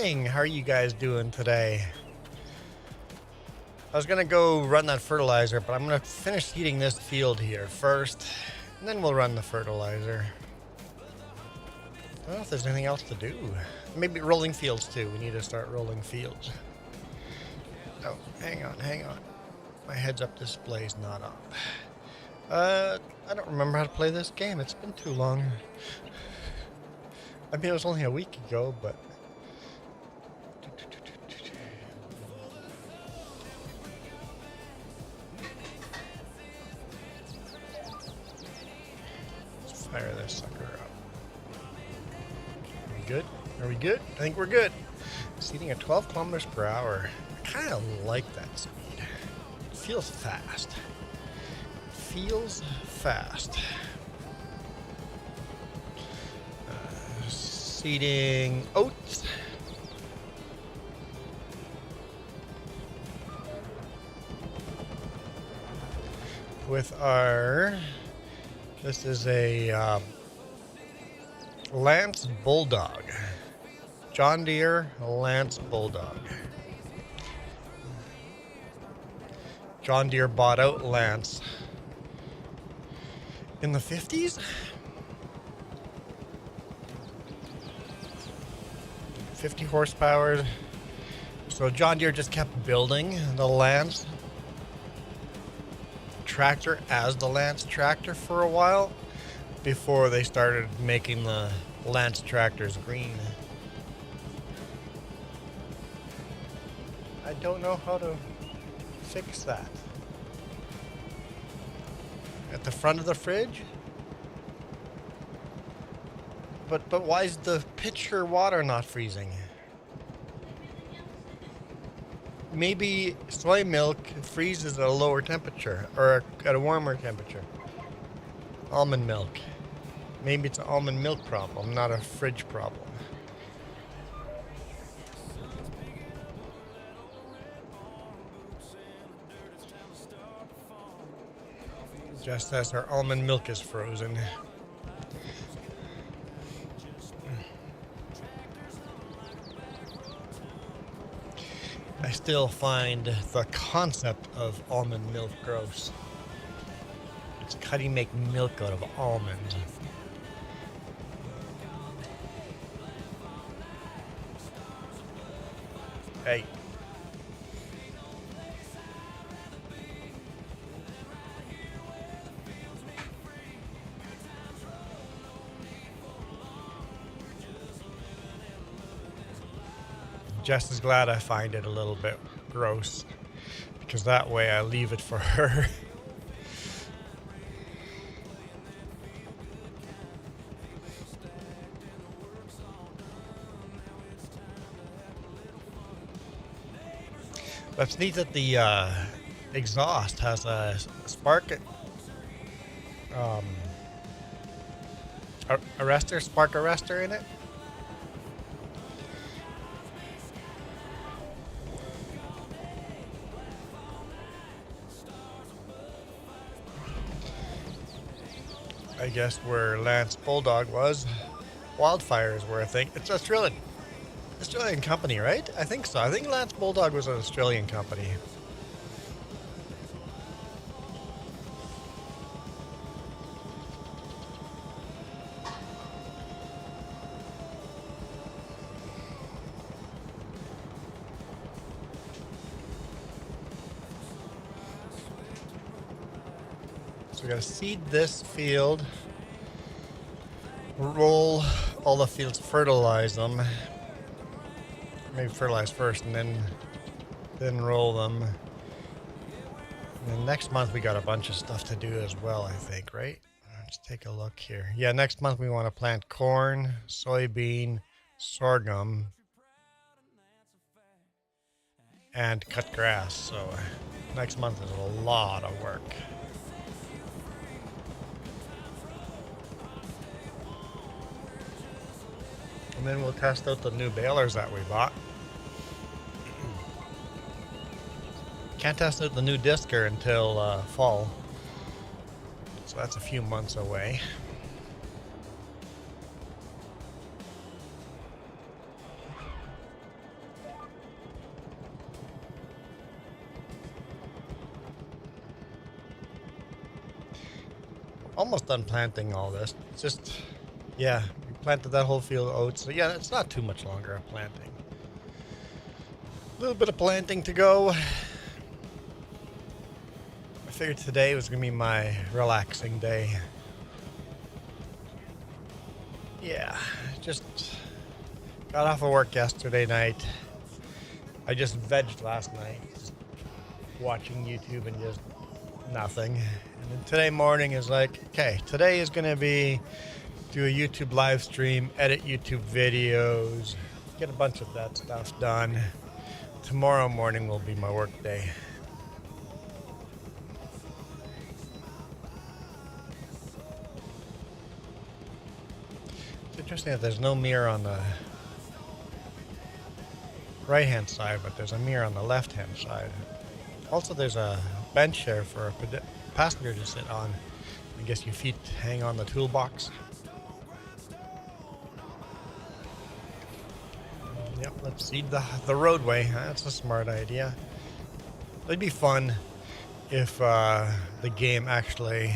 morning. How are you guys doing today? I was gonna go run that fertilizer, but I'm gonna finish seeding this field here first, and then we'll run the fertilizer. I don't know if there's anything else to do. Maybe rolling fields too. We need to start rolling fields. Oh, hang on. My heads-up display's not up. I don't remember how to play this game. It's been too long. I mean, it was only a week ago, but... Let's fire this sucker up. Are we good? Are we good? I think we're good. Seeding at 12 kilometers per hour. I kind of like that speed. It feels fast. Seeding oats. With our, this is a Lance Bulldog. John Deere Lance Bulldog. John Deere bought out Lance in the 50s? 50 horsepower. So John Deere just kept building the Lance tractor as the Lance tractor for a while before they started making the Lance tractors green. I don't know how to fix that. At the front of the fridge? But why is the pitcher water not freezing? Maybe soy milk freezes at a lower temperature or at a warmer temperature. Almond milk. Maybe it's an almond milk problem, not a fridge problem. Just as our almond milk is frozen. I still find the concept of almond milk gross. It's how do you make milk out of almonds? Hey. Just as glad I find it a little bit gross, because that way I leave it for her. That's neat that the exhaust has a spark spark arrestor in it. I guess where Lance Bulldog was, wildfires were a thing. It's Australian company, right? I think so. I think Lance Bulldog was an Australian company. So we gotta seed this field, roll all the fields, fertilize them. Maybe fertilize first and then roll them. And then next month we got a bunch of stuff to do as well, I think, right? Let's take a look here. Yeah, next month we want to plant corn, soybean, sorghum, and cut grass. So next month is a lot of work. And then we'll test out the new balers that we bought. Can't test out the new Disker until fall. So that's a few months away. almost done planting all this. It's just, yeah, we planted that whole field of oats. So yeah, it's not too much longer of planting. A little bit of planting to go. I figured today was going to be my relaxing day. Yeah, just got off of work yesterday night. I just vegged last night, just watching YouTube and just nothing. And then today morning is like, okay, today is going to be do a YouTube live stream, edit YouTube videos, get a bunch of that stuff done. Tomorrow morning will be my work day. It's interesting that there's no mirror on the right hand side, but there's a mirror on the left hand side. Also, there's a bench there for a passenger to sit on. I guess your feet hang on the toolbox. Yep, let's seed the roadway. That's a smart idea. It'd be fun if the game actually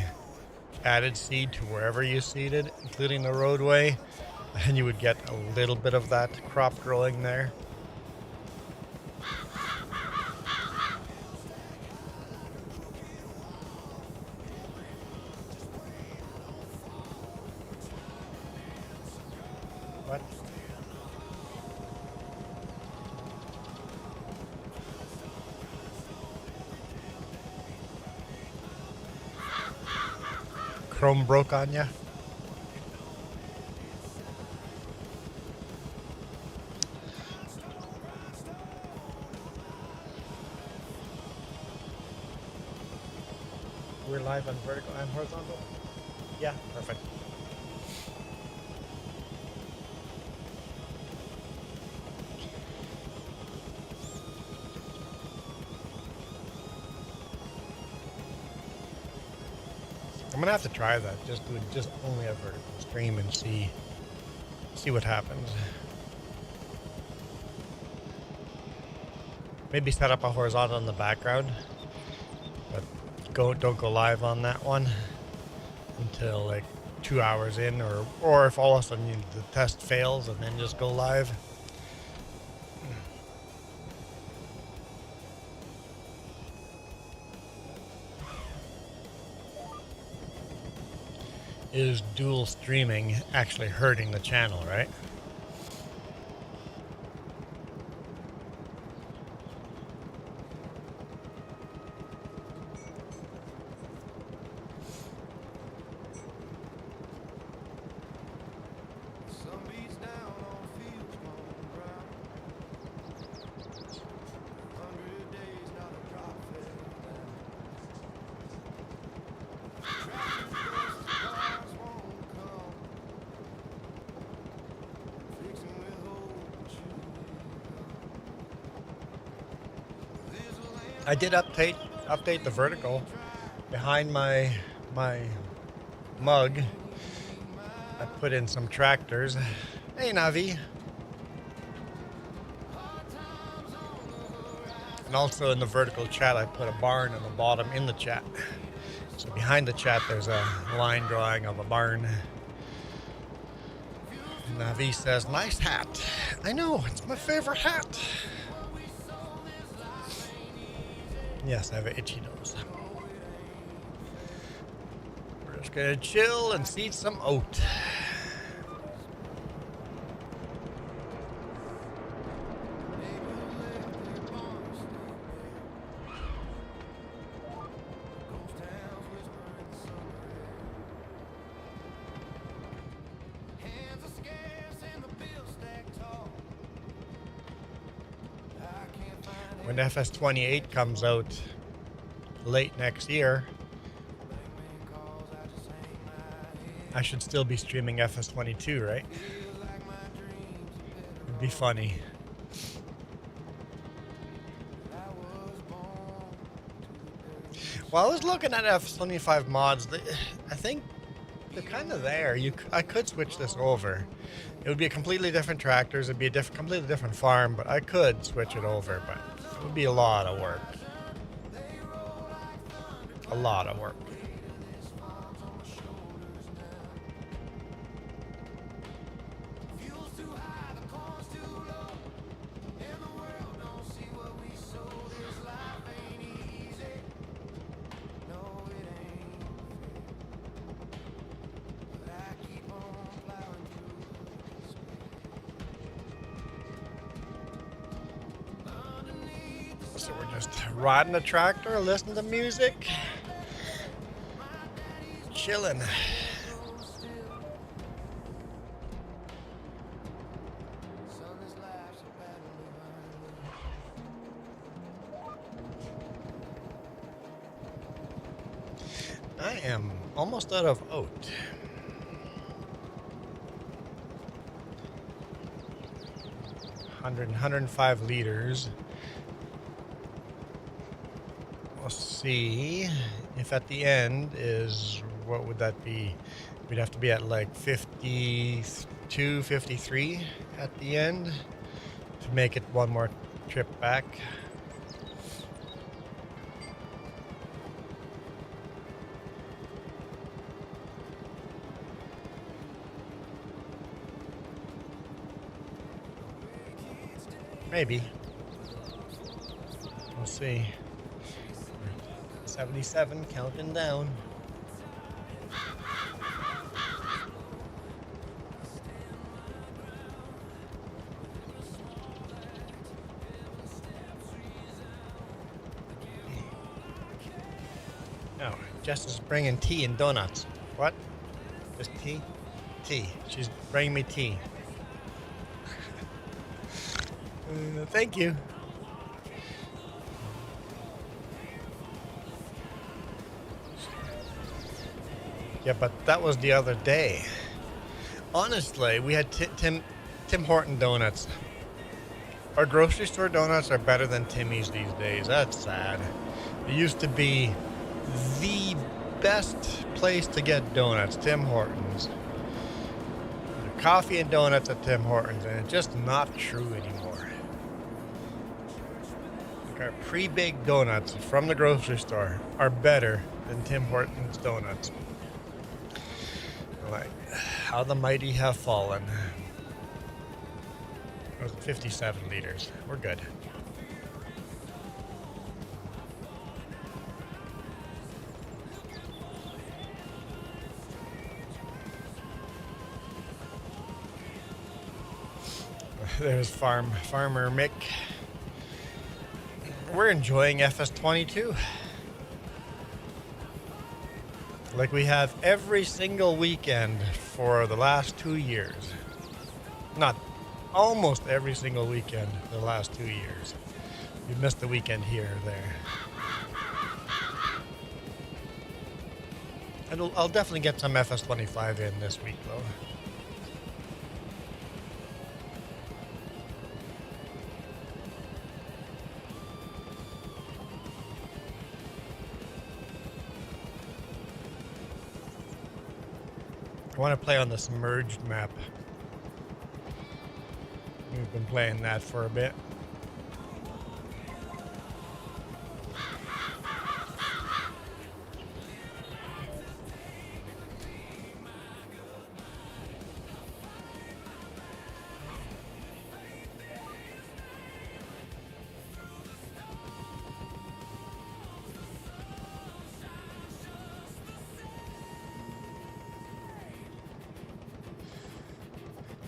added seed to wherever you seeded, including the roadway, and you would get a little bit of that crop growing there. What? Chrome broke on ya? We're live on vertical and horizontal? Yeah, perfect. I'm gonna have to try that. Just do just only a vertical stream and see what happens. Maybe set up a horizontal in the background, but don't go live on that one until like 2 hours in, or if all of a sudden the test fails and then just go live. Is dual streaming actually hurting the channel, right? I did update the vertical behind my mug. I put in some tractors. Hey, Navi. And also in the vertical chat, I put a barn on the bottom in the chat. So behind the chat, there's a line drawing of a barn. Navi says, nice hat. I know, it's my favorite hat. Yes, I have an itchy nose. We're just gonna chill and seed some oat. When FS28 comes out late next year, I should still be streaming FS22, right? It'd be funny. Well, I was looking at FS25 mods. I think they're kind of there. I could switch this over. It would be a completely different tractors. It'd be a completely different farm, but I could switch it over. But it would be a lot of work. A lot of work. Just riding the tractor, listening to music, chilling. I am almost out of oat. Hundred 105 liters. We'll see if at the end is, what would that be? We'd have to be at like 52, 53 at the end to make it one more trip back. Maybe. We'll see. 77, counting down. Oh, Jess is bringing tea and donuts. What? Just tea? Tea. She's bringing me tea. Thank you. Yeah, but that was the other day. Honestly, we had Tim Horton donuts. Our grocery store donuts are better than Timmy's these days. That's sad. It used to be the best place to get donuts, Tim Hortons. Coffee and donuts at Tim Hortons, and it's just not true anymore. Like our pre-baked donuts from the grocery store are better than Tim Hortons donuts. Like, how the mighty have fallen. It was 57 liters. We're good. There's Farmer Mick. We're enjoying FS22. Like we have every single weekend for the last 2 years. Not almost every single weekend for the last 2 years. We missed a weekend here or there. I'll definitely get some FS25 in this week though. I want to play on the submerged map. We've been playing that for a bit.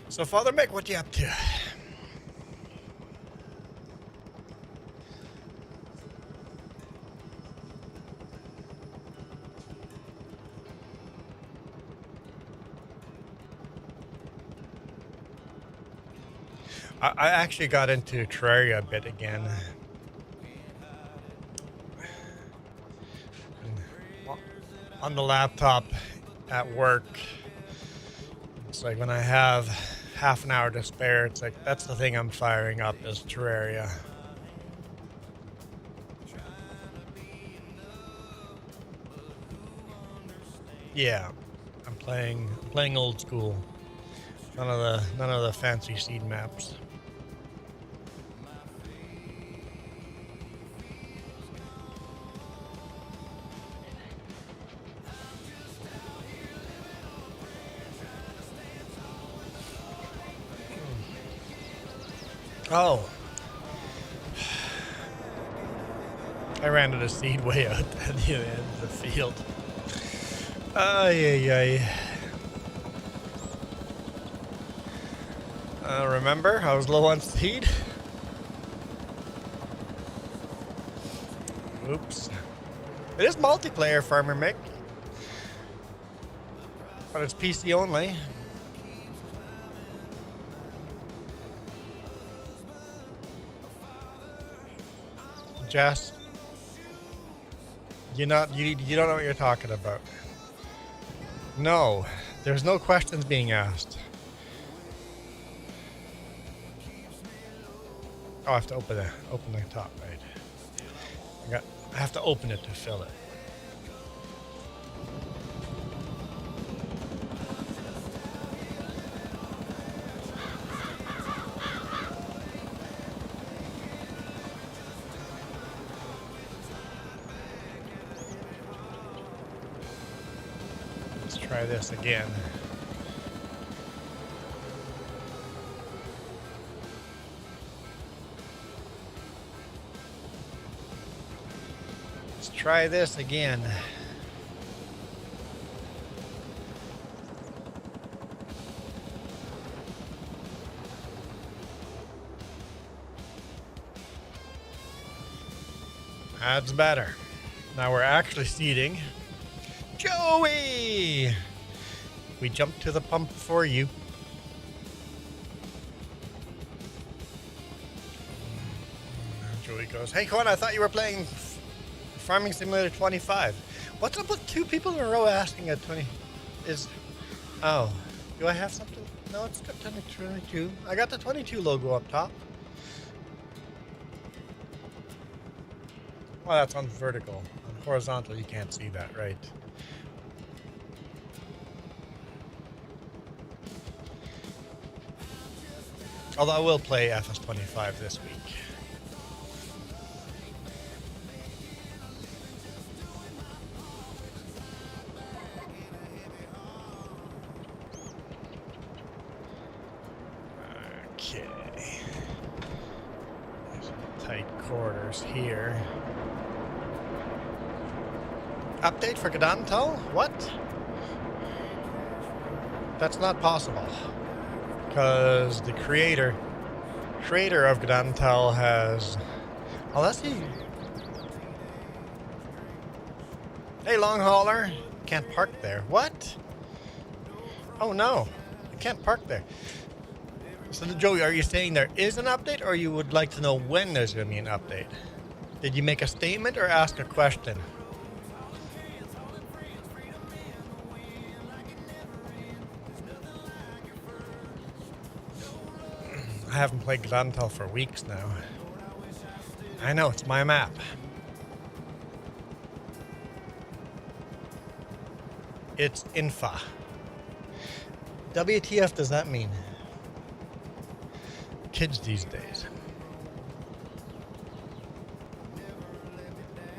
So, Father Mick, what you up to? I actually got into Terraria a bit again. On the laptop at work. It's like when I have half an hour to spare, it's like that's the thing I'm firing up is Terraria. Yeah, I'm playing old school. None of the fancy seed maps. Oh. I ran to the seed way out at the end of the field. Ay. Remember, I was low on seed. Oops. It is multiplayer, Farmer Mick. But it's PC only. Jess, you don't know what you're talking about. No, there's no questions being asked. Oh, I have to open the top, right? I have to open it to fill it. Let's try this again. Try this again. That's better. Now we're actually seating. Joey! We jumped to the pump for you. Joey goes, hey, Quan, I thought you were playing Farming Simulator 25. What's up with two people in a row asking at 20? Oh, do I have something? No, it's got 22. I got the 22 logo up top. Well, that's on vertical. On horizontal, you can't see that, right? Although I will play FS25 this week. Quarters here. Update for Gdantal? What? That's not possible. Because the creator of Gdantal has... Unless he... Hey, long hauler. Can't park there. What? Oh no. I can't park there. So, Joey, are you saying there is an update, or you would like to know when there's going to be an update? Did you make a statement or ask a question? I haven't played Gdantal for weeks now. I know, it's my map. It's Infa. WTF does that mean? Kids these days.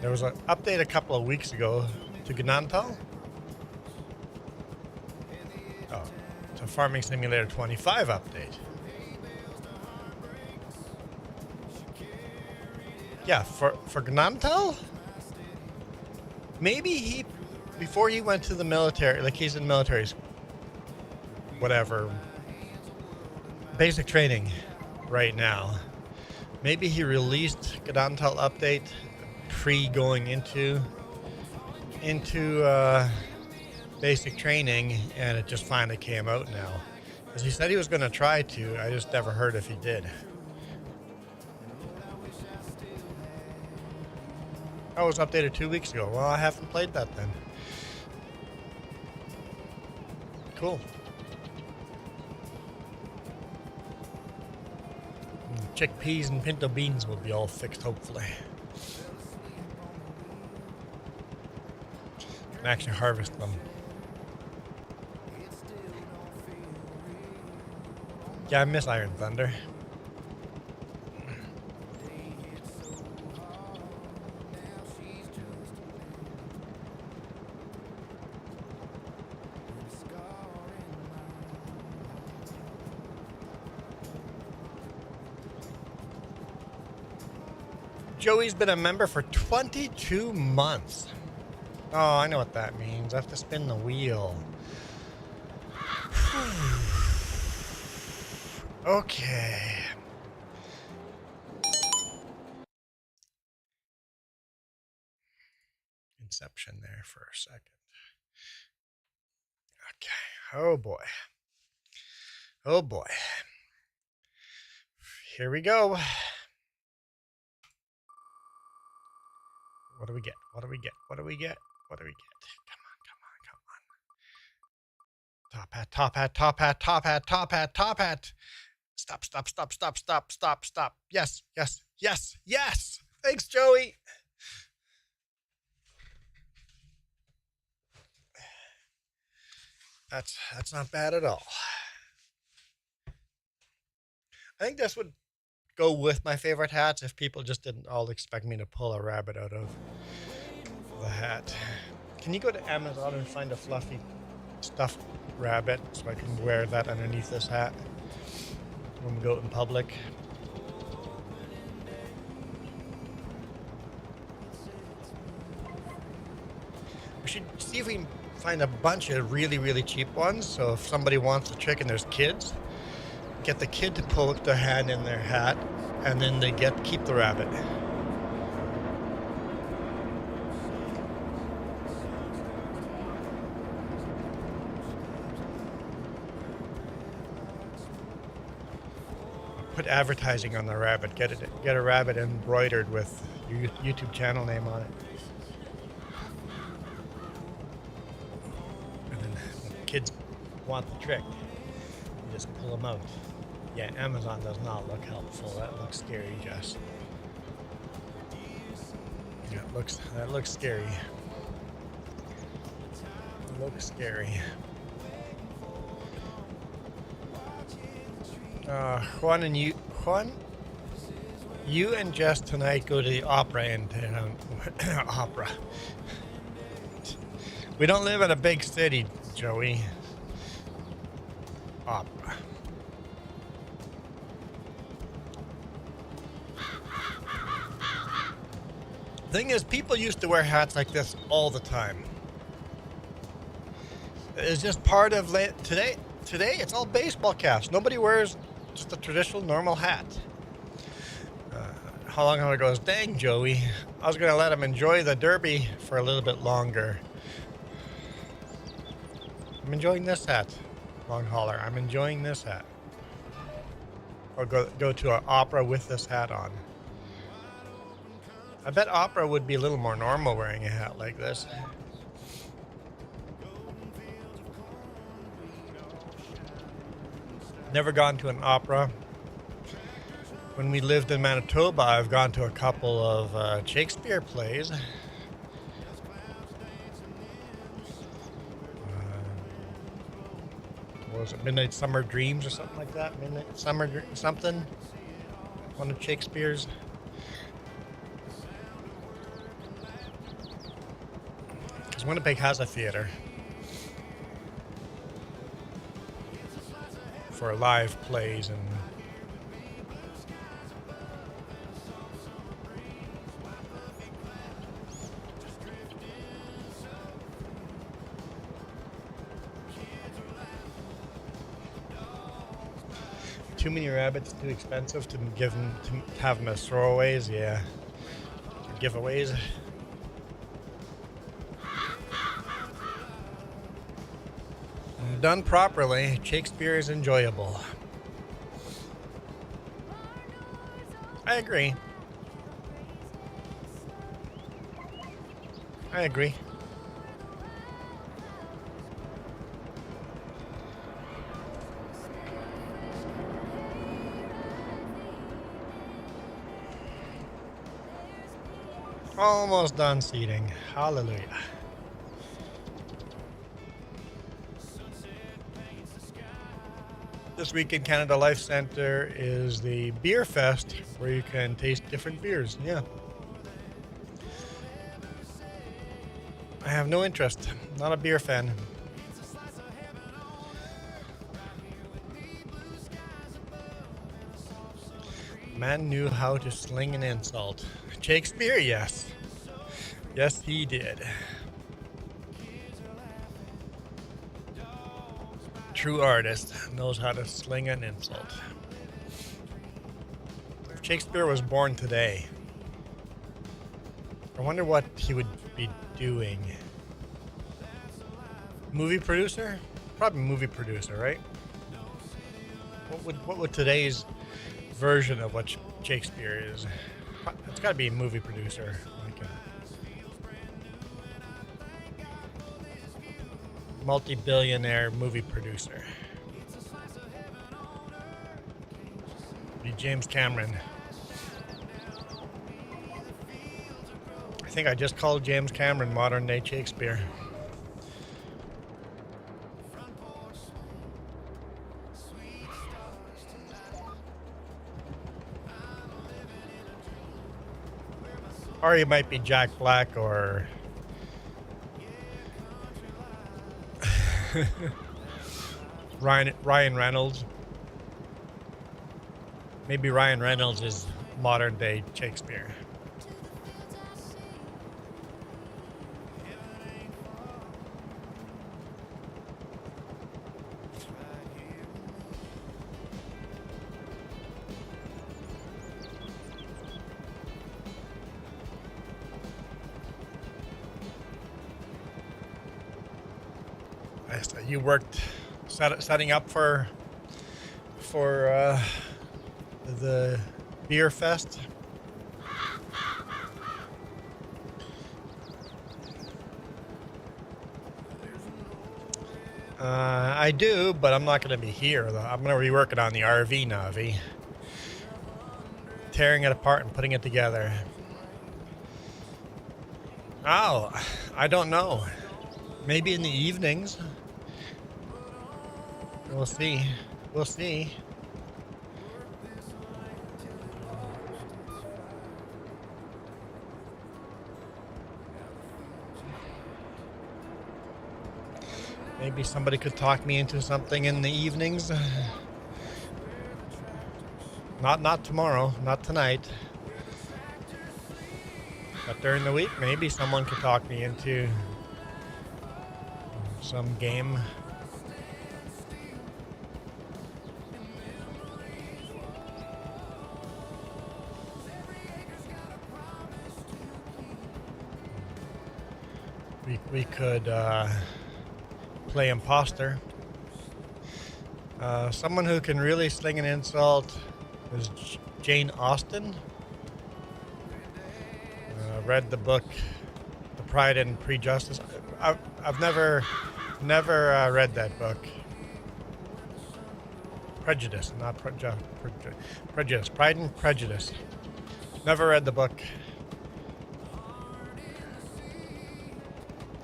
There was an update a couple of weeks ago to Gdantal. Oh, to Farming Simulator 25 update. Yeah, for Gdantal? Maybe before he went to the military, like he's in military, whatever, basic training right now. Maybe he released Gdantal update pre-going into basic training, and it just finally came out now. Because he said he was going to try to, I just never heard if he did. Oh, it was updated 2 weeks ago. Well, I haven't played that then. Cool. Chickpeas and pinto beans will be all fixed, hopefully. Can actually harvest them. Yeah, I miss Iron Thunder. Joey's been a member for 22 months. Oh, I know what that means. I have to spin the wheel. Okay. Inception there for a second. Okay. Oh boy. Oh boy. Here we go. What do we get? What do we get? What do we get? What do we get? Come on, come on, come on. Top hat, top hat, top hat, top hat, top hat, top hat. Stop, stop, stop, stop, stop, stop, stop. Yes, yes, yes, yes. Thanks, Joey. That's not bad at all. I think this would go with my favorite hats if people just didn't all expect me to pull a rabbit out of the hat. Can you go to Amazon and find a fluffy stuffed rabbit so I can wear that underneath this hat when we go out in public? We should see if we can find a bunch of really, really cheap ones. So if somebody wants a trick and there's kids, get the kid to poke their hand in their hat, and then they keep the rabbit. Put advertising on the rabbit. Get a rabbit embroidered with your YouTube channel name on it. And then when kids want the trick, you just pull them out. Yeah, Amazon does not look helpful. That looks scary, Jess. Yeah, that looks scary. It looks scary. Juan, you and Jess tonight go to the opera in town. Opera. We don't live in a big city, Joey. Opera. Thing is, people used to wear hats like this all the time. It's just part of today. Today, it's all baseball caps. Nobody wears just a traditional, normal hat. How long ago goes? Dang, Joey. I was going to let him enjoy the Derby for a little bit longer. I'm enjoying this hat, long hauler. I'm enjoying this hat. Or go to an opera with this hat on. I bet opera would be a little more normal wearing a hat like this. Never gone to an opera. When we lived in Manitoba, I've gone to a couple of Shakespeare plays. What was it, Midnight Summer Dreams or something like that? Midnight Summer something? One of Shakespeare's. Because Winnipeg has a theater for live plays and too many rabbits, too expensive to have them as throwaways, yeah. Giveaways. Done properly, Shakespeare is enjoyable. I agree. I agree. Almost done seating. Hallelujah. This week in Canada Life Center is the Beer Fest, where you can taste different beers. Yeah. I have no interest. Not a beer fan. Man knew how to sling an insult. Shakespeare, yes. Yes, he did. True artist knows how to sling an insult. Shakespeare was born today. I wonder what he would be doing. Movie producer? Probably movie producer, right? What would today's version of what Shakespeare is? It's got to be a movie producer. Like a multi-billionaire movie producer. Be James Cameron. I think I just called James Cameron modern day Shakespeare. Or he might be Jack Black or Ryan Reynolds. Maybe Ryan Reynolds is modern day Shakespeare. You worked setting up for the beer fest. I do, but I'm not going to be here. Though. I'm going to be working on the RV Navi, tearing it apart and putting it together. Oh, I don't know. Maybe in the evenings. We'll see. We'll see. Maybe somebody could talk me into something in the evenings. Not tomorrow, not tonight. But during the week, maybe someone could talk me into some game. We could play imposter. Someone who can really sling an insult is Jane Austen. Read the book, The Pride and Prejudice. I've never read that book. Prejudice, not prejudice. Pride and Prejudice. Never read the book.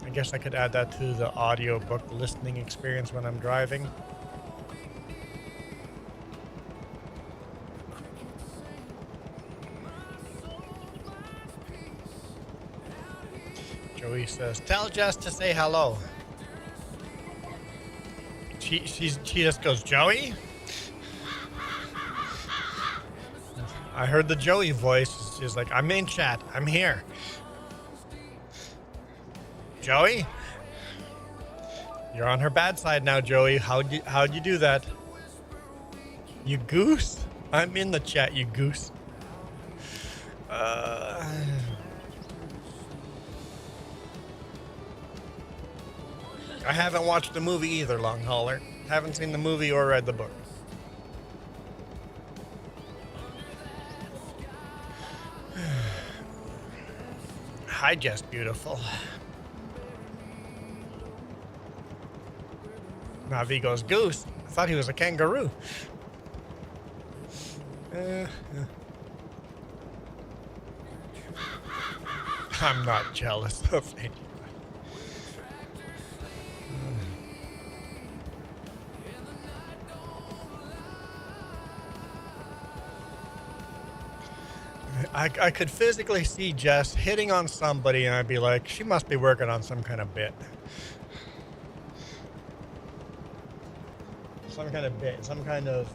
I guess I could add that to the audiobook listening experience when I'm driving. Joey says, "Tell Jess to say hello." She just goes, "Joey?" I heard the Joey voice. She's like, "I'm in chat. I'm here." Joey? You're on her bad side now, Joey. How'd you do that? You goose? I'm in the chat, you goose. I haven't watched the movie either, Long Hauler. Haven't seen the movie or read the book. Hi, Jess Beautiful. Navi goes, "Goose. I thought he was a kangaroo." I'm not jealous of anyone. I could physically see Jess hitting on somebody and I'd be like, she must be working on some kind of bit. Some kind of bit, some kind of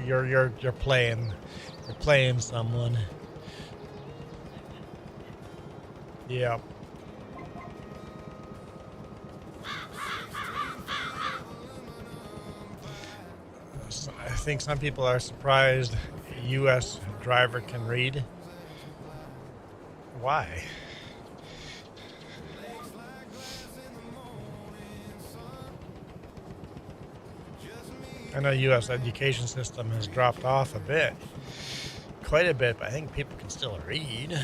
you're playing someone. Yeah. So I think some people are surprised a U.S. driver can read. Why? I know U.S. education system has dropped off a bit, quite a bit, but I think people can still read.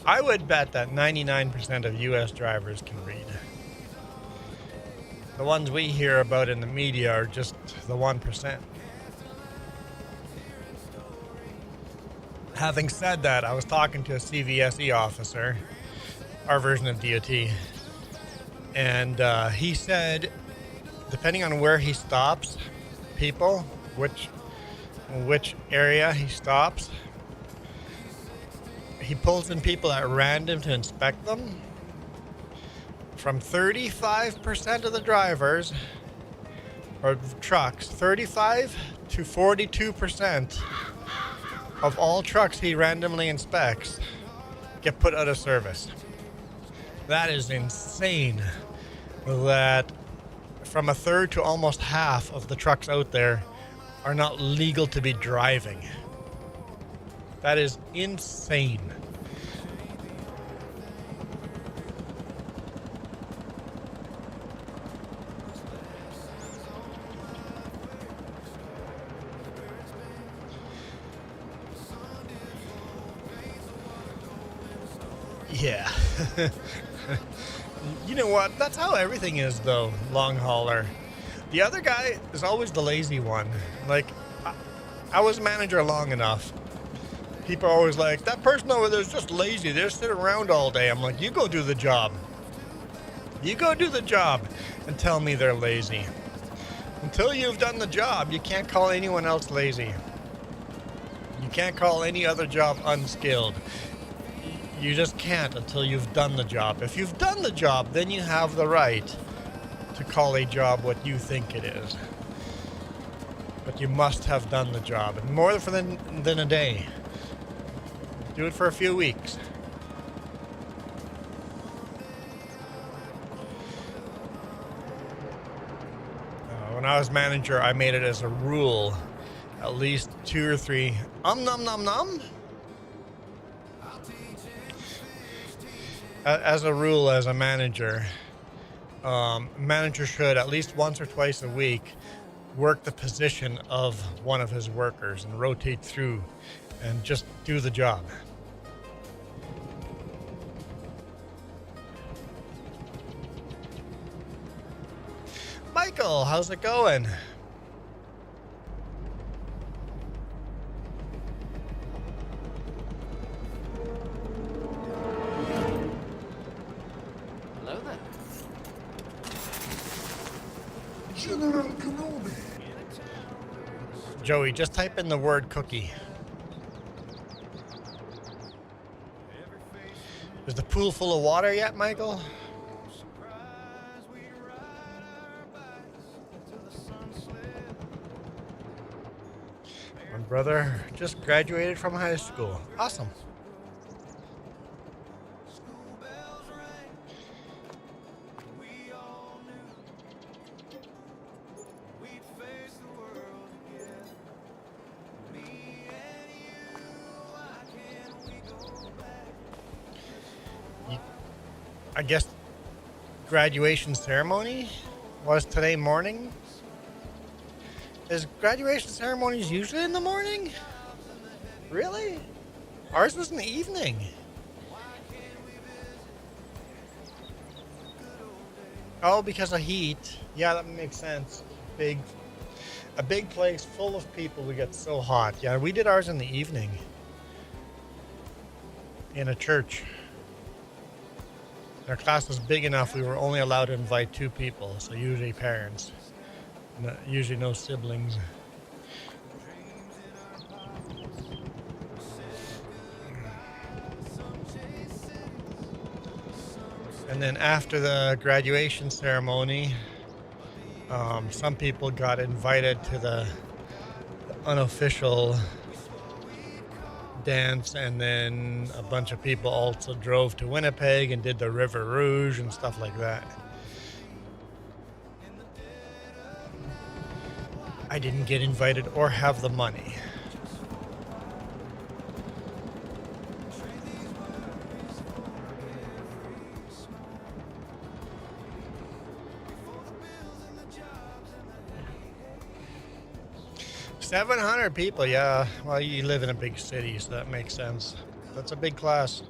I would bet that 99% of U.S. drivers can read. The ones we hear about in the media are just the 1%. Having said that, I was talking to a CVSE officer, our version of DOT, and he said, depending on where he stops people, which area he stops, he pulls in people at random to inspect them. From 35% of the drivers, or trucks, 35 to 42% of all trucks he randomly inspects get put out of service. That is insane. That from a third to almost half of the trucks out there are not legal to be driving. That is insane. Yeah. You know what? That's how everything is, though, long hauler. The other guy is always the lazy one. Like, I was manager long enough. People are always like, that person over there is just lazy. They just sit around all day. I'm like, you go do the job. You go do the job and tell me they're lazy. Until you've done the job, you can't call anyone else lazy. You can't call any other job unskilled. You just can't until you've done the job. If you've done the job, then you have the right to call a job what you think it is. But you must have done the job. And more than a day. Do it for a few weeks. When I was manager, I made it as a rule. At least 2 or 3 nom nom nom. As a rule, as a manager, manager should at least once or twice a week work the position of one of his workers and rotate through and just do the job. Michael, how's it going? Joey, just type in the word cookie. Is the pool full of water yet, Michael? My brother just graduated from high school. Awesome. I guess graduation ceremony was today morning. Is graduation ceremonies usually in the morning? Really? Ours was in the evening. Oh, because of heat. Yeah, that makes sense. A big place full of people would get so hot. Yeah, we did ours in the evening. In a church. Our class was big enough we were only allowed to invite 2 people, so usually parents. Usually no siblings. And then after the graduation ceremony, some people got invited to the unofficial dance, and then a bunch of people also drove to Winnipeg and did the River Rouge and stuff like that. I didn't get invited or have the money. 700 people, yeah. Well, you live in a big city, so that makes sense. That's a big class.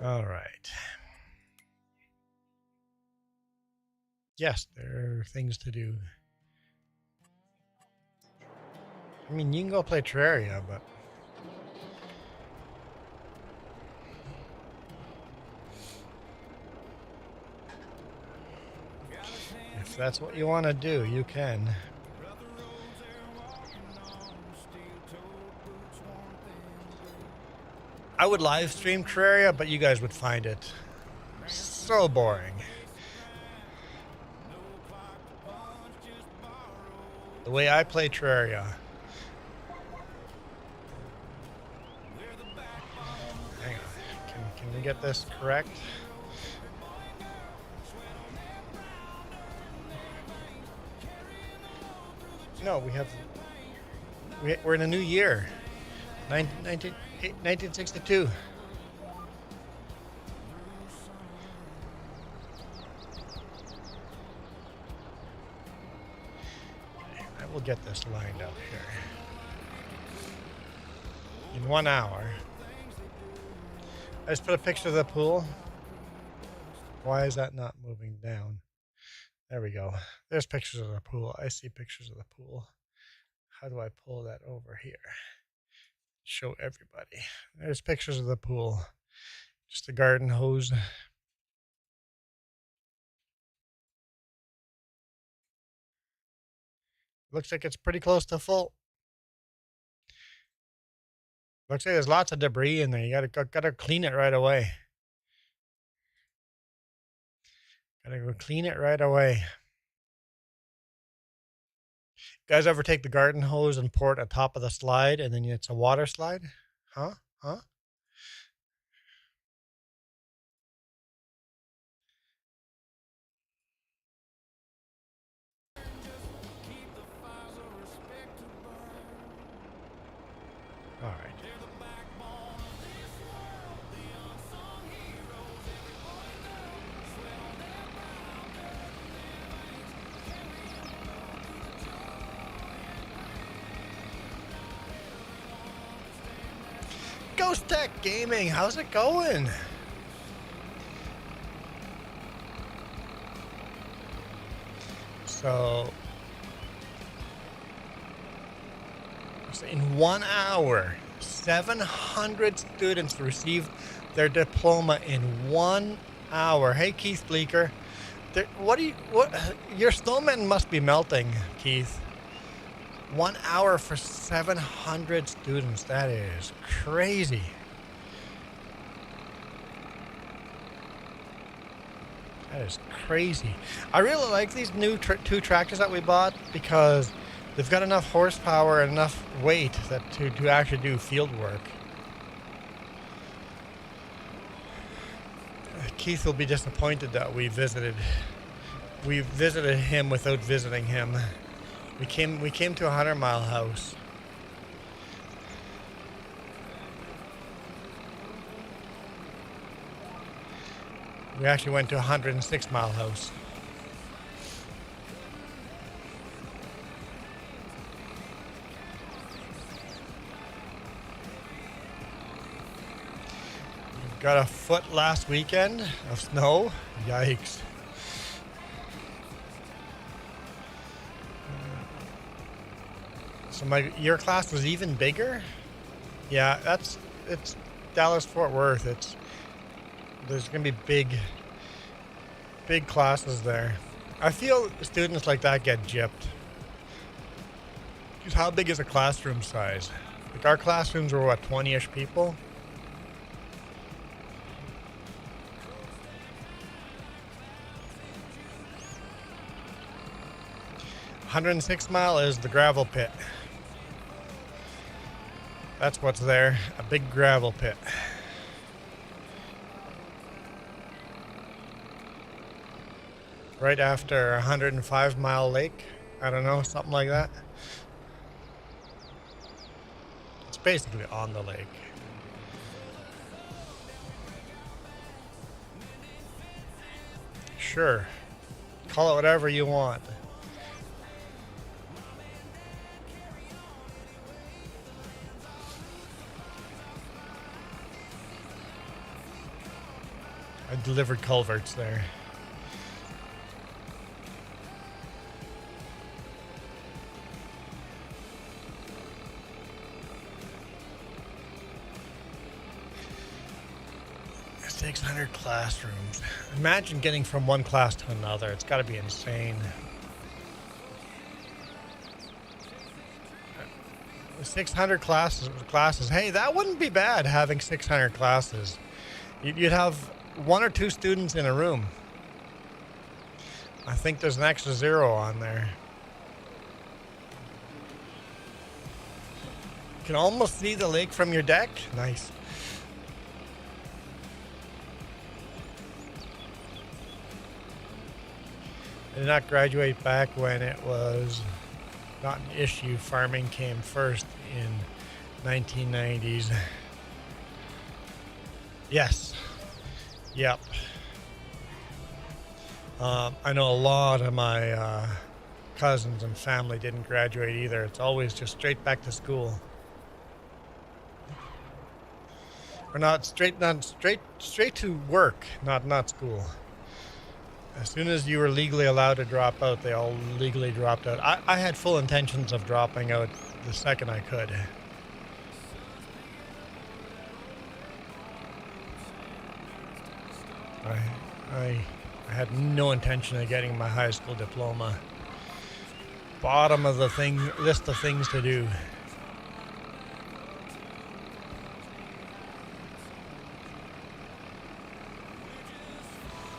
All right. Yes, there are things to do. I mean, you can go play Terraria, but if that's what you want to do, you can. I would live stream Terraria, but you guys would find it so boring. The way I play Terraria. Hang on. Can we get this correct? No, we're in a new year. 1962. I will get this lined up here. In 1 hour. I just put a picture of the pool. Why is that not moving down? There we go. There's pictures of the pool. I see pictures of the pool. How do I pull that over here? Show everybody. There's pictures of the pool. Just a garden hose. Looks like it's pretty close to full. Looks like there's lots of debris in there. You gotta clean it right away. Gotta go clean it right away. You guys ever take the garden hose and pour it on top of the slide and then it's a water slide? Huh? Huh? All right. Ghost Tech Gaming, how's it going? So in 1 hour, 700 students received their diploma in 1 hour. Hey, Keith Bleeker. What your snowman must be melting, Keith. 1 hour for 700 students. That is crazy. That is crazy. I really like these new 2 tractors that we bought because they've got enough horsepower and enough weight to actually do field work. Keith will be disappointed that we visited him without visiting him. We came to a 100-mile house. We actually went to a 106-mile house. We got a foot last weekend of snow. Yikes. So your class was even bigger? Yeah, it's Dallas Fort Worth. There's gonna be big classes there. I feel students like that get gypped. Because how big is a classroom size? Like our classrooms were what, 20-ish people? $106 mile is the gravel pit. That's what's there, a big gravel pit. Right after 105 Mile Lake. I don't know, something like that. It's basically on the lake. Sure. Call it whatever you want. I delivered culverts there. It's 600 classrooms. Imagine getting from one class to another. It's got to be insane. 600 classes. Hey, that wouldn't be bad, having 600 classes. You'd have 1 or 2 students in a room. I think there's an extra 0 on there. You can almost see the lake from your deck. Nice. I did not graduate back when it was not an issue. Farming came first in 1990s. Yes. Yep. I know a lot of my cousins and family didn't graduate either. It's always just straight back to school. Or not straight to work, not school. As soon as you were legally allowed to drop out, they all legally dropped out. I had full intentions of dropping out the second I could. I had no intention of getting my high school diploma. Bottom of the list of things to do.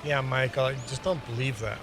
Yeah, Michael, I just don't believe that.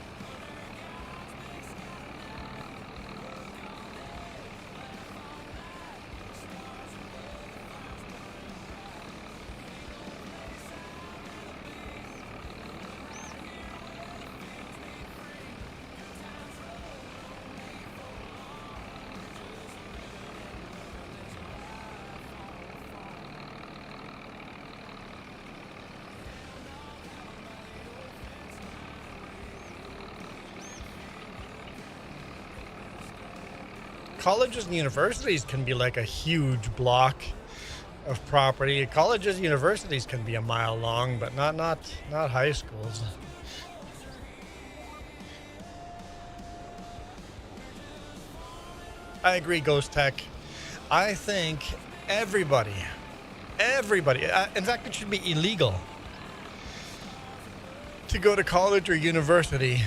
Colleges and universities can be like a huge block of property. Colleges and universities can be a mile long, but not high schools. I agree, Ghost Tech. I think everybody, in fact, it should be illegal to go to college or university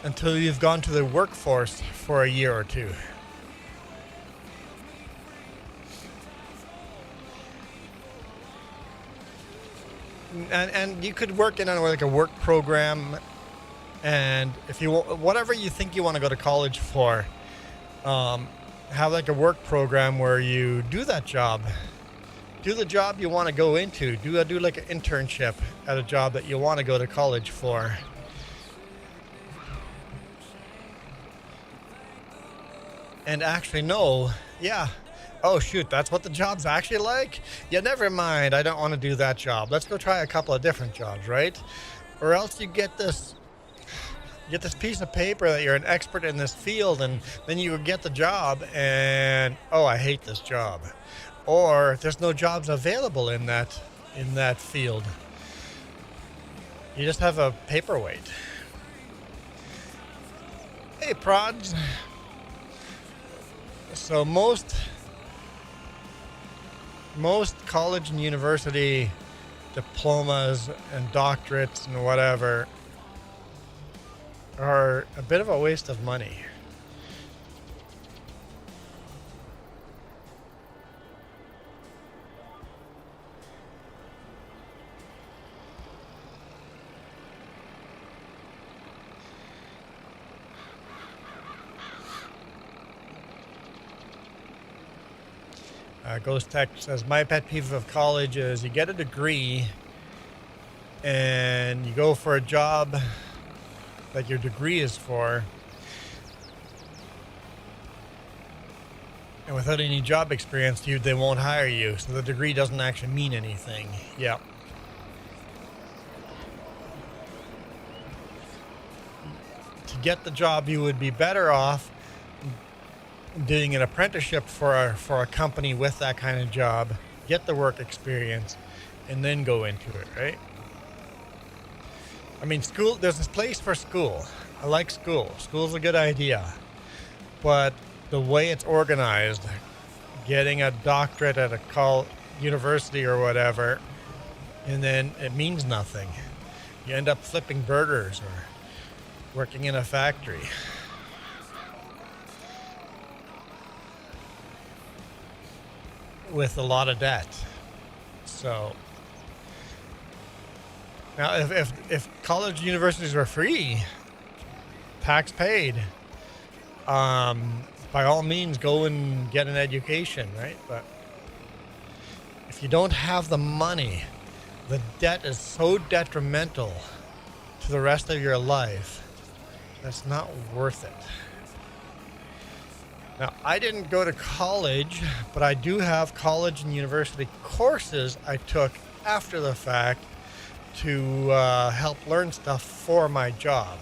until you've gone to the workforce for a year or two. And you could work in on like a work program, and if you whatever you think you want to go to college for, have like a work program where you do that job, do the job you want to go into, do like an internship at a job that you want to go to college for. And actually know, yeah. Oh, shoot, that's what the job's actually like? Yeah, never mind. I don't want to do that job. Let's go try a couple of different jobs, right? Or else you get this piece of paper that you're an expert in this field, and then you get the job and, oh, I hate this job. Or there's no jobs available in that field. You just have a paperweight. Hey, prods. So most college and university diplomas and doctorates and whatever are a bit of a waste of money. Ghost Tech says, my pet peeve of college is you get a degree and you go for a job that your degree is for, And without any job experience, they won't hire you. So the degree doesn't actually mean anything. Yeah. To get the job, you would be better off doing an apprenticeship for a company with that kind of job, get the work experience, and then go into it, right? I mean, school, there's this place for school. I like school. School's a good idea. But the way it's organized, getting a doctorate at a university or whatever, and then it means nothing. You end up flipping burgers or working in a factory. With a lot of debt. So now if college universities were free, tax paid, by all means go and get an education, right? But if you don't have the money, the debt is so detrimental to the rest of your life, that's not worth it. Now, I didn't go to college, but I do have college and university courses I took after the fact to help learn stuff for my job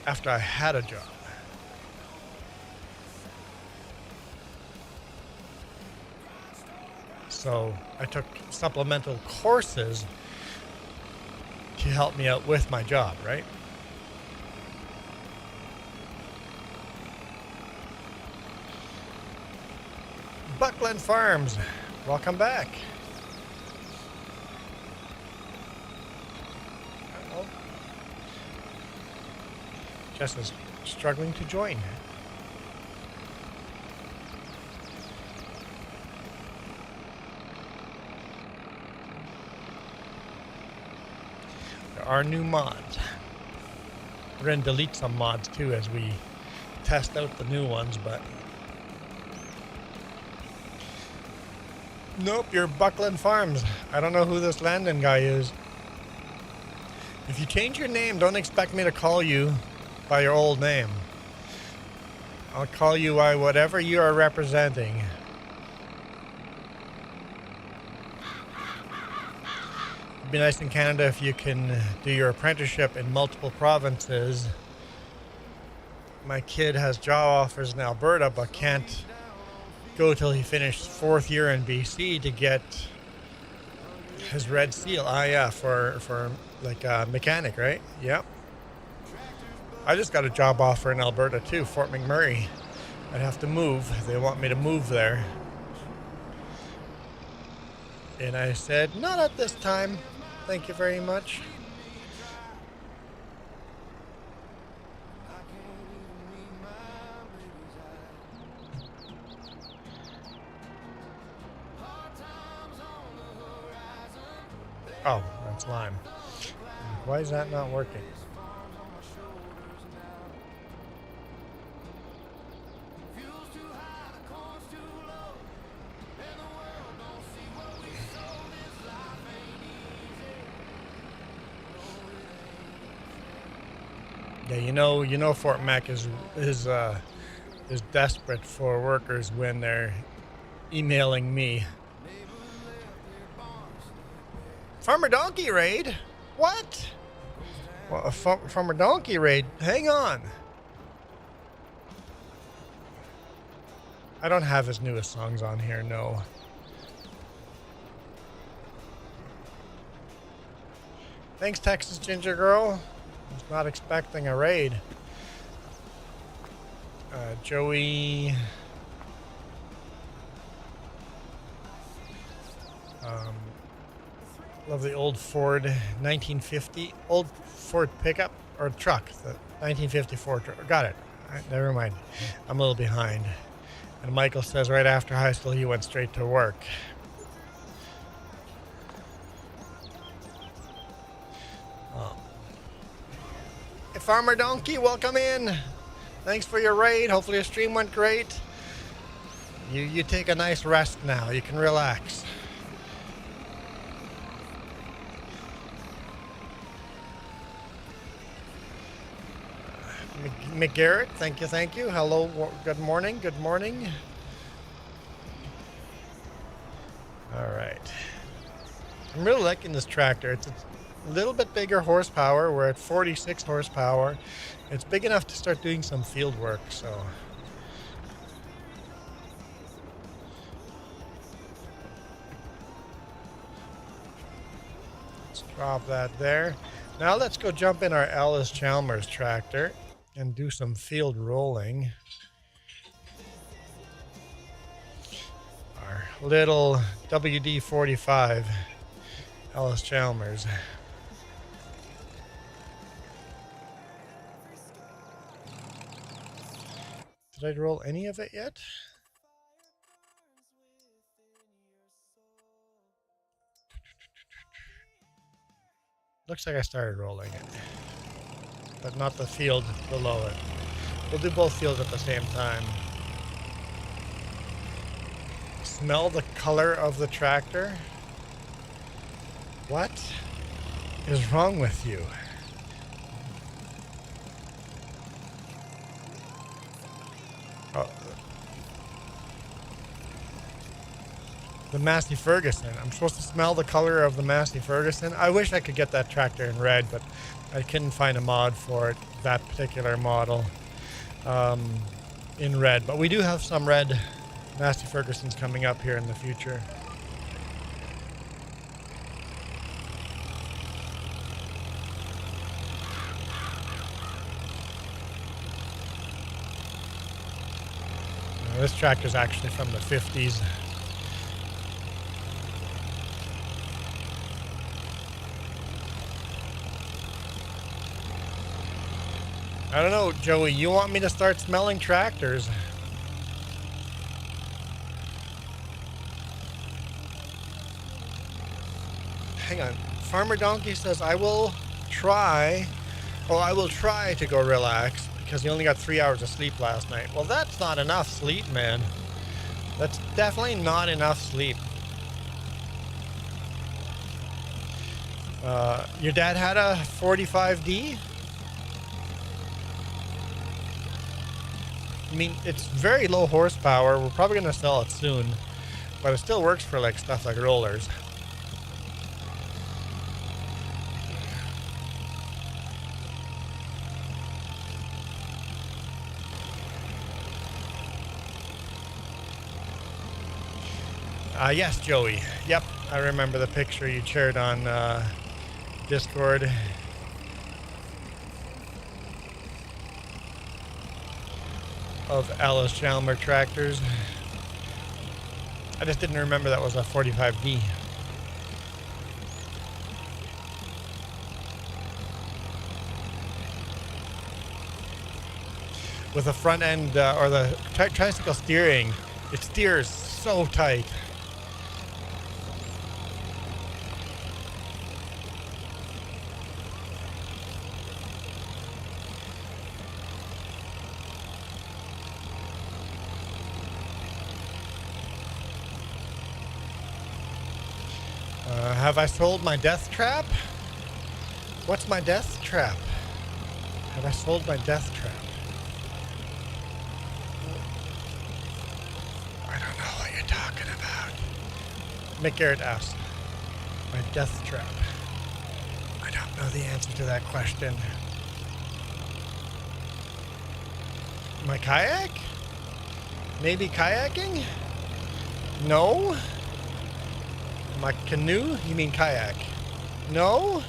after I had a job. So I took supplemental courses to help me out with my job, right? Buckland Farms, welcome back. Uh-oh. Jess is struggling to join. There are new mods. We're going to delete some mods too as we test out the new ones, but nope, you're Buckland Farms. I don't know who this Landon guy is. If you change your name, don't expect me to call you by your old name. I'll call you by whatever you are representing. It'd be nice in Canada if you can do your apprenticeship in multiple provinces. My kid has job offers in Alberta, but can't go till he finished 4th year in BC to get his red seal. Yeah, for like a mechanic, right? Yep. I just got a job offer in Alberta too, Fort McMurray. I'd have to move. They want me to move there. And I said, not at this time. Thank you very much. Oh, that's lime. Why is that not working? Yeah, you know Fort Mac is desperate for workers when they're emailing me. Farmer Donkey raid? What? Well, a Farmer Donkey raid? Hang on. I don't have his newest songs on here, no. Thanks, Texas Ginger Girl. I was not expecting a raid. Joey. Love the old Ford 1950, old Ford pickup or truck, the 1954 truck. Got it. Never mind. I'm a little behind. And Michael says right after high school he went straight to work. Hey, Farmer Donkey, welcome in. Thanks for your raid. Hopefully your stream went great. You take a nice rest now. You can relax. McGarrett, thank you. Hello, good morning. All right. I'm really liking this tractor. It's a little bit bigger horsepower. We're at 46 horsepower. It's big enough to start doing some field work, so. Let's drop that there. Now let's go jump in our Ellis Chalmers tractor and do some field rolling. Our little WD-45 Ellis Chalmers. Did I roll any of it yet? Looks like I started rolling it, but not the field below it. We'll do both fields at the same time. Smell the color of the tractor? What is wrong with you? Oh. The Massey Ferguson. I'm supposed to smell the color of the Massey Ferguson. I wish I could get that tractor in red, but I couldn't find a mod for it, that particular model, in red. But we do have some red Massey Fergusons coming up here in the future. Now, this tractor's actually from the 50s. I don't know, Joey, you want me to start smelling tractors? Hang on. Farmer Donkey says, I will try to go relax because he only got 3 hours of sleep last night. Well, that's not enough sleep, man. That's definitely not enough sleep. Your dad had a 45D? I mean, it's very low horsepower. We're probably going to sell it soon, but it still works for like stuff like rollers. Yes, Joey. Yep, I remember the picture you shared on Discord. Of Ellis Chalmers tractors. I just didn't remember that was a 45D. With the front end or the tricycle steering, it steers so tight. Have I sold my death trap? What's my death trap? Have I sold my death trap? I don't know what you're talking about. Mick Garrett asks, my death trap. I don't know the answer to that question. My kayak? Maybe kayaking? No. My canoe? You mean kayak? No?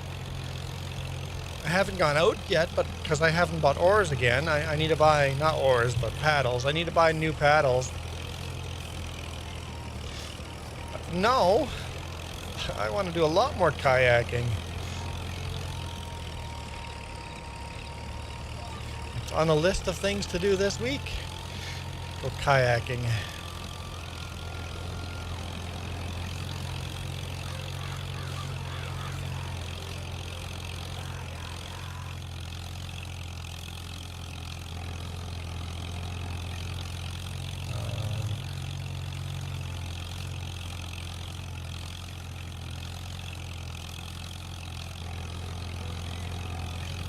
I haven't gone out yet, but because I haven't bought oars again, I need to buy, not oars, but paddles. I need to buy new paddles. No. I want to do a lot more kayaking. It's on a list of things to do this week. Go kayaking.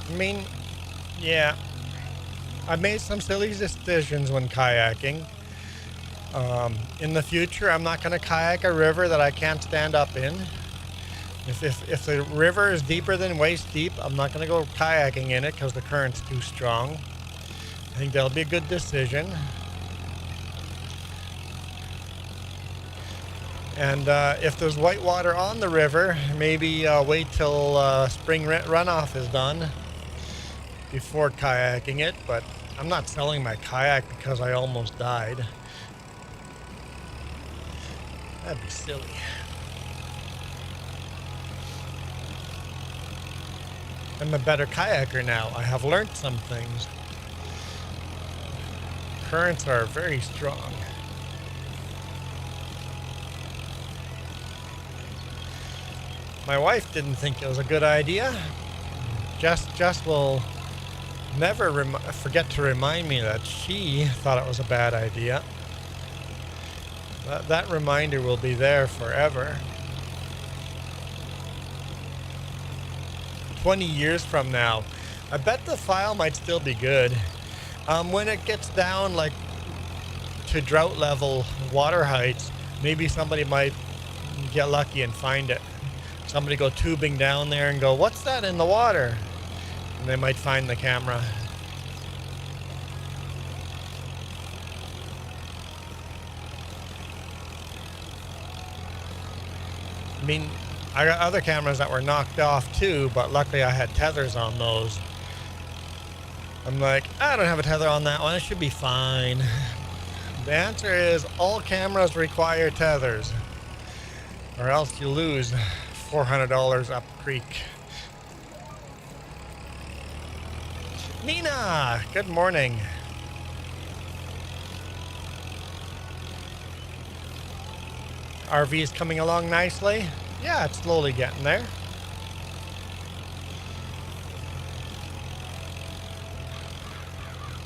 I mean, yeah, I made some silly decisions when kayaking. In the future, I'm not going to kayak a river that I can't stand up in. If the river is deeper than waist deep, I'm not going to go kayaking in it because the current's too strong. I think that'll be a good decision. And if there's white water on the river, maybe wait till spring runoff is done before kayaking it. But I'm not selling my kayak because I almost died. That'd be silly. I'm a better kayaker now. I have learned some things. Currents are very strong. My wife didn't think it was a good idea. Jess will never forget to remind me that she thought it was a bad idea. That reminder will be there forever. 20 years from now, I bet the file might still be good. When it gets down like to drought level water heights, maybe somebody might get lucky and find it. Somebody go tubing down there and go, "What's that in the water?" And they might find the camera. I mean, I got other cameras that were knocked off too, but luckily I had tethers on those. I'm like, I don't have a tether on that one, it should be fine. The answer is all cameras require tethers, or else you lose $400 up creek. Nina, good morning. RV is coming along nicely. Yeah, it's slowly getting there.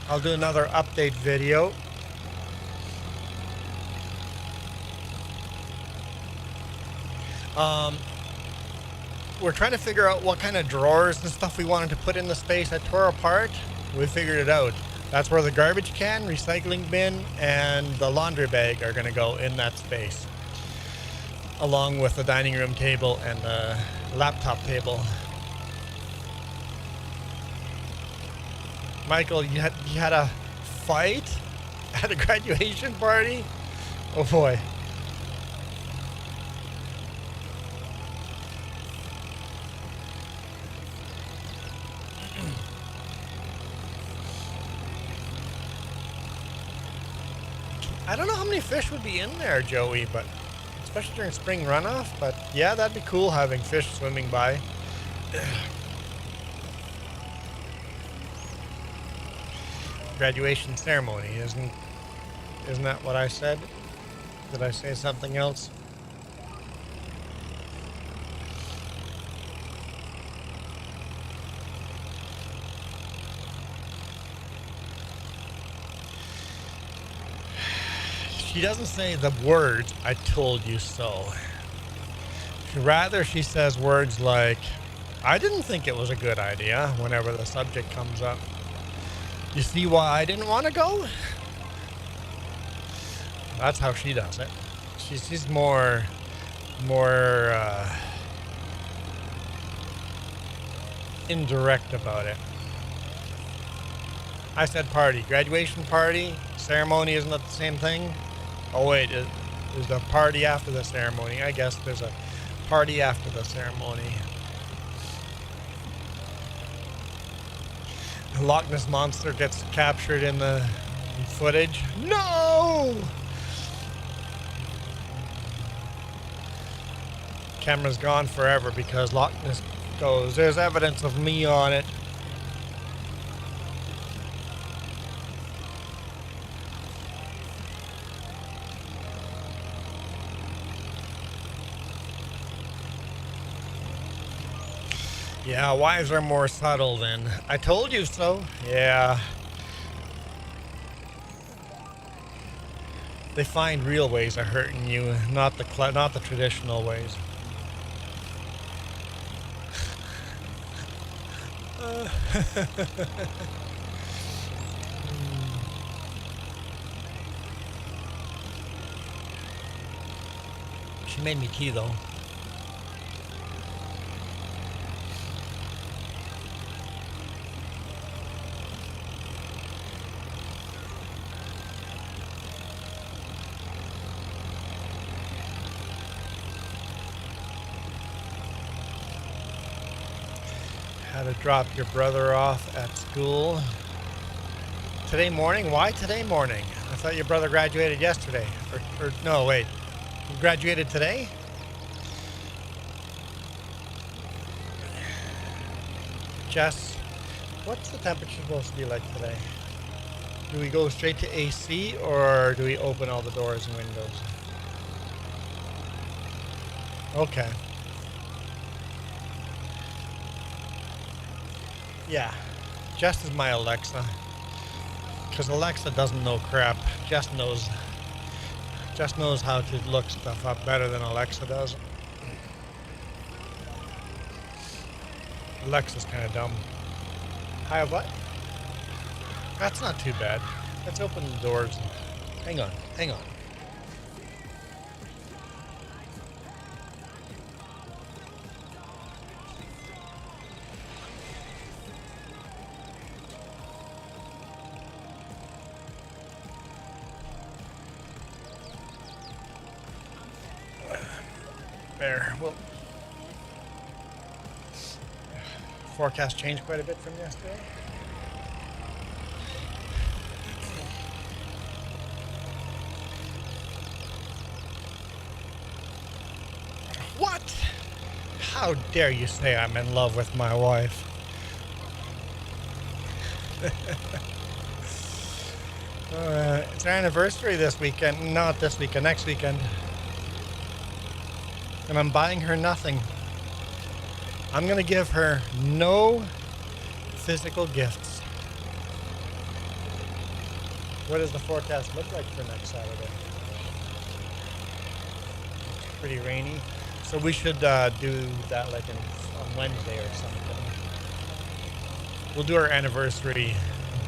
I'll do another update video. We're trying to figure out what kind of drawers and stuff we wanted to put in the space that tore apart. We figured it out. That's where the garbage can, recycling bin, and the laundry bag are going to go in that space, along with the dining room table and the laptop table. Michael, you had a fight at a graduation party? Oh boy. I don't know how many fish would be in there, Joey, but especially during spring runoff. But yeah, that'd be cool having fish swimming by. Graduation ceremony, isn't that what I said? Did I say something else? She doesn't say the words, "I told you so." Rather, she says words like, "I didn't think it was a good idea," whenever the subject comes up. You see why I didn't want to go? That's how she does it. She's more indirect about it. I said party. Graduation party. Ceremony, isn't that the same thing? Oh wait, there's a party after the ceremony. I guess there's a party after the ceremony. The Loch Ness Monster gets captured in the footage. No! Camera's gone forever because Loch Ness goes, "There's evidence of me on it." Yeah, wives are more subtle than "I told you so." Yeah. They find real ways of hurting you, not the traditional ways. She made me tea though. Had to drop your brother off at school today morning. Why today morning? I thought your brother graduated yesterday. Or no, wait. You graduated today? Jess, what's the temperature supposed to be like today? Do we go straight to AC or do we open all the doors and windows? Okay. Yeah, Jess is my Alexa. Because Alexa doesn't know crap. Jess knows how to look stuff up better than Alexa does. Alexa's kind of dumb. Hi, what? That's not too bad. Let's open the doors. Hang on. There. Well, forecast changed quite a bit from yesterday. What? How dare you say I'm in love with my wife? It's our anniversary this weekend. Not this weekend, next weekend. And I'm buying her nothing. I'm going to give her no physical gifts. What does the forecast look like for next Saturday? It's pretty rainy. So we should do that like on Wednesday or something. We'll do our anniversary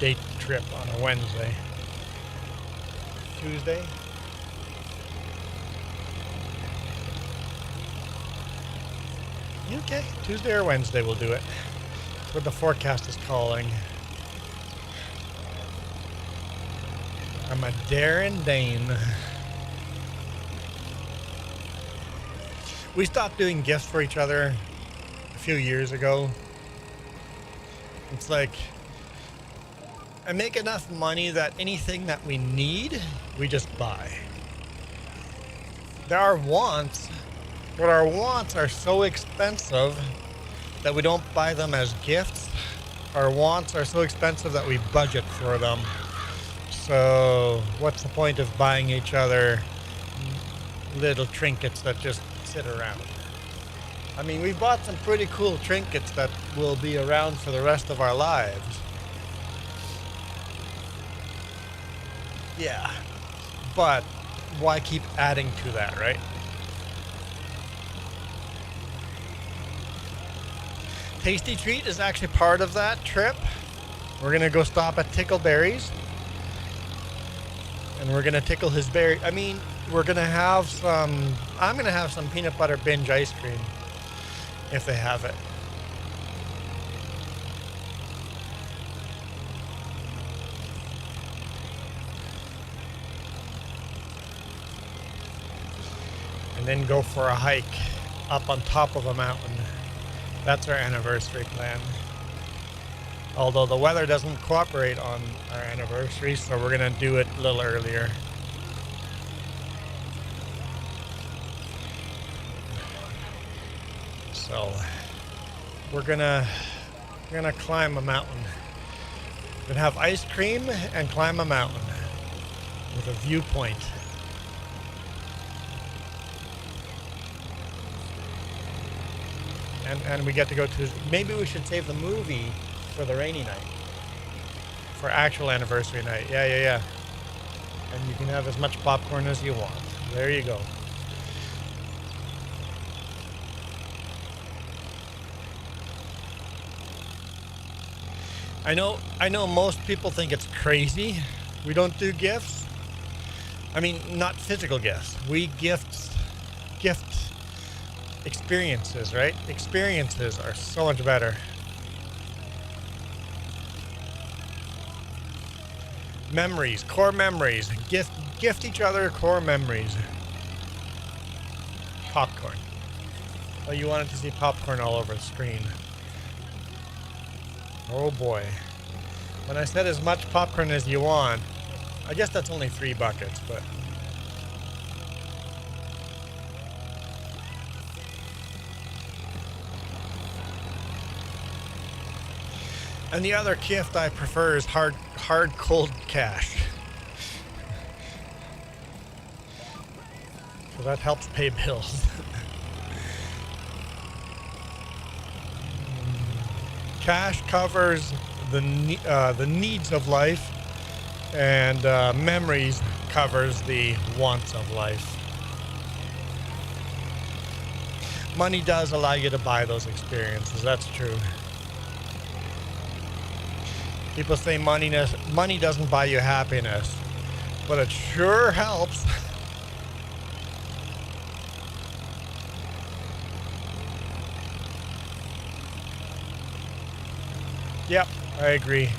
date trip on a Wednesday. Tuesday. Okay, Tuesday or Wednesday we'll do it. That's what the forecast is calling. I'm a daring Dane. We stopped doing gifts for each other a few years ago. It's like, I make enough money that anything that we need, we just buy. There are wants, but our wants are so expensive that we don't buy them as gifts. Our wants are so expensive that we budget for them. So what's the point of buying each other little trinkets that just sit around? I mean, we bought some pretty cool trinkets that will be around for the rest of our lives. Yeah, but why keep adding to that, right? Tasty Treat is actually part of that trip. We're gonna go stop at Tickleberries, and we're gonna tickle his berry. I mean, we're gonna have some. I'm gonna have some peanut butter binge ice cream if they have it. And then go for a hike up on top of a mountain. That's our anniversary plan. Although the weather doesn't cooperate on our anniversary, so we're gonna do it a little earlier. So we're gonna climb a mountain. We're gonna have ice cream and climb a mountain with a viewpoint. And we get to go to, maybe we should save the movie for the rainy night. For actual anniversary night. Yeah. And you can have as much popcorn as you want. There you go. I know most people think it's crazy. We don't do gifts. I mean, not physical gifts. We gift gift experiences, right? Experiences are so much better. Memories, core memories. Gift each other core memories. Popcorn. Oh, you wanted to see popcorn all over the screen. Oh boy. When I said as much popcorn as you want, I guess that's only 3 buckets, but... And the other gift I prefer is hard cold cash. So that helps pay bills. Cash covers the needs of life, and memories covers the wants of life. Money does allow you to buy those experiences, that's true. People say money doesn't buy you happiness, but it sure helps. Yep, I agree.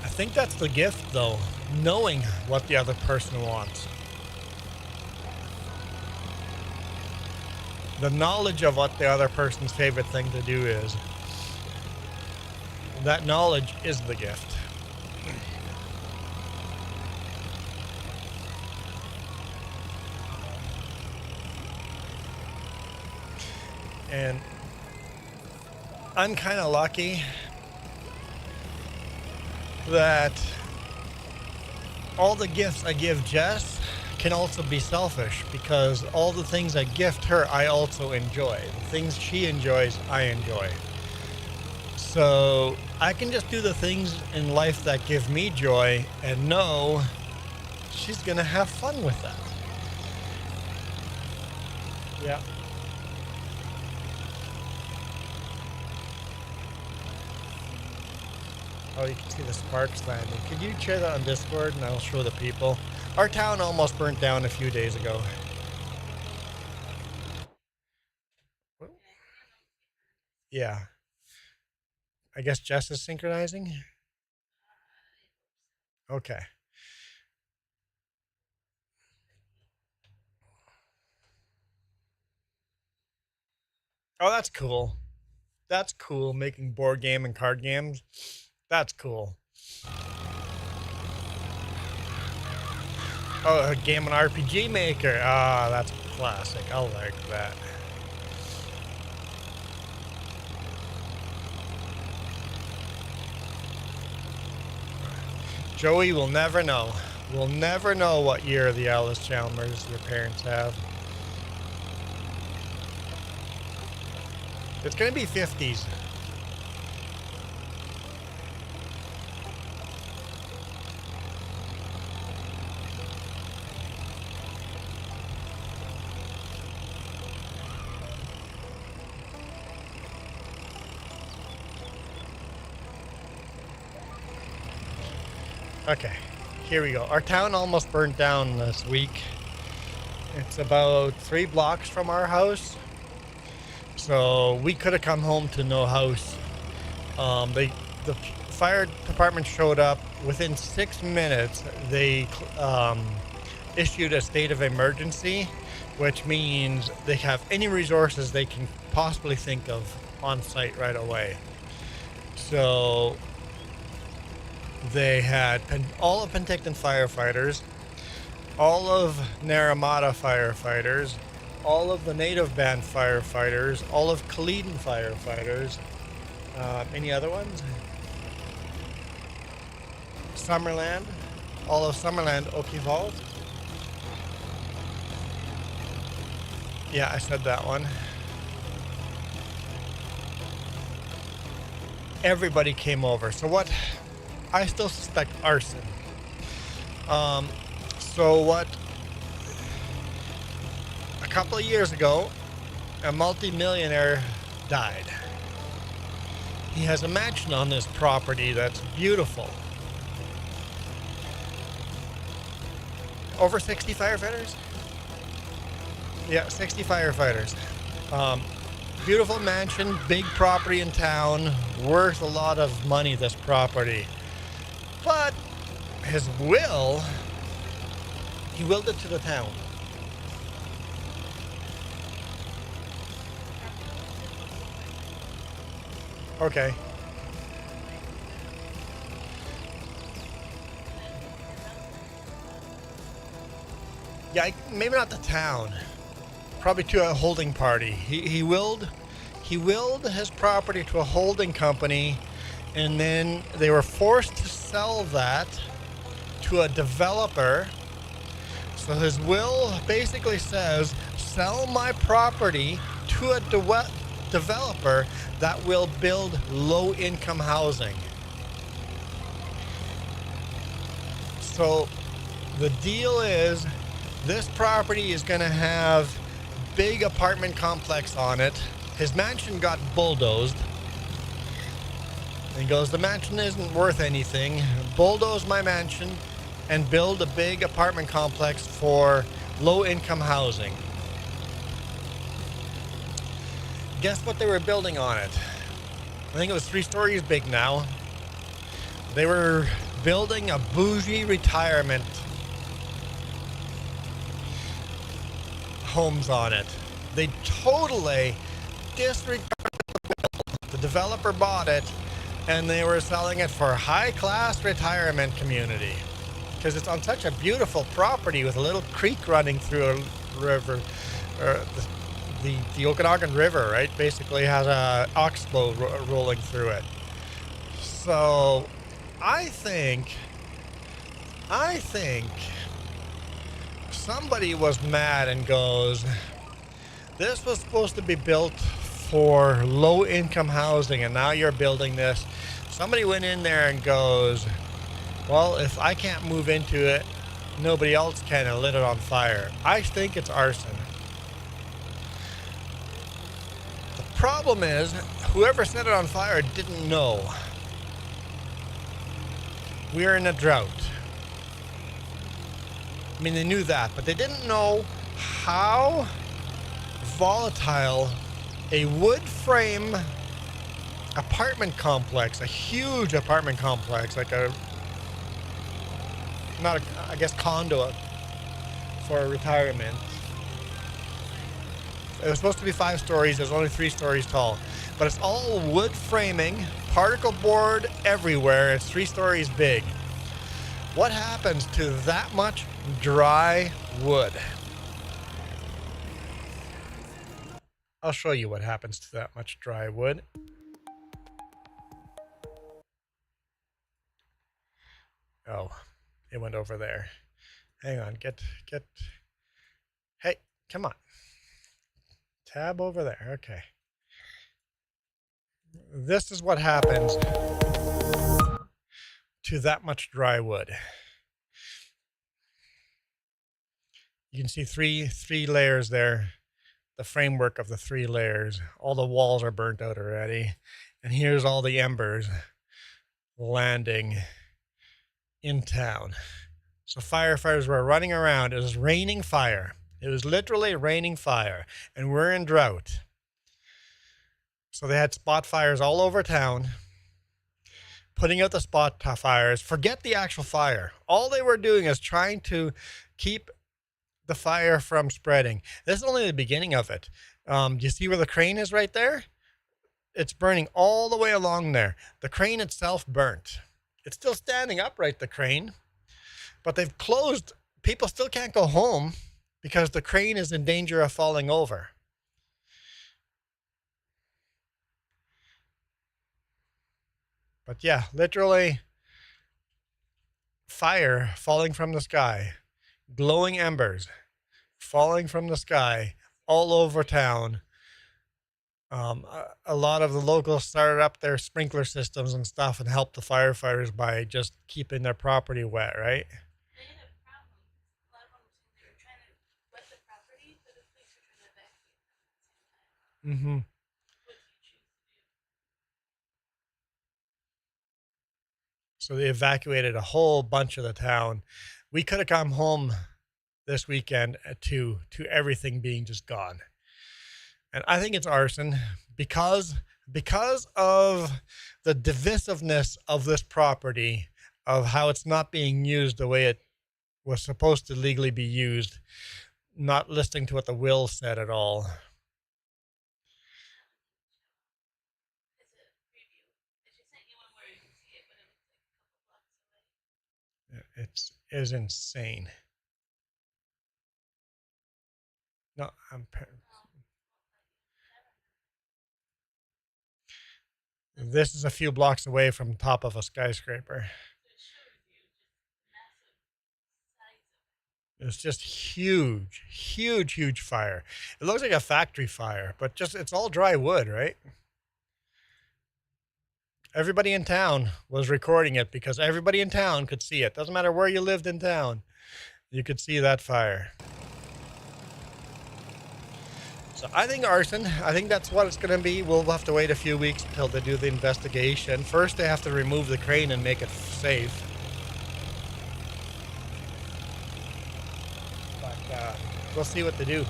I think that's the gift, though, knowing what the other person wants. The knowledge of what the other person's favorite thing to do is. That knowledge is the gift. And I'm kind of lucky that all the gifts I give Jess can also be selfish, because all the things I gift her, I also enjoy. The things she enjoys, I enjoy. So I can just do the things in life that give me joy and know she's gonna have fun with that. Yeah. Oh, you can see the sparks landing. Could you share that on Discord and I'll show the people? Our town almost burnt down a few days ago. Yeah. I guess Jess is synchronizing? Okay. Oh, that's cool. That's cool, making board game and card games. That's cool. Oh, a game and RPG maker. Ah, that's classic. I like that. Joey will never know. We'll never know what year of the Alice Chalmers your parents have. It's going to be 50s. Okay, here we go. Our town almost burnt down this week. It's about 3 blocks from our house. So we could have come home to no house. The fire department showed up. Within 6 minutes, they issued a state of emergency, which means they have any resources they can possibly think of on site right away. So they had all of Penticton firefighters, all of Naramata firefighters, all of the native band firefighters, all of Kaleden firefighters. Any other ones? Summerland, all of Summerland Okival. Yeah, I said that one. Everybody came over. So what? I still suspect arson. So what, a couple of years ago, a multi-millionaire died. He has a mansion on this property that's beautiful. Over 60 firefighters? Yeah, 60 firefighters. Beautiful mansion, big property in town, worth a lot of money, this property. But his will, he willed it to the town. Okay. Yeah, maybe not the town. Probably to a holding party. He willed his property to a holding company, and then they were forced to sell that to a developer. So his will basically says, sell my property to a developer that will build low-income housing. So the deal is, this property is going to have big apartment complex on it. His mansion got bulldozed. And he goes, the mansion isn't worth anything. Bulldoze my mansion and build a big apartment complex for low-income housing. Guess what they were building on it? I think it was 3 stories big now. They were building a bougie retirement homes on it. They totally disregarded the developer bought it, and they were selling it for high-class retirement community because it's on such a beautiful property with a little creek running through a river, or the Okanagan River, right? Basically has a oxbow rolling through it. So I think somebody was mad and goes, this was supposed to be built for low-income housing, and now you're building this. Somebody went in there and goes, well, if I can't move into it, nobody else can, and lit it on fire. I think it's arson. The problem is, whoever set it on fire didn't know. We're in a drought. I mean, they knew that, but they didn't know how volatile a wood frame apartment complex, a huge apartment complex, like a, not a, I guess, condo for retirement. It was supposed to be 5 stories. It was only 3 stories tall, but it's all wood framing, particle board everywhere. It's 3 stories big. What happens to that much dry wood? I'll show you what happens to that much dry wood. Oh, it went over there. Hang on, get. Hey, come on. Tab over there, okay. This is what happens to that much dry wood. You can see three layers there. The framework of the 3 layers. All the walls are burnt out already. And here's all the embers landing in town. So firefighters were running around. It was raining fire. It was literally raining fire. And we're in drought. So they had spot fires all over town, putting out the spot fires. Forget the actual fire. All they were doing is trying to keep the fire from spreading. This is only the beginning of it. Do you see where the crane is right there? It's burning all the way along there. The crane itself burnt. It's still standing upright, the crane, but they've closed. People still can't go home because the crane is in danger of falling over. But yeah, literally fire falling from the sky, glowing embers falling from the sky all over town. A lot of the locals started up their sprinkler systems and stuff and helped the firefighters by just keeping their property wet, right? Mm-hmm. So they evacuated a whole bunch of the town. We could have come home this weekend to everything being just gone. And I think it's arson because of the divisiveness of this property, of how it's not being used the way it was supposed to legally be used, not listening to what the will said at all. It is insane. No, this is a few blocks away from top of a skyscraper. It's just huge, huge, huge fire. It looks like a factory fire, but just it's all dry wood, right? Everybody in town was recording it because everybody in town could see it. Doesn't matter where you lived in town, you could see that fire. So I think arson. I think that's what it's going to be. We'll have to wait a few weeks until they do the investigation. First, they have to remove the crane and make it safe. But we'll see what they do.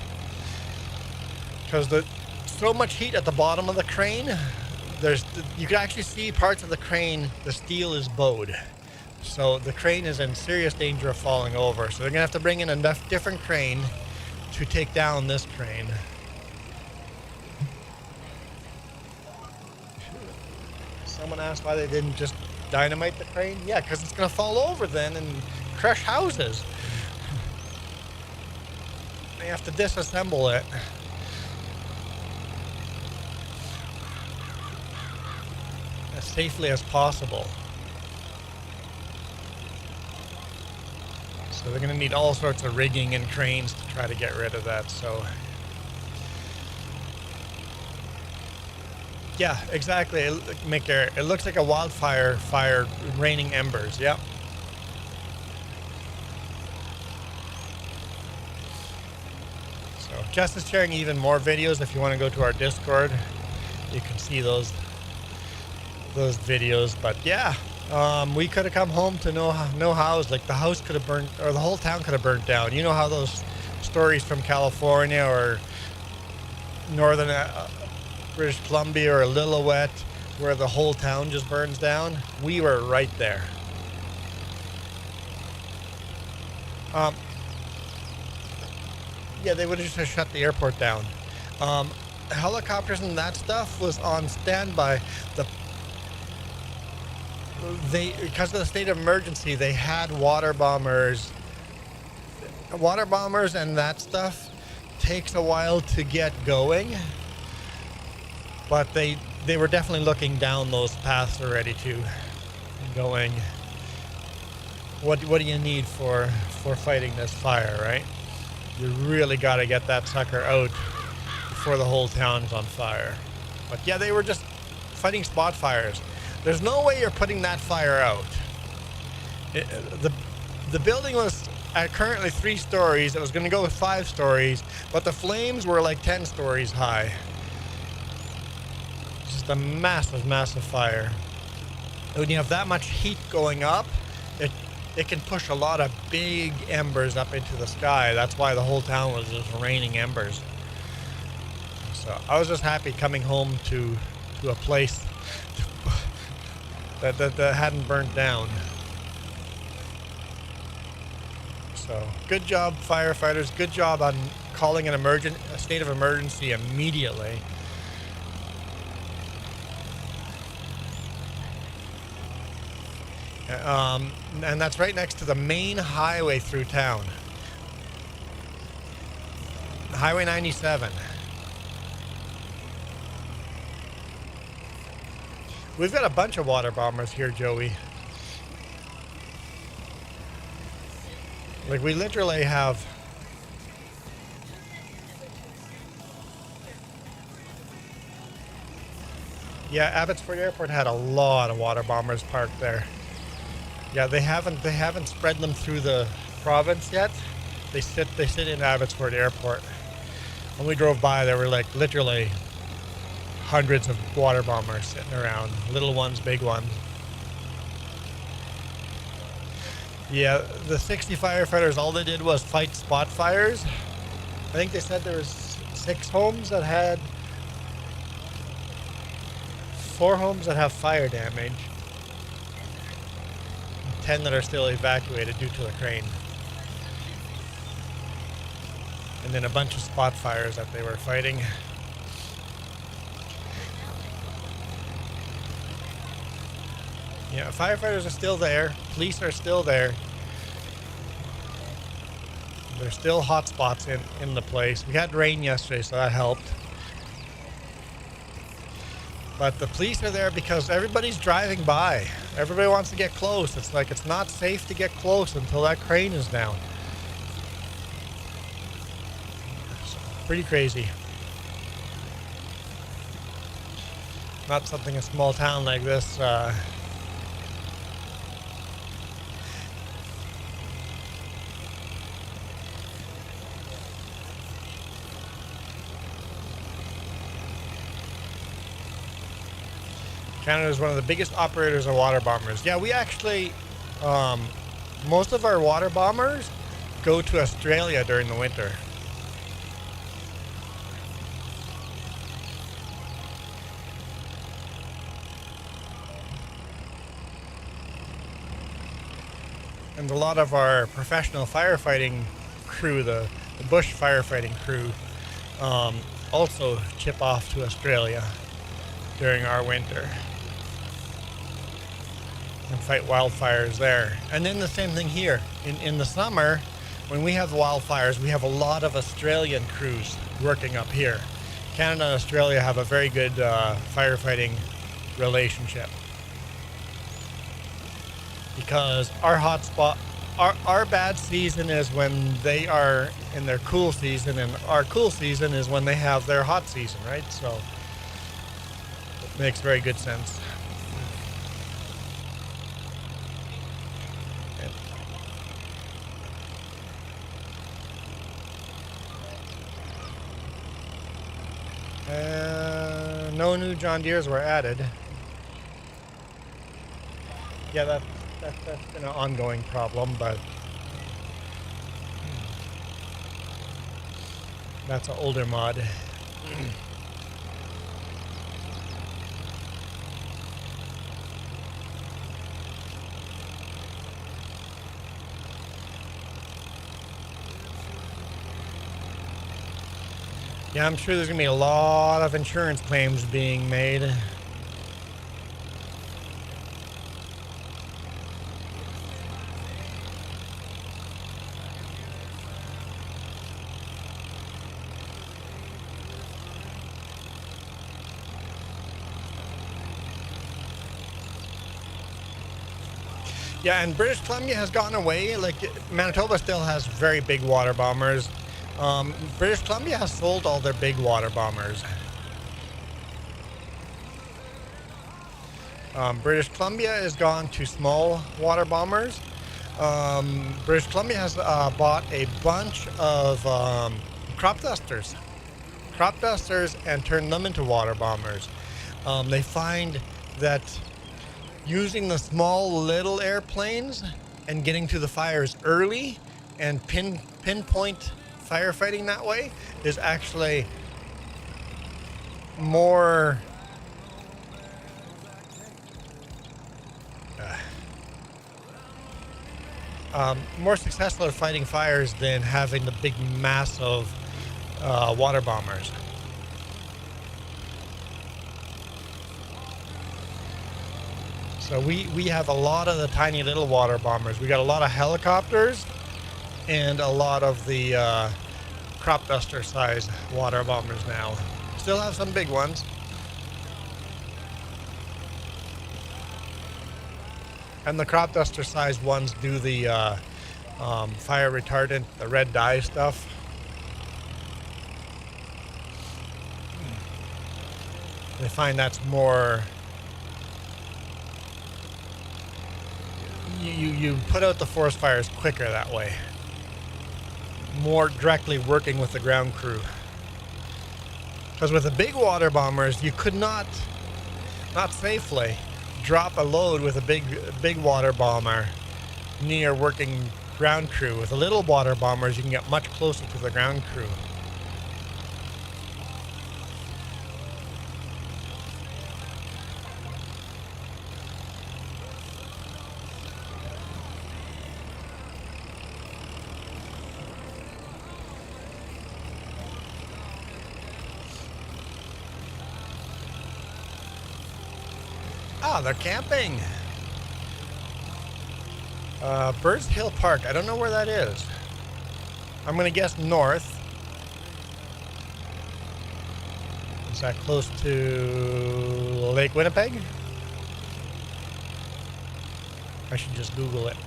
Because there's so much heat at the bottom of the crane. You can actually see parts of the crane. The steel is bowed. So the crane is in serious danger of falling over. So they're going to have to bring in a different crane to take down this crane. Someone asked why they didn't just dynamite the crane. Yeah, because it's going to fall over then and crush houses. They have to disassemble it. As safely as possible. So they're going to need all sorts of rigging and cranes to try to get rid of that. So yeah, exactly. It looks like a wildfire fire raining embers. Yep. So Jess is sharing even more videos. If you want to go to our Discord, you can see those videos. But yeah, we could have come home to no house. Like the house could have burned, or the whole town could have burnt down. You know how those stories from California or northern British Columbia or Lillooet, where the whole town just burns down? We were right there. Yeah, they would have just shut the airport down. Helicopters and that stuff was on standby. Because of the state of emergency, they had water bombers. Water bombers and that stuff takes a while to get going. But they were definitely looking down those paths already too, going, what do you need for fighting this fire, right? You really got to get that sucker out before the whole town's on fire. But yeah, they were just fighting spot fires. There's no way you're putting that fire out. The building was at currently 3 stories. It was going to go with 5 stories, but the flames were like 10 stories high. A massive, massive fire. When you have that much heat going up, it can push a lot of big embers up into the sky. That's why the whole town was just raining embers. So I was just happy coming home to a place that hadn't burnt down. So good job, firefighters. Good job on calling a state of emergency immediately. And that's right next to the main highway through town. Highway 97. We've got a bunch of water bombers here, Joey. Like we literally have... Yeah, Abbotsford Airport had a lot of water bombers parked there. Yeah, they haven't spread them through the province yet. They sit in Abbotsford Airport. When we drove by, there were like literally hundreds of water bombers sitting around, little ones, big ones. Yeah, the 60 firefighters, all they did was fight spot fires. I think they said there was 6 homes that had, 4 homes that have fire damage, 10 that are still evacuated due to the crane. And then a bunch of spot fires that they were fighting. Yeah, firefighters are still there. Police are still there. There's still hot spots in the place. We had rain yesterday, so that helped. But the police are there because everybody's driving by. Everybody wants to get close. It's like it's not safe to get close until that crane is down. Pretty crazy. Not something a small town like this Canada is one of the biggest operators of water bombers. Yeah, we actually, most of our water bombers go to Australia during the winter. And a lot of our professional firefighting crew, the bush firefighting crew, also chip off to Australia during our winter and fight wildfires there. And then the same thing here. In the summer, when we have wildfires, we have a lot of Australian crews working up here. Canada and Australia have a very good firefighting relationship. Because our hot spot, our bad season is when they are in their cool season, and our cool season is when they have their hot season, right? So it makes very good sense. No new John Deeres were added. Yeah, that's been an ongoing problem, but that's an older mod. Yeah, I'm sure there's going to be a lot of insurance claims being made. Yeah, and British Columbia has gotten away. Like, Manitoba still has very big water bombers. British Columbia has sold all their big water bombers. British Columbia has gone to small water bombers. British Columbia has bought a bunch of crop dusters and turned them into water bombers. They find that using the small little airplanes and getting to the fires early and pinpoint firefighting that way is actually more more successful at fighting fires than having the big massive water bombers. So we have a lot of the tiny little water bombers. We got a lot of helicopters and a lot of the crop duster size water bombers now. Still have some big ones. And the crop duster size ones do the fire retardant, the red dye stuff. They find that's more, you put out the forest fires quicker that way. More directly working with the ground crew. Because with the big water bombers, you could not safely drop a load with a big water bomber near working ground crew. With the little water bombers, you can get much closer to the ground crew. Ah, they're camping. Birds Hill Park. I don't know where that is. I'm going to guess north. Is that close to Lake Winnipeg? I should just Google it.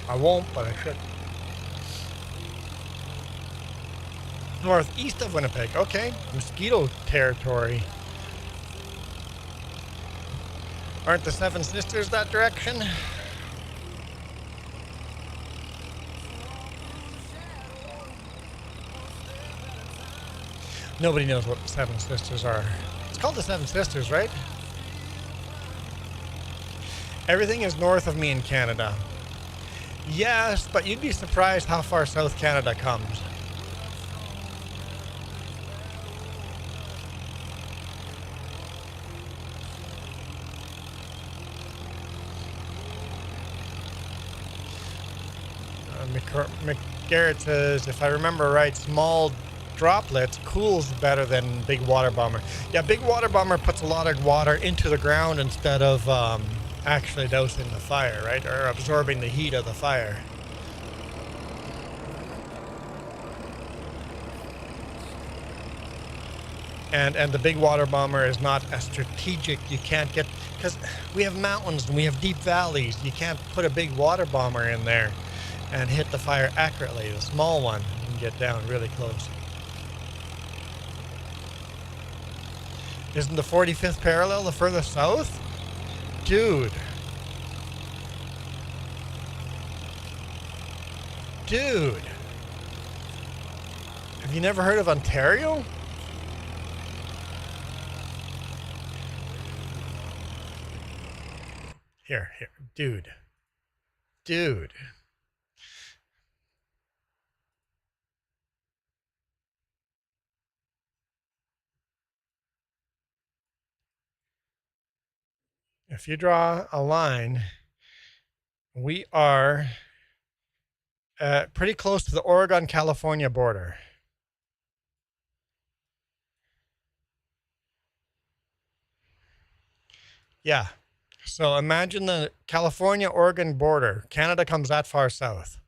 I won't, but I should. Northeast of Winnipeg. Okay. Mosquito territory. Aren't the Seven Sisters that direction? Nobody knows what the Seven Sisters are. It's called the Seven Sisters, right? Everything is north of me in Canada. Yes, but you'd be surprised how far South Canada comes. McGarrett says, if I remember right, small droplets cools better than big water bomber. Yeah, big water bomber puts a lot of water into the ground instead of actually dousing the fire, right? Or absorbing the heat of the fire. And the big water bomber is not as strategic. You can't get, because we have mountains and we have deep valleys. You can't put a big water bomber in there and hit the fire accurately. The small one can get down really close. Isn't the 45th parallel the furthest south? Dude. Dude. Have you never heard of Ontario? Here, dude. Dude. If you draw a line, we are pretty close to the Oregon-California border. Yeah. So imagine the California-Oregon border. Canada comes that far south.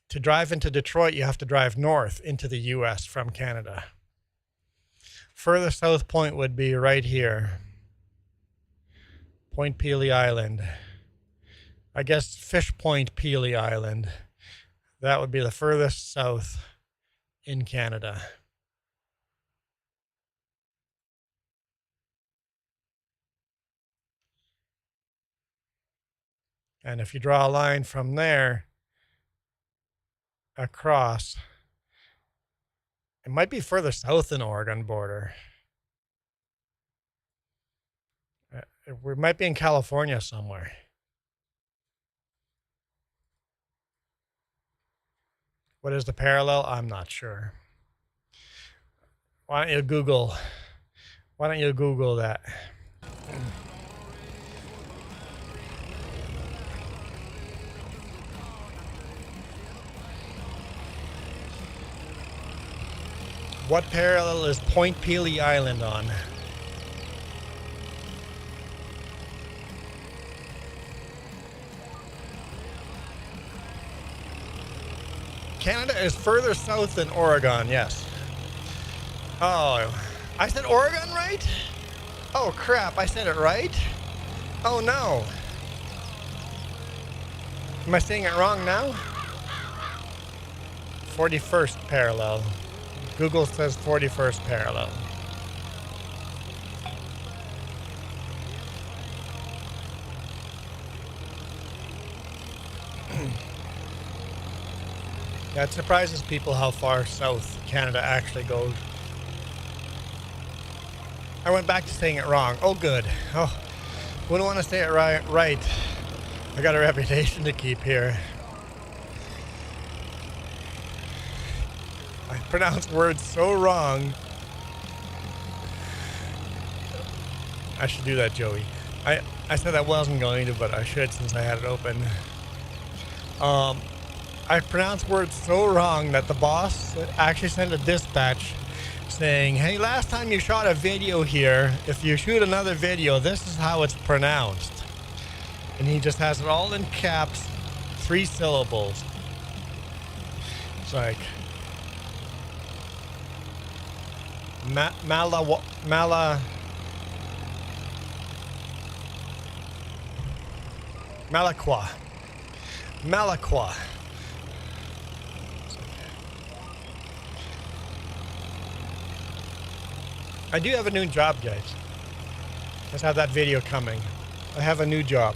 To drive into Detroit, you have to drive north into the U.S. from Canada. Furthest south point would be right here. Point Pelee Island. I guess Fish Point Pelee Island. That would be the furthest south in Canada. And if you draw a line from there across, it might be further south than Oregon border. We might be in California somewhere. What is the parallel? I'm not sure. Why don't you Google that? What parallel is Point Pelee Island on? Canada is further south than Oregon, yes. Oh, I said Oregon right? Oh crap, I said it right? Oh no. Am I saying it wrong now? 41st parallel. Google says 41st parallel. Yeah, it surprises people how far south Canada actually goes. I went back to saying it wrong. Oh, good. Oh, wouldn't want to say it right. I got a reputation to keep here. I pronounce words so wrong. I should do that, Joey. I said I wasn't going to, but I should since I had it open. I pronounce words so wrong that the boss actually sent a dispatch saying, hey, last time you shot a video here, if you shoot another video, this is how it's pronounced. And he just has it all in caps, 3 syllables. It's like Malaqua. I do have a new job, guys. Let's have that video coming. I have a new job.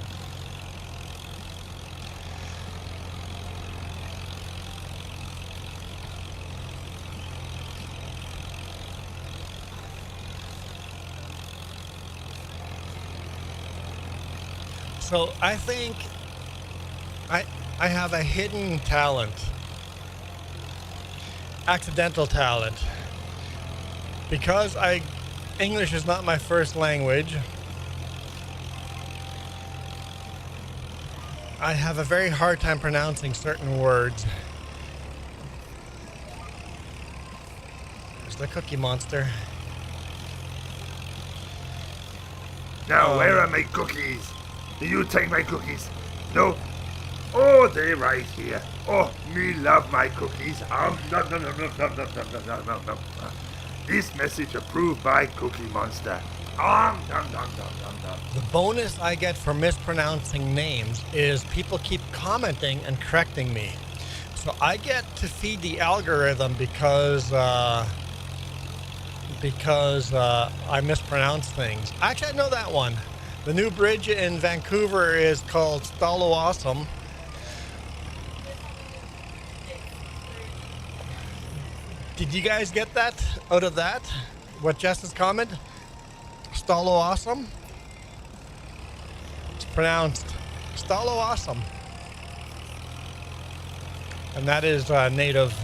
So I think I have a hidden talent, accidental talent, because English is not my first language. I have a very hard time pronouncing certain words. There's the Cookie Monster. Now, where are my cookies? Do you take my cookies? No? Oh, they're right here. Oh, me love my cookies. No. This message approved by Cookie Monster. The bonus I get for mispronouncing names is people keep commenting and correcting me. So I get to feed the algorithm because I mispronounce things. Actually, I know that one. The new bridge in Vancouver is called Stalo-Awesome. Did you guys get that out of that? What Jess's comment? Stalo-Awesome? It's pronounced Stalo-Awesome. And that is Native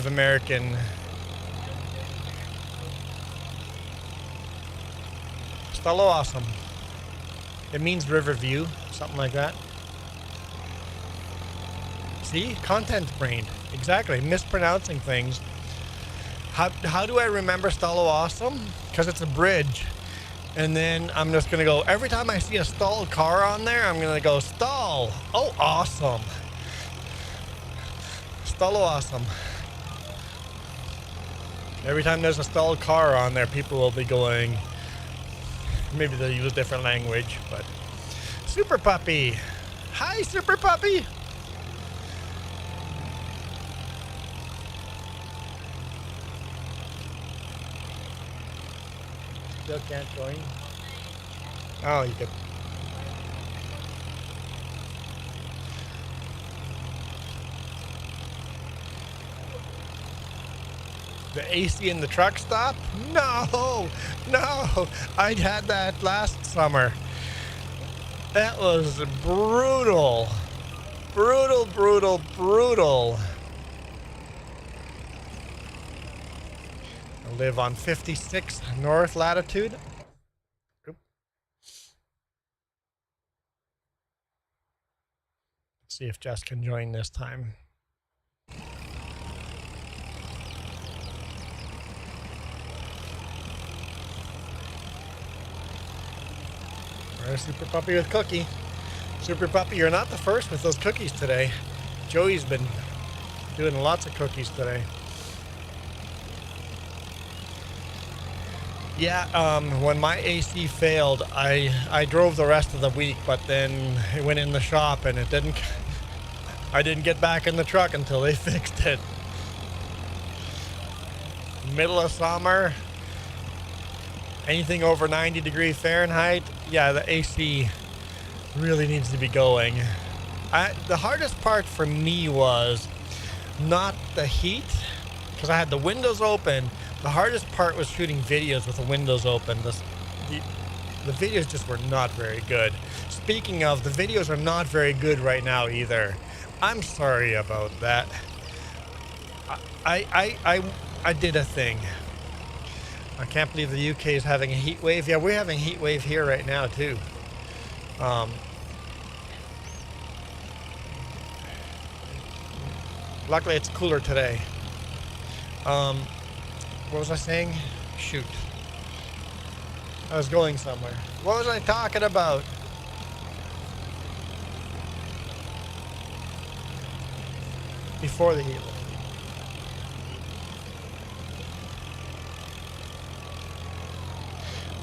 American. Stalo-Awesome. It means river view, something like that. See? Content brain. Exactly. Mispronouncing things. How do I remember Stalo-Awesome? Because it's a bridge. And then I'm just going to go, every time I see a stalled car on there, I'm going to go, stall. Oh, awesome. Stalo-Awesome. Every time there's a stalled car on there, people will be going, maybe they'll use a different language, but Super Puppy. Hi, Super Puppy. Still can't join. Oh, you could. The AC in the truck stop? No, I had that last summer. That was brutal. I live on 56 north latitude. Oop. Let's see if Jess can join this time. There's Super Puppy with Cookie. Super Puppy, you're not the first with those cookies today. Joey's been doing lots of cookies today. Yeah, when my AC failed, I drove the rest of the week, but then it went in the shop and I didn't get back in the truck until they fixed it. Middle of summer, anything over 90 degrees Fahrenheit, yeah, the AC really needs to be going. The hardest part for me was not the heat, because I had the windows open. The hardest part was shooting videos with the windows open. The videos just were not very good. Speaking of, the videos are not very good right now either. I'm sorry about that. I did a thing. I can't believe the UK is having a heat wave. Yeah, we're having a heat wave here right now too. Luckily it's cooler today. What was I saying? Shoot. I was going somewhere. What was I talking about? Before the heat wave.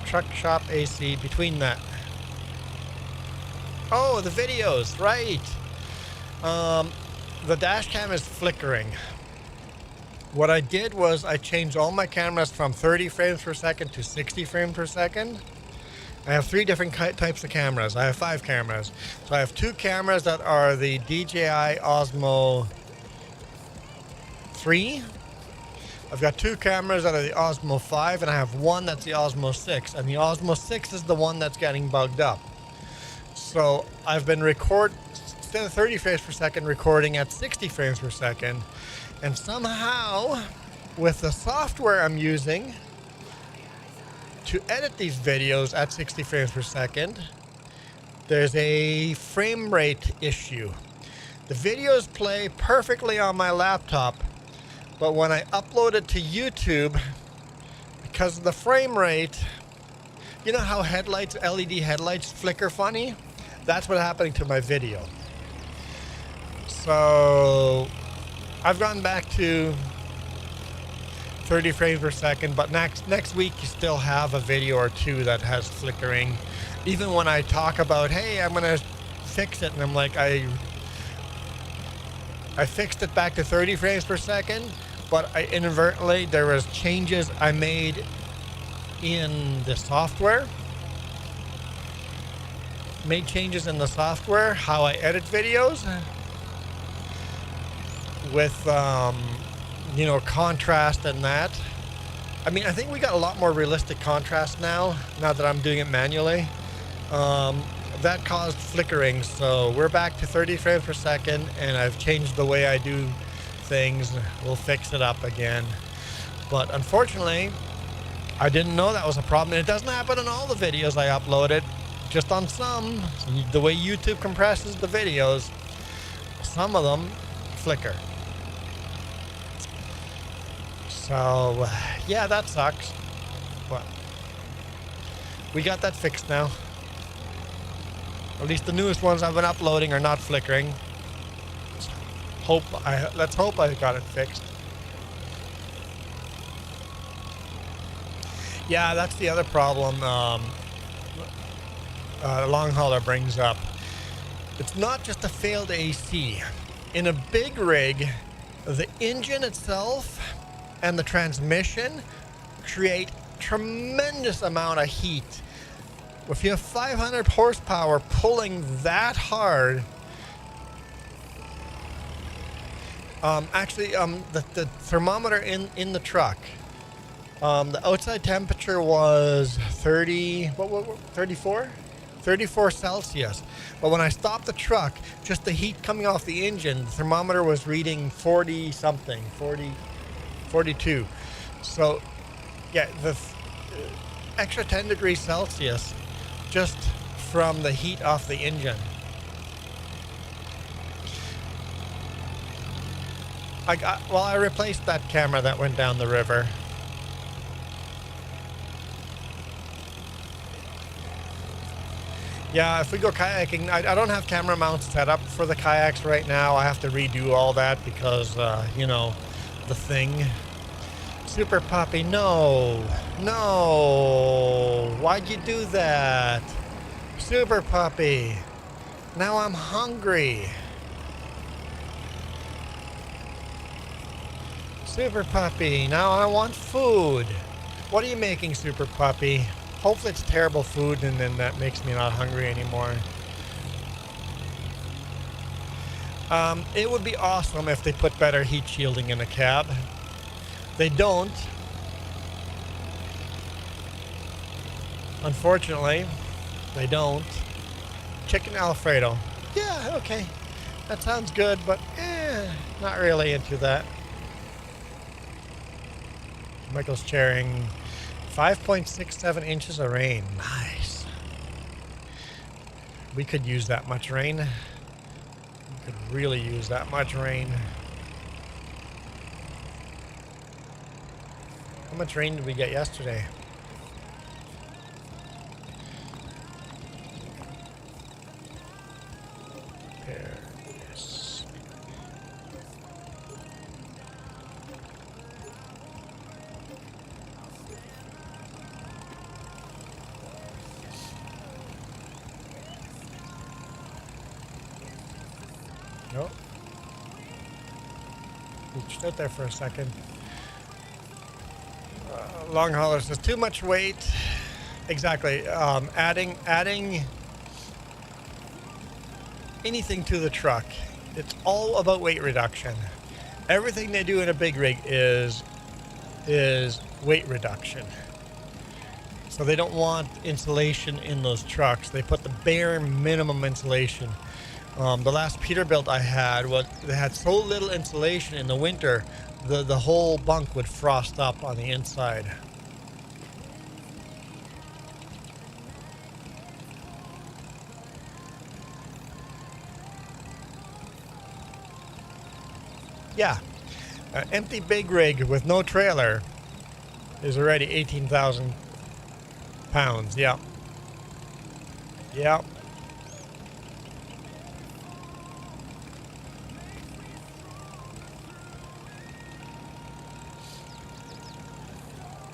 Truck shop AC, between that. Oh, the videos, right. The dash cam is flickering. What I did was I changed all my cameras from 30 frames per second to 60 frames per second. I have 3 different types of cameras. I have 5 cameras. So I have 2 cameras that are the DJI Osmo 3. I've got 2 cameras that are the Osmo 5, and I have 1 that's the Osmo 6. And the Osmo 6 is the one that's getting bugged up. So I've been instead of 30 frames per second, recording at 60 frames per second. And somehow, with the software I'm using to edit these videos at 60 frames per second, there's a frame rate issue. The videos play perfectly on my laptop, but when I upload it to YouTube, because of the frame rate, you know how LED headlights flicker funny? That's what's happening to my video. So I've gone back to 30 frames per second, but next week you still have a video or 2 that has flickering. Even when I talk about, hey, I'm gonna fix it, and I'm like, I fixed it back to 30 frames per second, but inadvertently there was changes I made in the software. Made changes in the software, how I edit videos, with contrast and that. I mean, I think we got a lot more realistic contrast now that I'm doing it manually. That caused flickering, so we're back to 30 frames per second, and I've changed the way I do things. We'll fix it up again. But unfortunately, I didn't know that was a problem, and it doesn't happen in all the videos I uploaded, just on some. The way YouTube compresses the videos, some of them flicker. So, yeah, that sucks. But we got that fixed now. At least the newest ones I've been uploading are not flickering. Let's hope I got it fixed. Yeah, that's the other problem Long Hauler brings up. It's not just a failed AC. In a big rig, the engine itself and the transmission create tremendous amount of heat. If you have 500 horsepower pulling that hard, the thermometer in the truck, the outside temperature was 34 Celsius. But when I stopped the truck, just the heat coming off the engine, the thermometer was reading 40 something, 42. So, yeah, the extra 10 degrees Celsius just from the heat off the engine. I replaced that camera that went down the river. Yeah, if we go kayaking, I don't have camera mounts set up for the kayaks right now. I have to redo all that because, the thing. Super Puppy, no. Why'd you do that? Super Puppy. Now I'm hungry. Super Puppy, now I want food. What are you making, Super Puppy? Hopefully it's terrible food, and then that makes me not hungry anymore. It would be awesome if they put better heat shielding in the cab. They don't. Unfortunately, they don't. Chicken Alfredo. Yeah, okay. That sounds good, but not really into that. Michael's sharing 5.67 inches of rain. Nice. We could use that much rain. We could really use that much rain. How much rain did we get yesterday? There it is. Nope. We stood there for a second. Long haulers, there's too much weight. Exactly. Adding anything to the truck, it's all about weight reduction. Everything they do in a big rig is weight reduction. So they don't want insulation in those trucks. They put the bare minimum insulation. The last Peterbilt I had, they had so little insulation in the winter, the whole bunk would frost up on the inside. Yeah, an empty big rig with no trailer is already 18,000 pounds. Yeah. Yeah.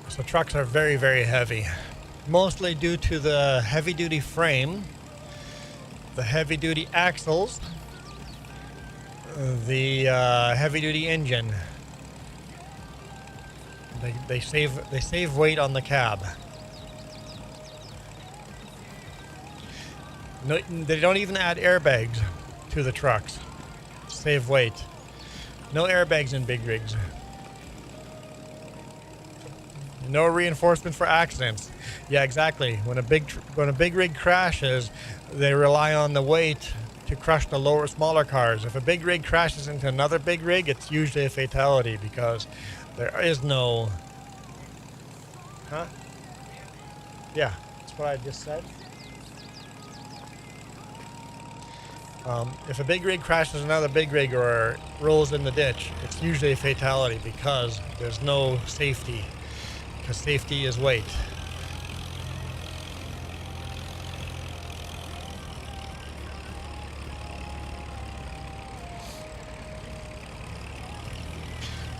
So trucks are very, very heavy, mostly due to the heavy-duty frame, the heavy-duty axles, the heavy-duty engine. They save weight on the cab. No, they don't even add airbags to the trucks. Save weight. No airbags in big rigs. No reinforcement for accidents. Yeah, exactly. When a big rig crashes, they rely on the weight to crush the smaller cars. If a big rig crashes into another big rig, it's usually a fatality because there is no... Huh? Yeah, that's what I just said. If a big rig crashes another big rig or rolls in the ditch, it's usually a fatality because there's no safety. Because safety is weight.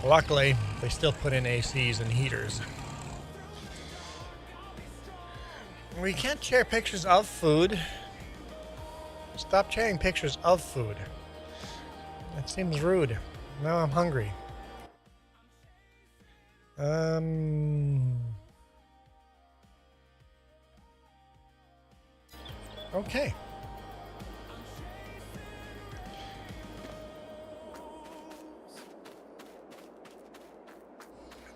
Luckily, they still put in ACs and heaters. We can't share pictures of food. Stop sharing pictures of food. That seems rude. Now I'm hungry. Okay.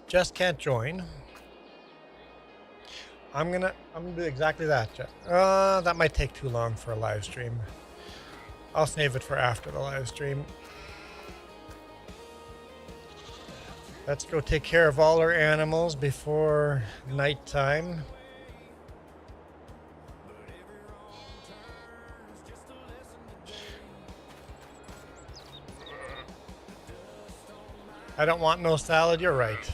Just can't join. I'm gonna do exactly that. That might take too long for a live stream. I'll save it for after the live stream. Let's go take care of all our animals before nighttime. I don't want no salad. You're right.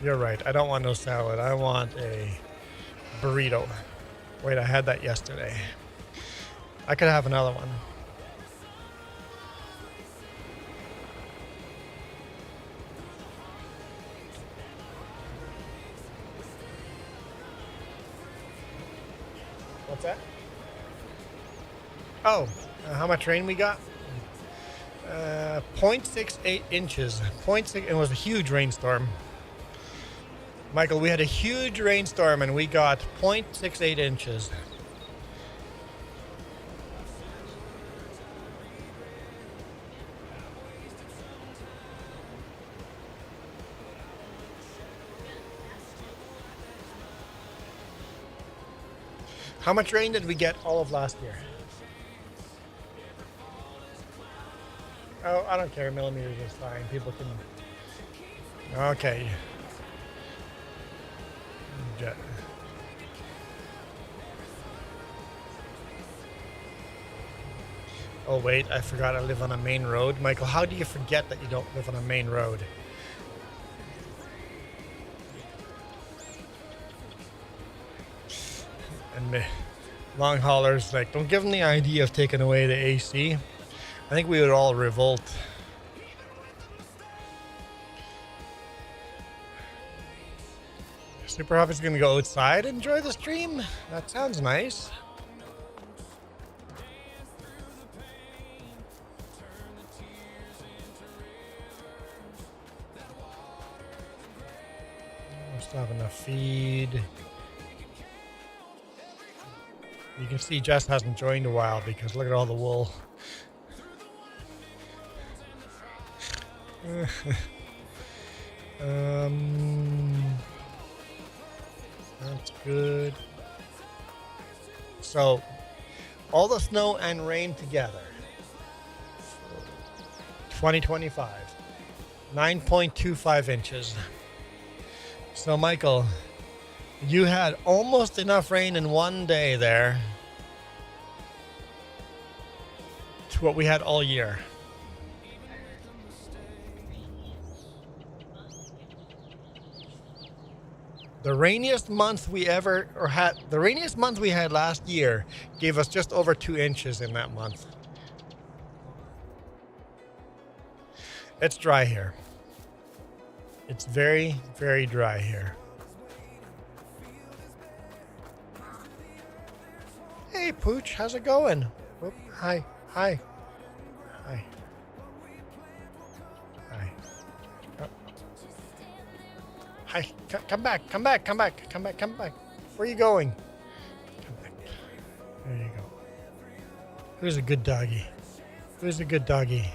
You're right. I don't want no salad. I want a burrito. Wait, I had that yesterday. I could have another one. What's that? Oh, how much rain we got? 0.68 inches. 0.6. It was a huge rainstorm. Michael, we had a huge rainstorm and we got 0.68 inches. How much rain did we get all of last year? Oh, I don't care. Millimeters is fine. People can. Okay. Oh, wait. I forgot I live on a main road. Michael, how do you forget that you don't live on a main road? And long haulers, like, don't give them the idea of taking away the AC. I think we would all revolt. Super Hop going to go outside and enjoy the stream? That sounds nice. We still have enough feed. You can see Jess hasn't joined a while because look at all the wool. That's good. So, all the snow and rain together. 2025. 9.25 inches. So, Michael, you had almost enough rain in one day there to what we had all year. The rainiest month we ever had, the rainiest month we had last year gave us just over 2 inches in that month. It's dry here. It's very, very dry here. Hey, Pooch, how's it going? Whoop, hi. Hi. Hi. Hi. Oh. Hi. Come back. Come back. Come back. Come back. Come back. Where are you going? Come back. There you go. Who's a good doggy? Who's a good doggy?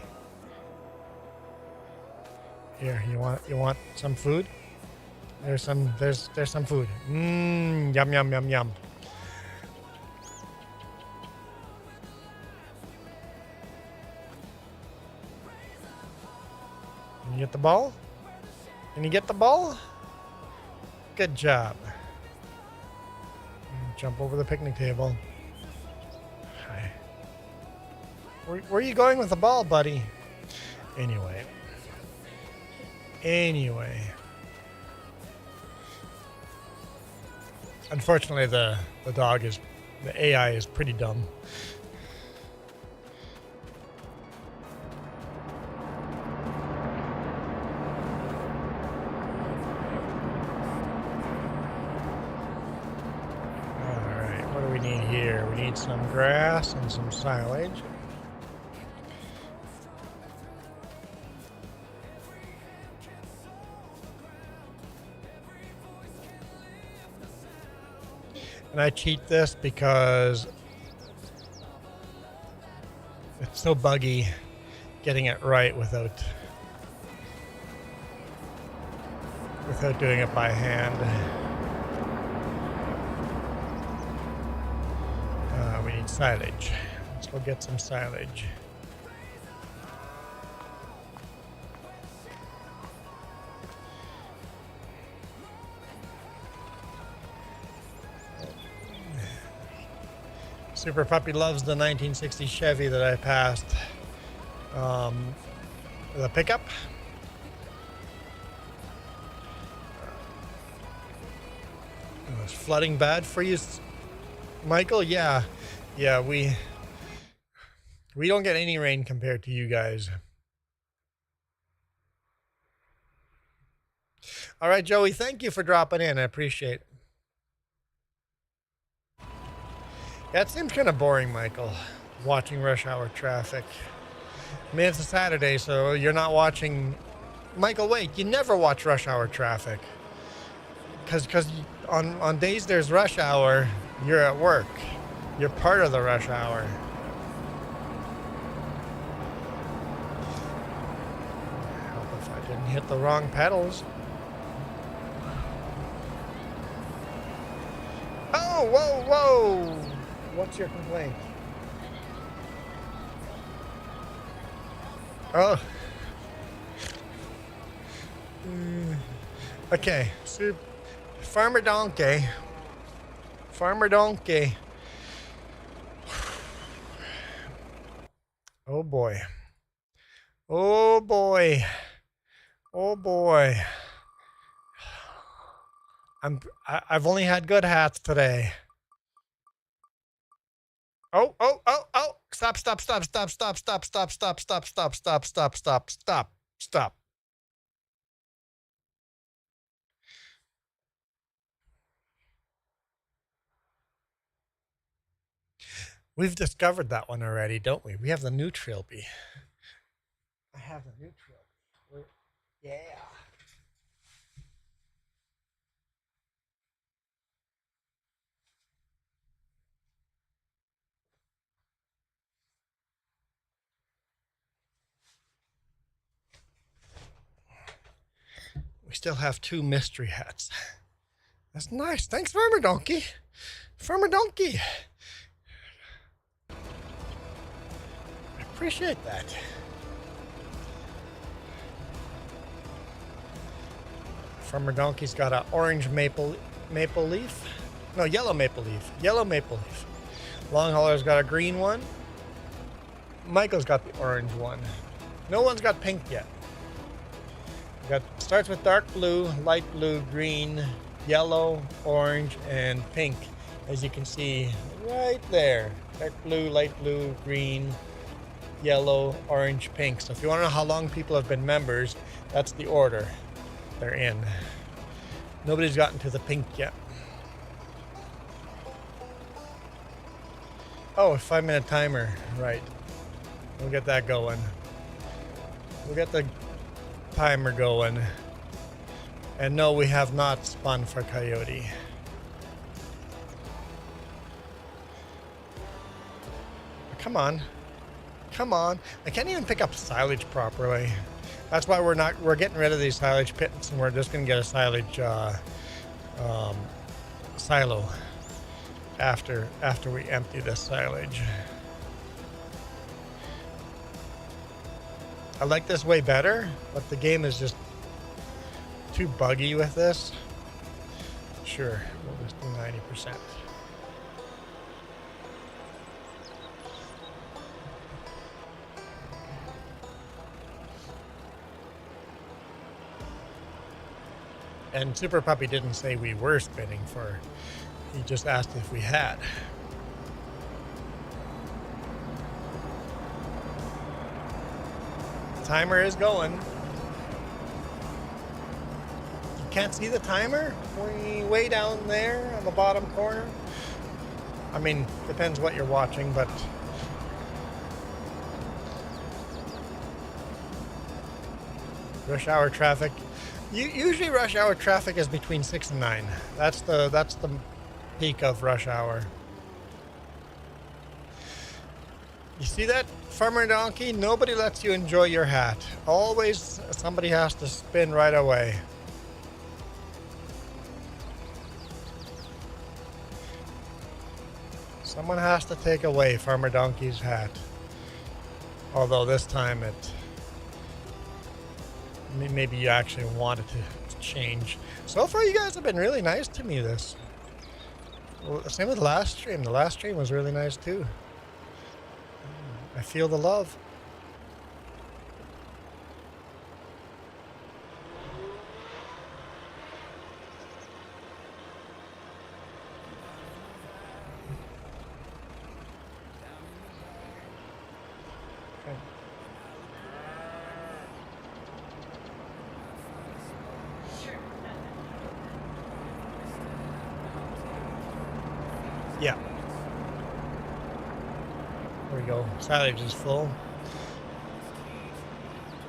Here, you want some food? There's some food. Yum yum yum yum. Can you get the ball? Can you get the ball? Good job. Jump over the picnic table. Hi. Where are you going with the ball, buddy? Anyway. Unfortunately, the AI is pretty dumb. We need some grass and some silage. And I cheat this because it's so buggy getting it right without doing it by hand. We need silage. Let's go get some silage. Super Puppy loves the 1960 Chevy that I passed. The pickup. Was flooding bad for you, Michael? Yeah, we don't get any rain compared to you guys. All right, Joey, thank you for dropping in. I appreciate it. Yeah, it seems kind of boring, Michael, watching rush hour traffic. I mean, it's a Saturday, so you're not watching... Michael, wait, you never watch rush hour traffic. Because on days there's rush hour, you're at work. You're part of the rush hour. Help if I didn't hit the wrong pedals. Oh, Whoa, whoa, whoa! What's your complaint? Oh. Okay, so Farmer Donkey. Farmer Donkey. Oh boy. Oh boy. Oh boy. I've only had good hats today. Oh, oh, oh, oh. Stop, stop, stop, stop, stop, stop, stop, stop, stop, stop, stop, stop, stop, stop, stop. We've discovered that one already, don't we? We have the new trilby. I have the new trilby. Yeah. We still have 2 mystery hats. That's nice. Thanks, Farmer Donkey. Farmer Donkey. I appreciate that. Farmer Donkey's got an orange maple leaf. No, yellow maple leaf. Yellow maple leaf. Long Hauler's got a green one. Michael's got the orange one. No one's got pink yet. Starts with dark blue, light blue, green, yellow, orange, and pink. As you can see right there. Dark blue, light blue, green, yellow, orange, pink. So if you want to know how long people have been members, that's the order they're in. Nobody's gotten to the pink yet. Oh, a 5-minute timer. Right. We'll get that going. We'll get the timer going. And no, we have not spun for Coyote. Come on. Come on. I can't even pick up silage properly. That's why we're getting rid of these silage pits, and we're just gonna get a silage silo after we empty this silage. I like this way better, but the game is just too buggy with this. Sure, we'll just do 90%. And Super Puppy didn't say we were spinning for, he just asked if we had. The timer is going. You can't see the timer? Way down there on the bottom corner? I mean, depends what you're watching, but rush hour traffic. Usually rush hour traffic is between 6 and 9. That's the peak of rush hour. You see that, Farmer Donkey? Nobody lets you enjoy your hat. Always somebody has to spin right away. Someone has to take away Farmer Donkey's hat. Although this time maybe you actually wanted to change. So far, you guys have been really nice to me. Well, same with the last stream. The last stream was really nice too. I feel the love. Okay. Yeah. There we go. Silage is full.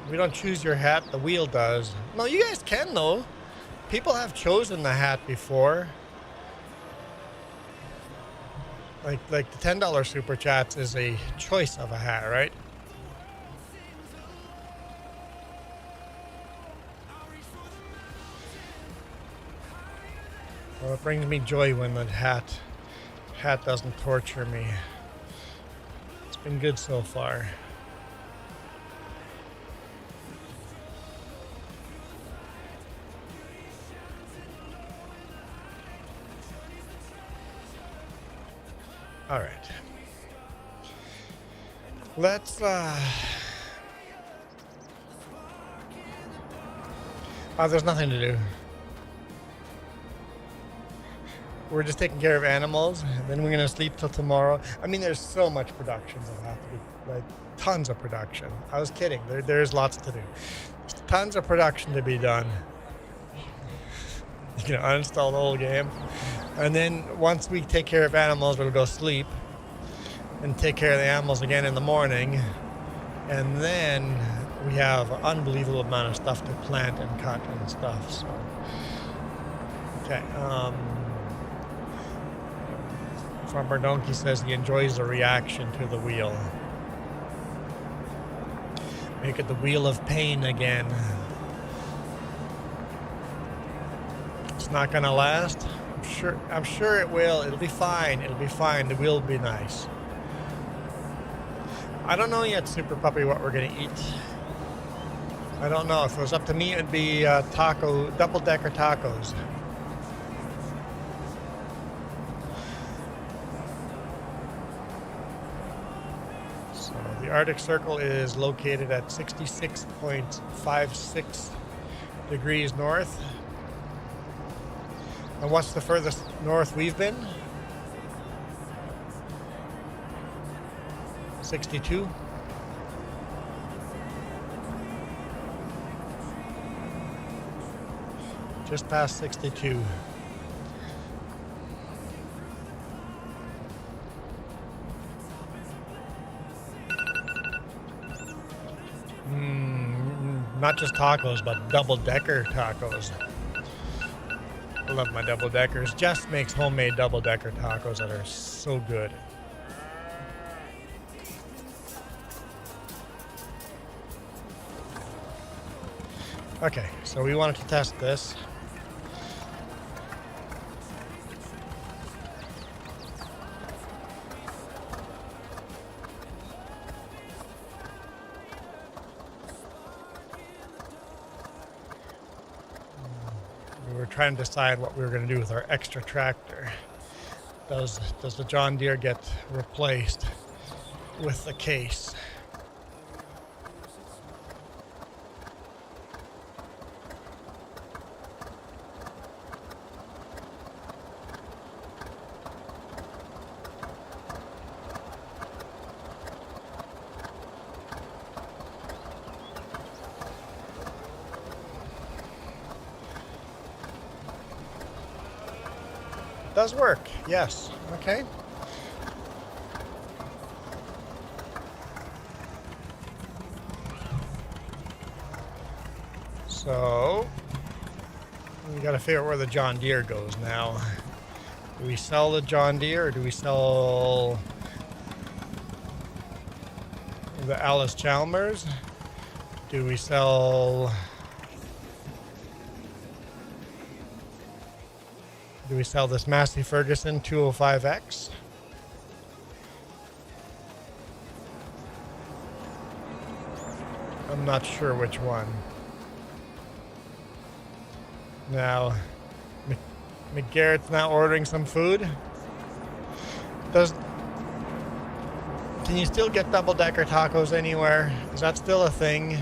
We don't choose your hat, the wheel does. No, you guys can though. People have chosen the hat before. Like the $10 super chats is a choice of a hat, right? Well, it brings me joy when the hat cat doesn't torture me. It's been good so far. All right. Let's oh, there's nothing to do. We're just taking care of animals, and then we're gonna sleep till tomorrow. I mean, there's so much production that have to be, like, tons of production. I was kidding. There's lots to do. There's tons of production to be done. You can uninstall the whole game, and then once we take care of animals, we'll go sleep and take care of the animals again in the morning, and then we have an unbelievable amount of stuff to plant and cut and stuff. So, okay. Farmer Donkey says he enjoys the reaction to the wheel. Make it the wheel of pain again. It's not gonna last. I'm sure it will. It'll be fine. It'll be fine. The wheel will be nice. I don't know yet, Super Puppy, what we're gonna eat. I don't know. If it was up to me, it'd be double-decker tacos. So the Arctic Circle is located at 66.56 degrees north. And what's the furthest north we've been? 62. Just past 62. Not just tacos, but double-decker tacos. I love my double-deckers. Jess makes homemade double-decker tacos that are so good. Okay, so we wanted to test this. We were trying to decide what we were going to do with our extra tractor. Does the John Deere get replaced with the case? Does work, yes. Okay. So we got to figure out where the John Deere goes now. Do we sell the John Deere or do we sell the Alice Chalmers? Do we sell this Massey Ferguson 205X? I'm not sure which one. Now, McGarrett's now ordering some food. Can you still get double-decker tacos anywhere? Is that still a thing?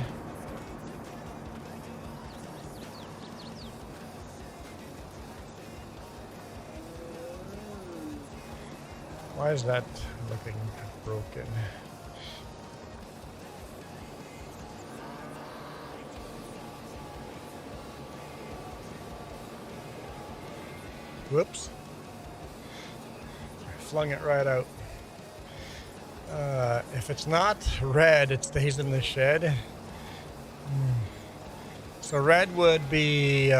Why is that looking broken? Whoops. Flung it right out. If it's not red, it stays in the shed. So red would be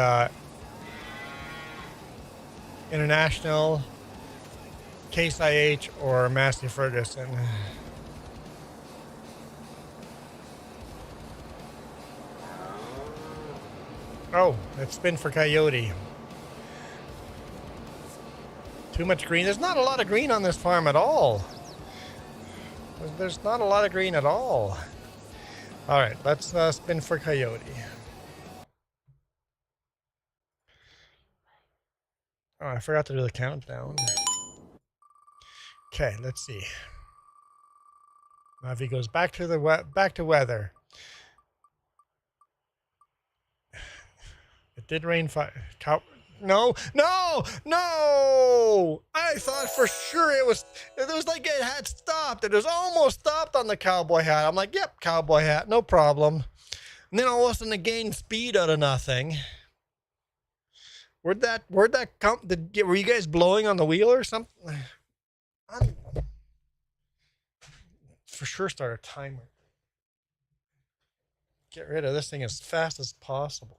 International, Case IH, or Massey Ferguson. Oh, it's been for Coyote. Too much green. There's not a lot of green on this farm at all. There's not a lot of green at all. All right, let's spin for coyote. Oh, I forgot to do the countdown. Okay, let's see. Now if he goes back to the back to weather. It did rain. No! I thought for sure it was like it had stopped. It was almost stopped on the cowboy hat. I'm like, yep, cowboy hat, no problem. And then all of a sudden it gained speed out of nothing. Where'd that come? Were you guys blowing on the wheel or something? For sure start a timer. Get rid of this thing as fast as possible.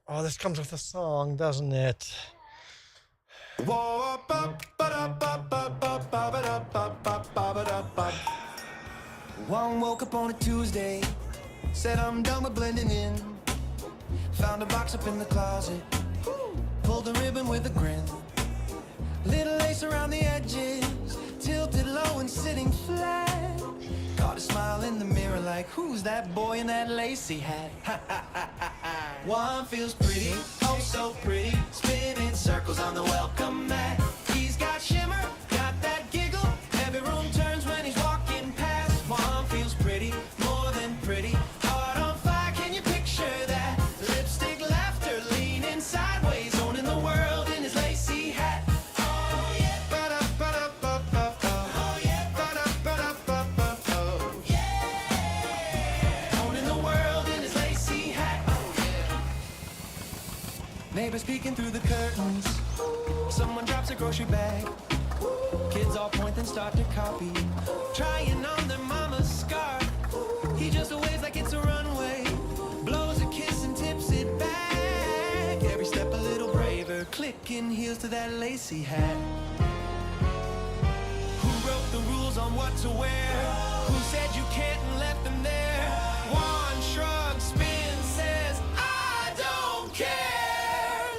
Oh, this comes with a song, doesn't it? One woke up on a Tuesday, said I'm done with blending in. Found a box up in the closet, pulled a ribbon with a grin. Little lace around the edges, tilted low and sitting flat. Caught a smile in the mirror like, who's that boy in that lacy hat? One feels pretty, oh so pretty, spinning circles on the welcome mat. He's got shimmer, got that giggle, every room turns when he's walking past. One feels pretty, more than pretty, heart on fire, can you picture that? Lipstick laughter, leaning sideways, owning the world in his lacy hat. Oh yeah, ba-da-ba-da-ba-ba-ba. Oh yeah, ba-da-ba-da-ba-ba-ba. Yeah, owning the world in his lacy hat. Oh yeah. Neighbors peeking through the curtains, someone drops a grocery bag. Kids all point and start to copy, trying on their mama's scarf. He just waves like it's a runway, blows a kiss and tips it back. Every step a little braver, clicking heels to that lacy hat. Who wrote the rules on what to wear? Who said you can't and left them there? One shrug, spin, says, I don't care.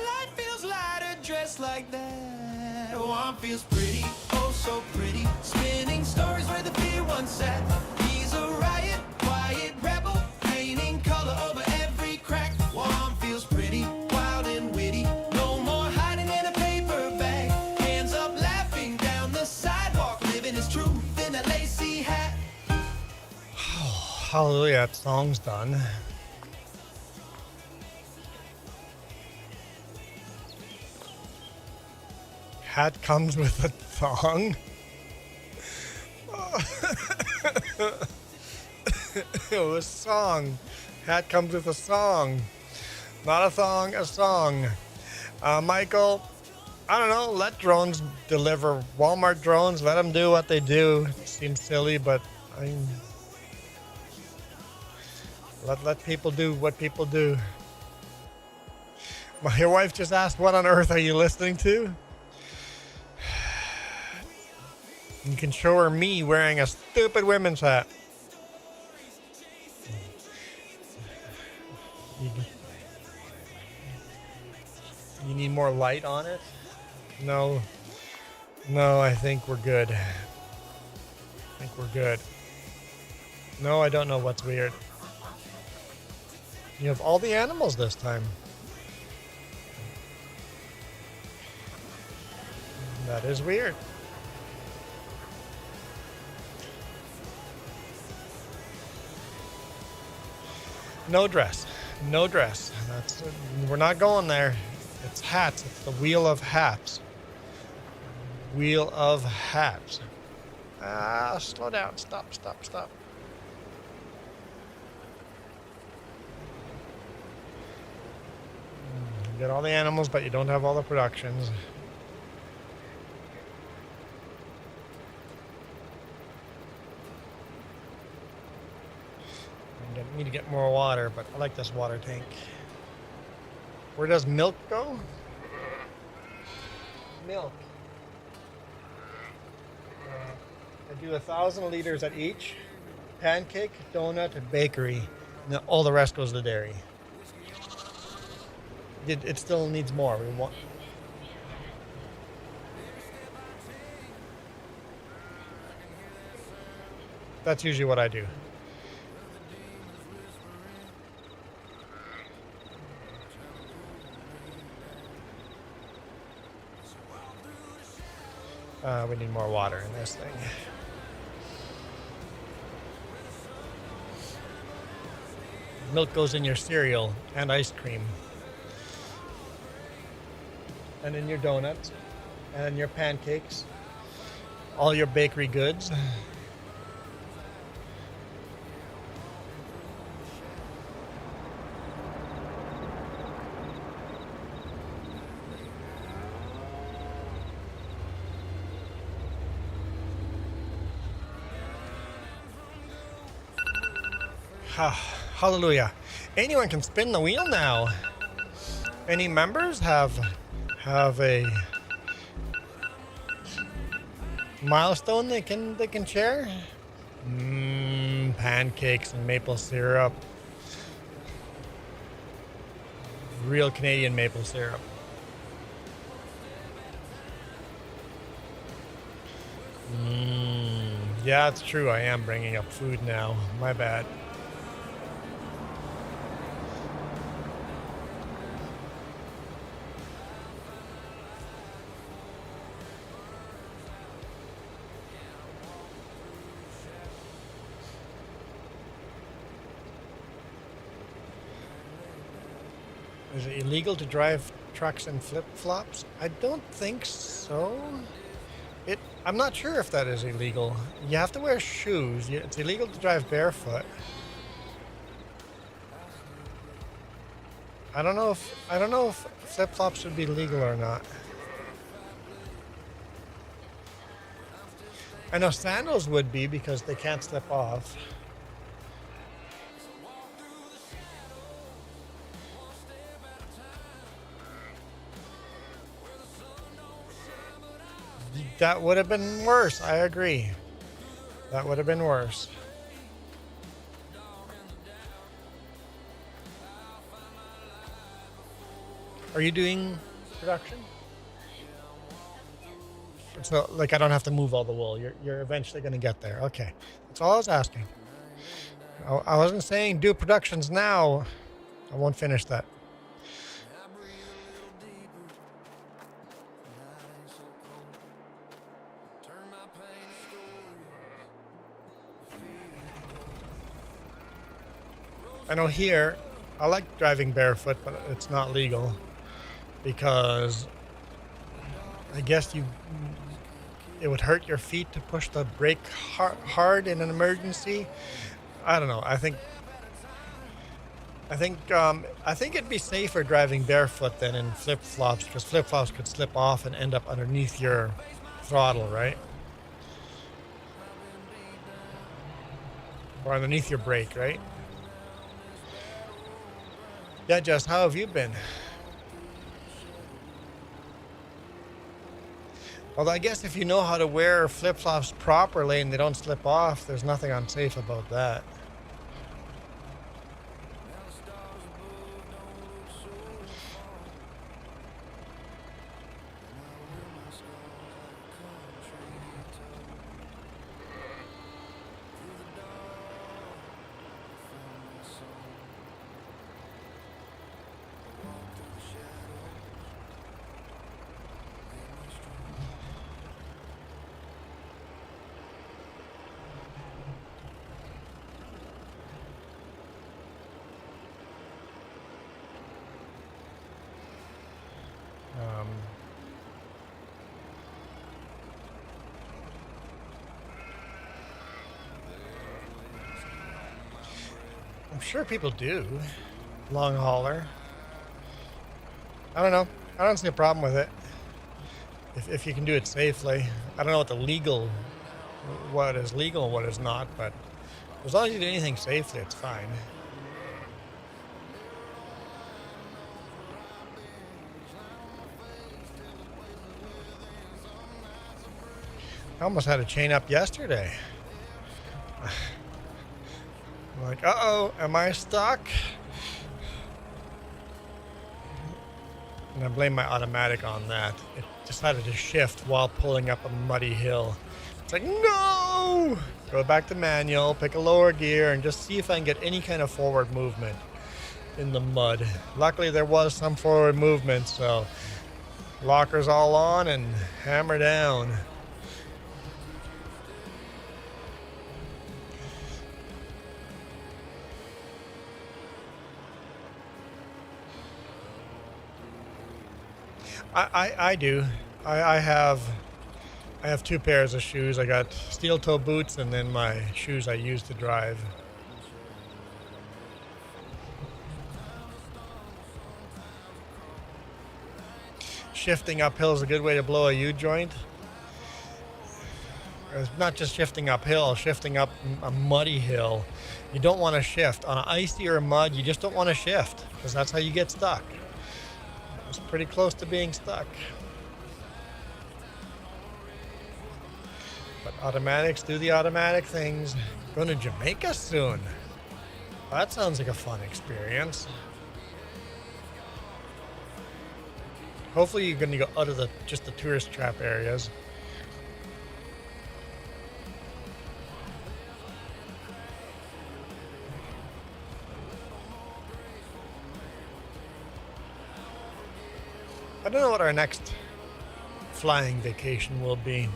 Life feels lighter dressed like that. One feels pretty, oh so pretty, spinning stories where the fear once sat. He's a riot, quiet rebel, painting color over every crack. One feels pretty, wild and witty, no more hiding in a paper bag. Hands up laughing down the sidewalk, living his truth in a lacy hat. Oh, hallelujah, that song's done. Hat comes with a thong. A song. Hat comes with a song. Not a thong, a song. Michael, I don't know, let drones deliver. Walmart drones, let them do what they do. It seems silly, but let people do what people do. Your wife just asked, what on earth are you listening to? You can show her me wearing a stupid women's hat. You need more light on it? No, I think we're good. No, I don't know what's weird. You have all the animals this time. That is weird. No dress. We're not going there. It's hats. It's the wheel of hats. Slow down. Stop. You get all the animals, but you don't have all the productions. I need to get more water, but I like this water tank. Where does milk go? Milk. I do 1,000 liters at each pancake, donut, and bakery. And then all the rest goes to dairy. It still needs more. We want. That's usually what I do. We need more water in this thing. Milk goes in your cereal and ice cream. And in your donuts. And your pancakes. All your bakery goods. Hallelujah. Anyone can spin the wheel now. Any members have a milestone they can share? Pancakes and maple syrup. Real Canadian maple syrup. Yeah, it's true. I am bringing up food now. My bad. Is it illegal to drive trucks in flip-flops? I don't think so. I'm not sure if that is illegal. You have to wear shoes. It's illegal to drive barefoot. I don't know if flip-flops would be legal or not. I know sandals would be because they can't slip off. That would have been worse. I agree. That would have been worse. Are you doing production? So, like, I don't have to move all the wool. You're eventually going to get there. Okay. That's all I was asking. I wasn't saying do productions now. I won't finish that. I know here, I like driving barefoot, but it's not legal because I guess it would hurt your feet to push the brake hard in an emergency. I don't know. I think it'd be safer driving barefoot than in flip-flops because flip-flops could slip off and end up underneath your throttle, right? Or underneath your brake, right? Yeah, Jess, how have you been? Well, I guess if you know how to wear flip-flops properly and they don't slip off, there's nothing unsafe about that. I'm sure people do. Long hauler. I don't know. I don't see a problem with it. If you can do it safely. I don't know what is legal and what is not, but as long as you do anything safely, it's fine. I almost had a chain up yesterday. I'm like, uh-oh, am I stuck? And I blame my automatic on that. It decided to shift while pulling up a muddy hill. It's like, no! Go back to manual, pick a lower gear, and just see if I can get any kind of forward movement in the mud. Luckily, there was some forward movement, so lockers all on and hammer down. I do. I have 2 pairs of shoes. I got steel toe boots and then my shoes I use to drive. Shifting uphill is a good way to blow a U-joint. It's not just shifting uphill, shifting up a muddy hill. You don't want to shift. On icy or mud, you just don't want to shift because that's how you get stuck. It's pretty close to being stuck. But automatics do the automatic things. Going to Jamaica soon. Well, that sounds like a fun experience. Hopefully you're going to go out of just the tourist trap areas. I don't know what our next flying vacation will be.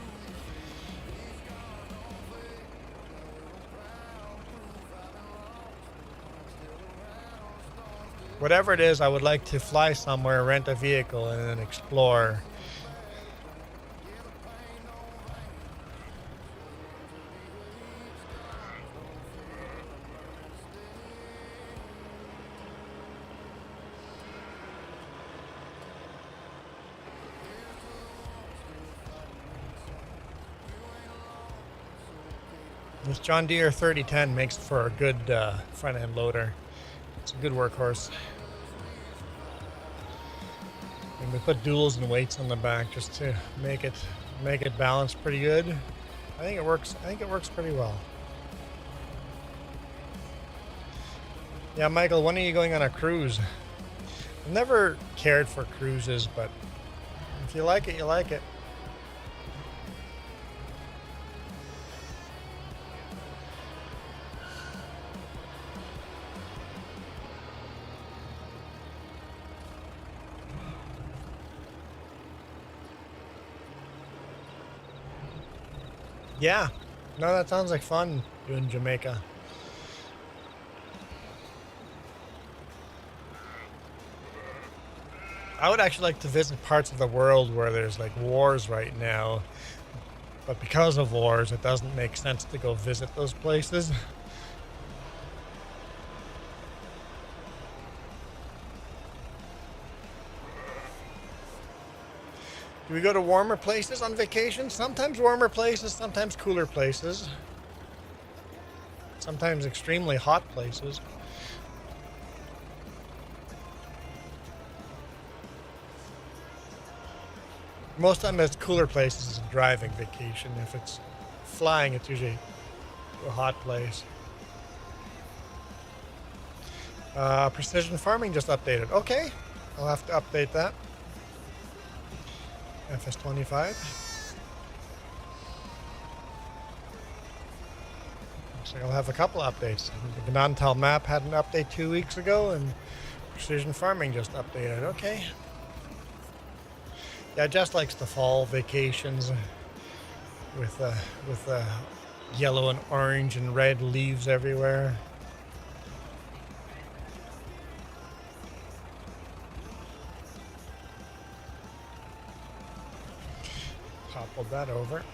Whatever it is, I would like to fly somewhere, rent a vehicle, and then explore. This John Deere 3010 makes for a good front-end loader. It's a good workhorse. And we put duals and weights on the back just to make it balance pretty good. I think it works pretty well. Yeah, Michael, when are you going on a cruise? I've never cared for cruises, but if you like it, you like it. Yeah, no, that sounds like fun doing Jamaica. I would actually like to visit parts of the world where there's like wars right now, but because of wars, it doesn't make sense to go visit those places. Do we go to warmer places on vacation? Sometimes warmer places, sometimes cooler places. Sometimes extremely hot places. Most time it's cooler places is a driving vacation. If it's flying, it's usually a hot place. Precision farming just updated. Okay, I'll have to update that. FS25. Looks like I'll have a couple updates. The non-tel map had an update 2 weeks ago, and precision farming just updated. Okay. Yeah, Jess likes the fall vacations with yellow and orange and red leaves everywhere. Toppled that over.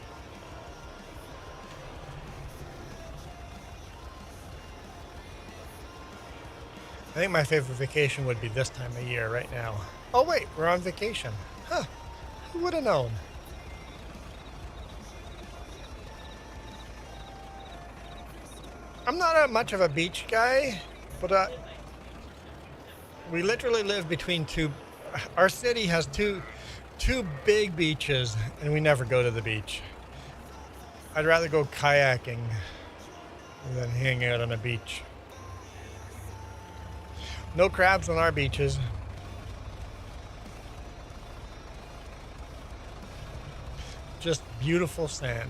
I think my favorite vacation would be this time of year right now. Oh wait, we're on vacation. Huh. Who would have known? I'm not much of a beach guy, but we literally live between two. Our city has two big beaches, and we never go to the beach. I'd rather go kayaking than hang out on a beach. No crabs on our beaches. just beautiful sand.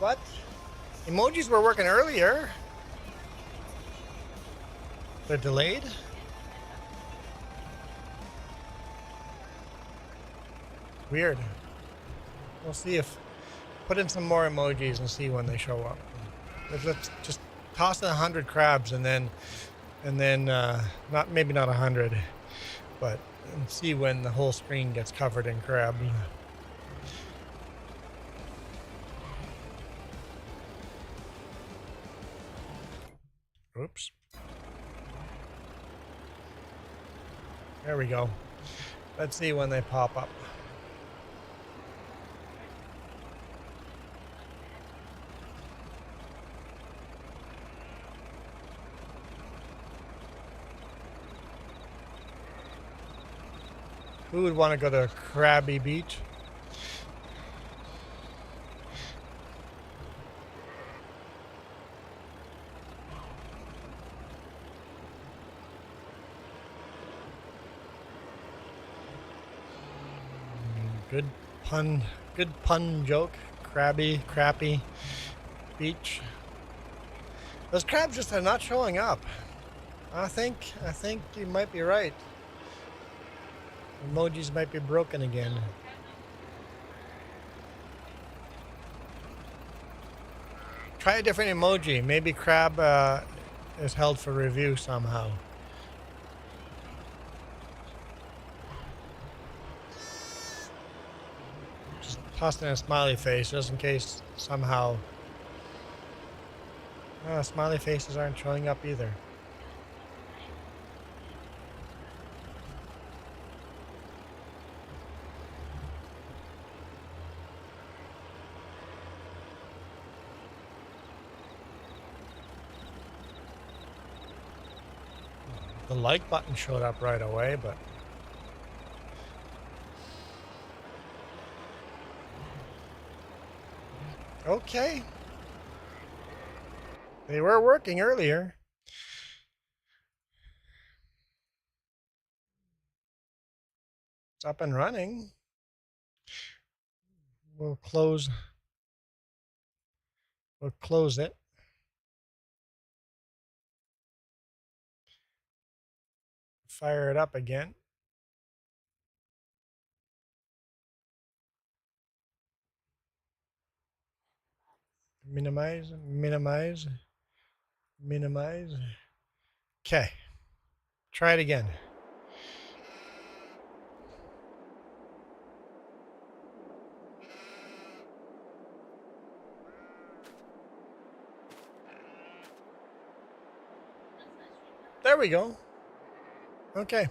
What? Emojis were working earlier. They're delayed? Weird. We'll see if... Put in some more emojis and see when they show up. Let's just toss in 100 crabs and then not maybe not 100, but and see when the whole screen gets covered in crab. Oops. There we go. Let's see when they pop up. Who would want to go to Krabby Beach? Good pun joke. Crappy beach. Those crabs just are not showing up. I think you might be right. Emojis might be broken again. Try a different emoji. Maybe crab is held for review somehow. Just toss in a smiley face just in case somehow. Smiley faces aren't showing up either. The like button showed up right away, but okay. They were working earlier. It's up and running. We'll close it. Fire it up again. Minimize. Okay. Try it again. There we go. Okay.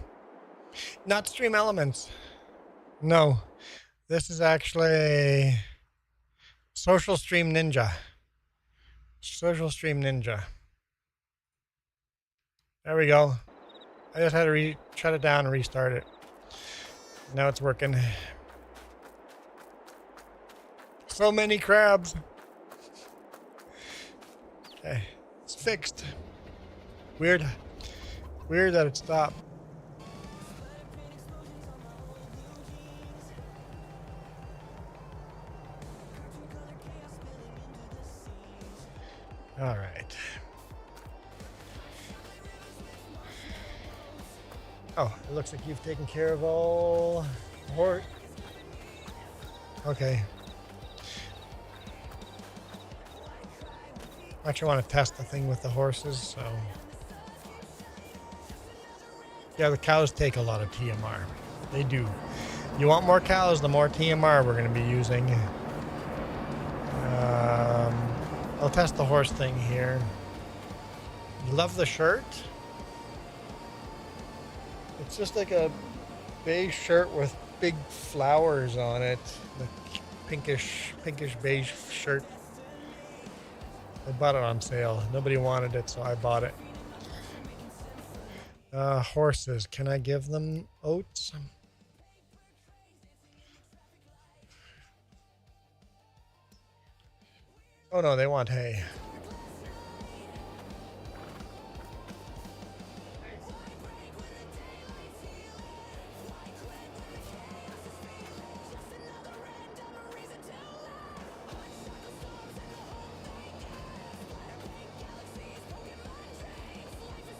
Not Stream Elements. No. This is actually Social Stream Ninja. Social Stream Ninja. There we go. I just had to shut it down and restart it. Now it's working. So many crabs. Okay. It's fixed. Weird that it stopped. All right. Oh, it looks like you've taken care of all horse. Okay. I actually want to test the thing with the horses, so. Yeah, the cows take a lot of TMR. They do. You want more cows, the more TMR we're going to be using. I'll test the horse thing here. You love the shirt? It's just like a beige shirt with big flowers on it. The pinkish beige shirt. I bought it on sale. Nobody wanted it, so I bought it. Horses. Can I give them oats? Oh no, they want hay.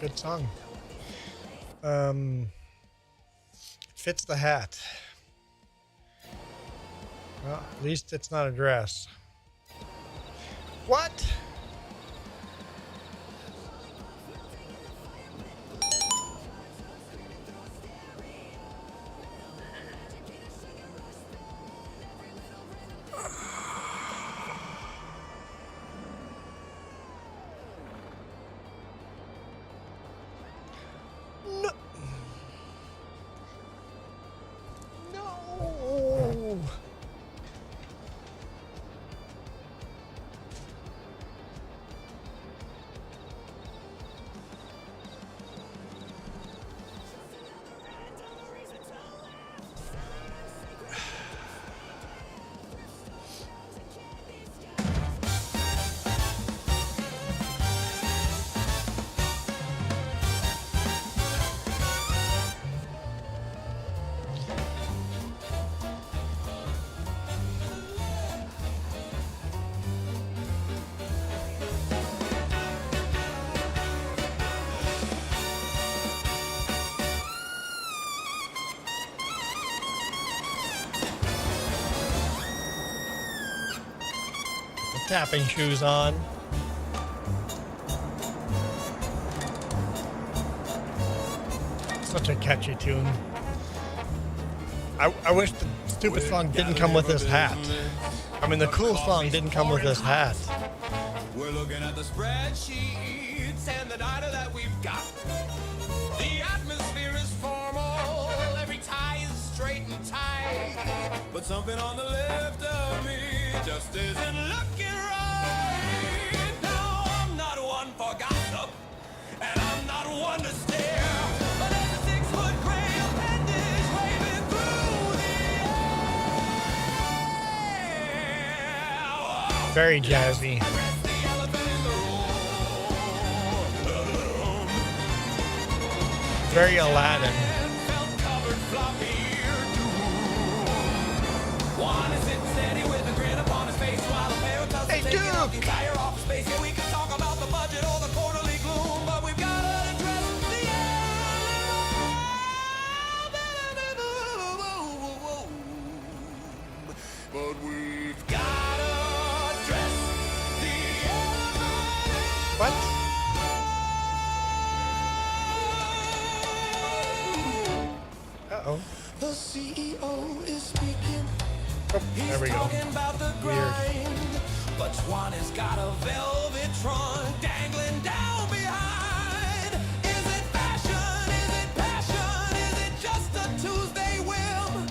Good song. Fits the hat. Well, at least it's not a dress. What? No. No. Tapping shoes on. Such a catchy tune. I wish the stupid song didn't come with this hat. I mean, the cool song didn't come with this hat. We're looking at the spreadsheets and the data that we've got. The atmosphere is formal, every tie is straight and tight. But something on the left of me just isn't looking right. No, I'm not one for gossip, and I'm not one to stare. But there's a 6-foot gray appendage waving through the air. Very jazzy. Very Aladdin. Hey, Duke! We can talk about the budget or the quarterly gloom, but we've got to address the but we've got to address the What? Uh-oh. The CEO is speaking. Oh, there we go. Talking about the grind, but Juan has got a velvet trunk dangling down behind. Is it fashion? Is it passion? Is it just a Tuesday whim?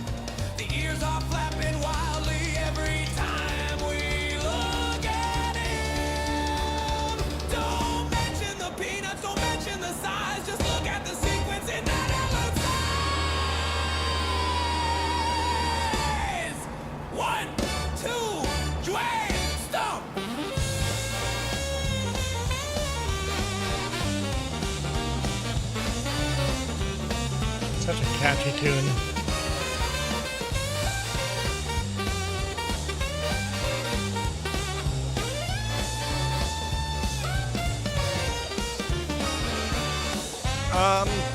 The ears are flapping wildly every time we look at him. Don't mention the peanuts, don't mention the size, just look at the sequence in that yellow size. 1, 2, Dwayne, stop! Such a catchy tune.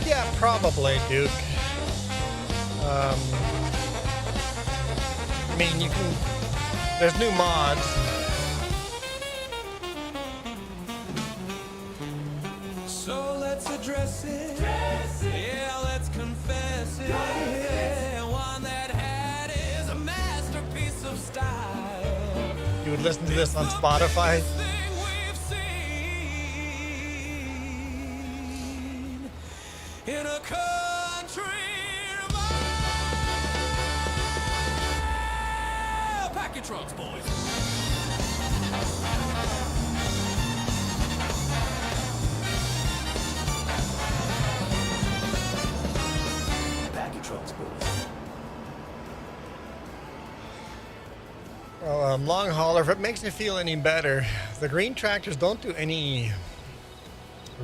Yeah, probably, Duke. I mean, you can. There's new mods. So let's address it. Yeah, let's confess it. Yeah, one that had is a masterpiece of style. You would listen to this on Spotify. Thing we've seen in a country mile. Pack your trunks, boys. Pack your trunks, boys. Long hauler, if it makes you feel any better, the green tractors don't do any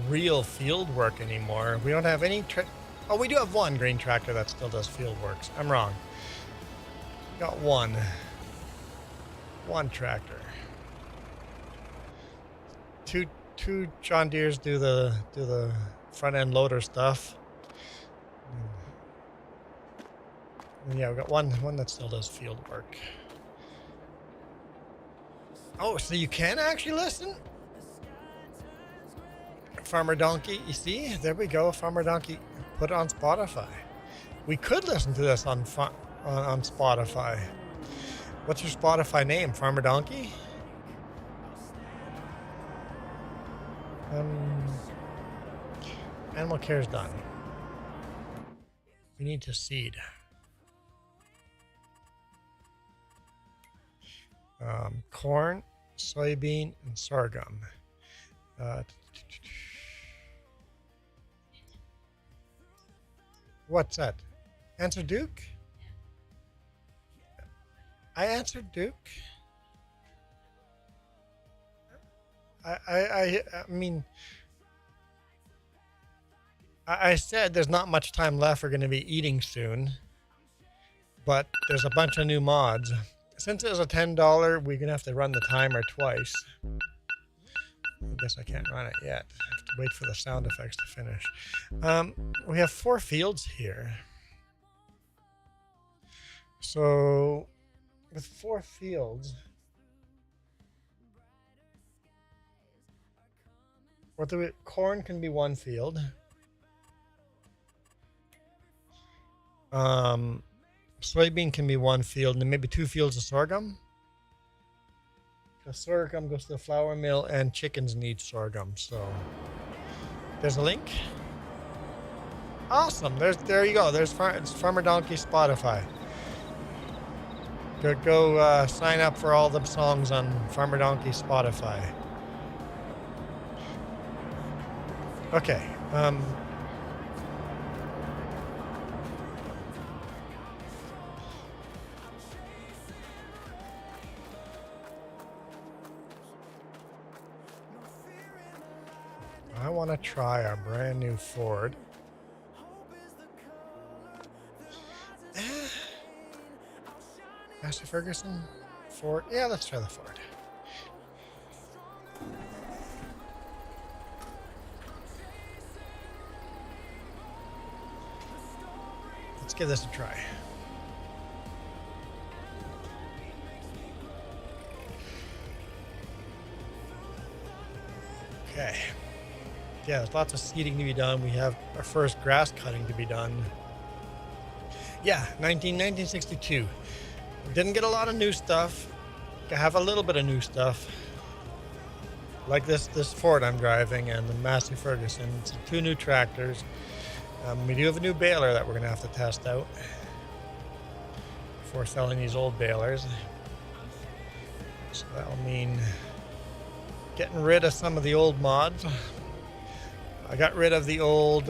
real field work anymore. We don't have any... Oh, we do have one green tractor that still does field works. I'm wrong. Got one. One tractor. Two John Deeres do the front end loader stuff. And yeah, we got one that still does field work. Oh, so you can actually listen? Farmer Donkey, you see? There we go. Farmer Donkey put it on Spotify. We could listen to this on Spotify. What's your Spotify name? Farmer Donkey? Animal care is done. We need to seed. Corn, soybean, and sorghum. What's that? Answer Duke? I answered Duke. I mean, I said there's not much time left. We're going to be eating soon, but there's a bunch of new mods. Since it was a $10, we're going to have to run the timer twice. I guess I can't run it yet. I have to wait for the sound effects to finish. We have 4 fields here. So with 4 fields, what do we? Corn can be 1 field. Soybean can be 1 field, and then maybe 2 fields of sorghum. Because sorghum goes to the flour mill, and chickens need sorghum. So there's a link. Awesome. There you go. There's Farmer Donkey Spotify. Go sign up for all the songs on Farmer Donkey Spotify. Okay. I want to try our brand new Ford. Master Ferguson? Ford? Yeah, let's try the Ford. Let's give this a try. Okay. Yeah, there's lots of seeding to be done. We have our first grass cutting to be done. Yeah, 1962. Didn't get a lot of new stuff. I have a little bit of new stuff. Like this Ford I'm driving and the Massey Ferguson. It's 2 new tractors. We do have a new baler that we're going to have to test out before selling these old balers. So that'll mean getting rid of some of the old mods. I got rid of the old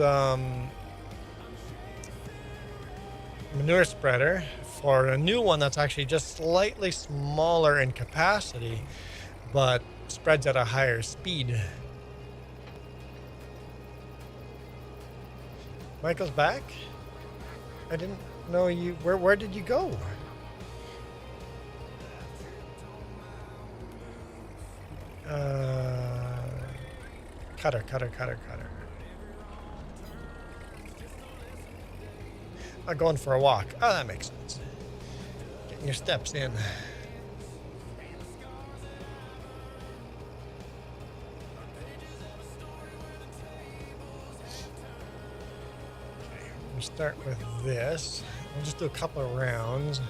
manure spreader for a new one that's actually just slightly smaller in capacity, but spreads at a higher speed. Michael's back? I didn't know you. Where did you go? Cutter. I'm going for a walk. Oh, that makes sense. Getting your steps in. Okay, we'll start with this. We'll just do a couple of rounds.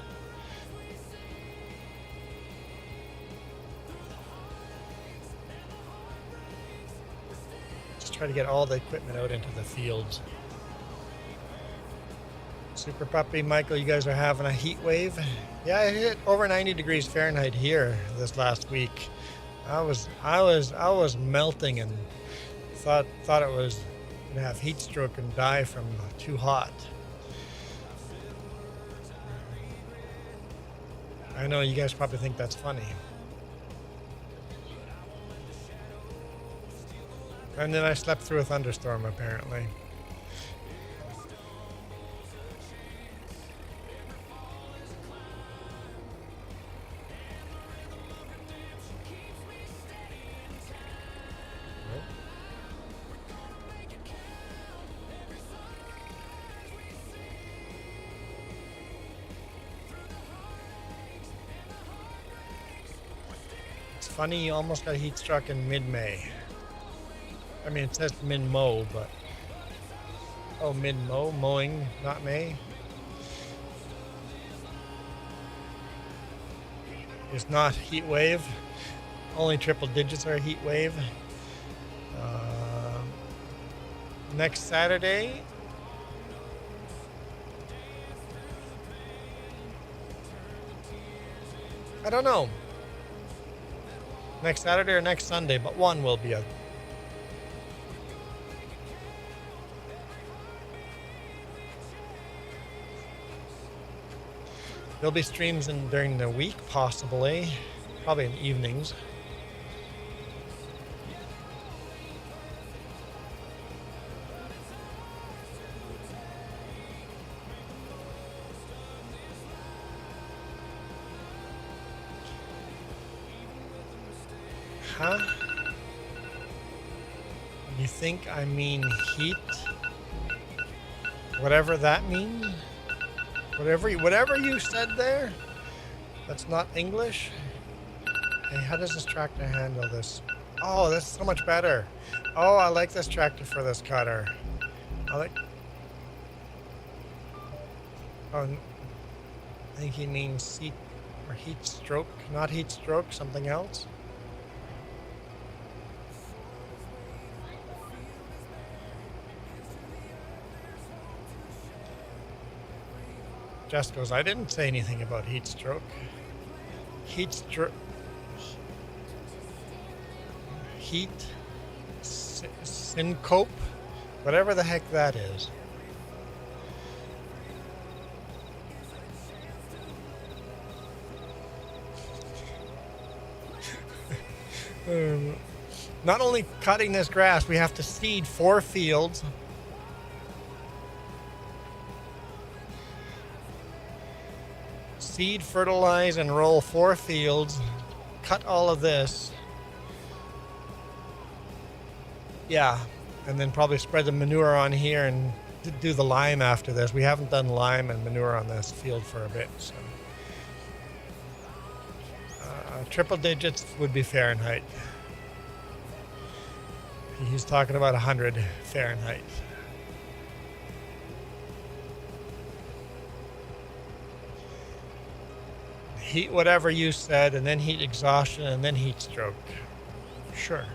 Try to get all the equipment out into the fields. Super Puppy, Michael, you guys are having a heat wave. Yeah, I hit over 90 degrees Fahrenheit here this last week. I was melting and thought it was gonna have heat stroke and die from too hot. I know you guys probably think that's funny. And then I slept through a thunderstorm, apparently. It's funny, you almost got heat struck in mid-May. I mean, it says mid-mow, but... Oh, mid-mow? Mowing, not May? It's not heat wave. Only triple digits are heat wave. Next Saturday... I don't know. Next Saturday or next Sunday, but one will be a... There'll be streams during the week, possibly. Probably in evenings. Huh? You think I mean heat? Whatever that means? Whatever you said there? That's not English? Hey, how does this tractor handle this? Oh, that's so much better. Oh, I like this tractor for this cutter. I like... Oh, I think he means heat or heat stroke, not heat stroke, something else. Jess goes, I didn't say anything about heat stroke. Heat stroke. Heat syncope. Whatever the heck that is. Not only cutting this grass, we have to seed 4 fields. Seed, fertilize, and roll 4 fields. Cut all of this. Yeah, and then probably spread the manure on here and do the lime after this. We haven't done lime and manure on this field for a bit, so. Triple digits would be Fahrenheit. He's talking about 100 Fahrenheit. Heat whatever you said, and then heat exhaustion, and then heat stroke. Sure.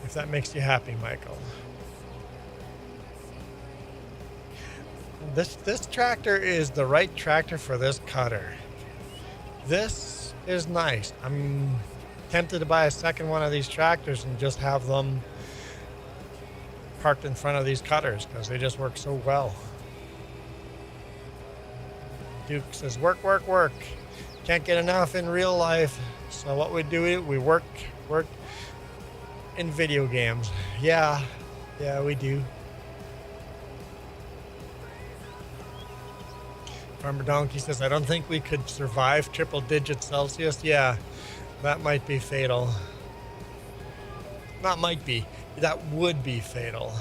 If that makes you happy, Michael. This tractor is the right tractor for this cutter. This is nice. I'm tempted to buy a second one of these tractors and just have them parked in front of these cutters because they just work so well. Duke says, work, work, work. Can't get enough in real life. So what we do, we work in video games. Yeah, we do. Farmer Donkey says, I don't think we could survive triple digit Celsius. Yeah, that might be fatal. Not might be, that would be fatal.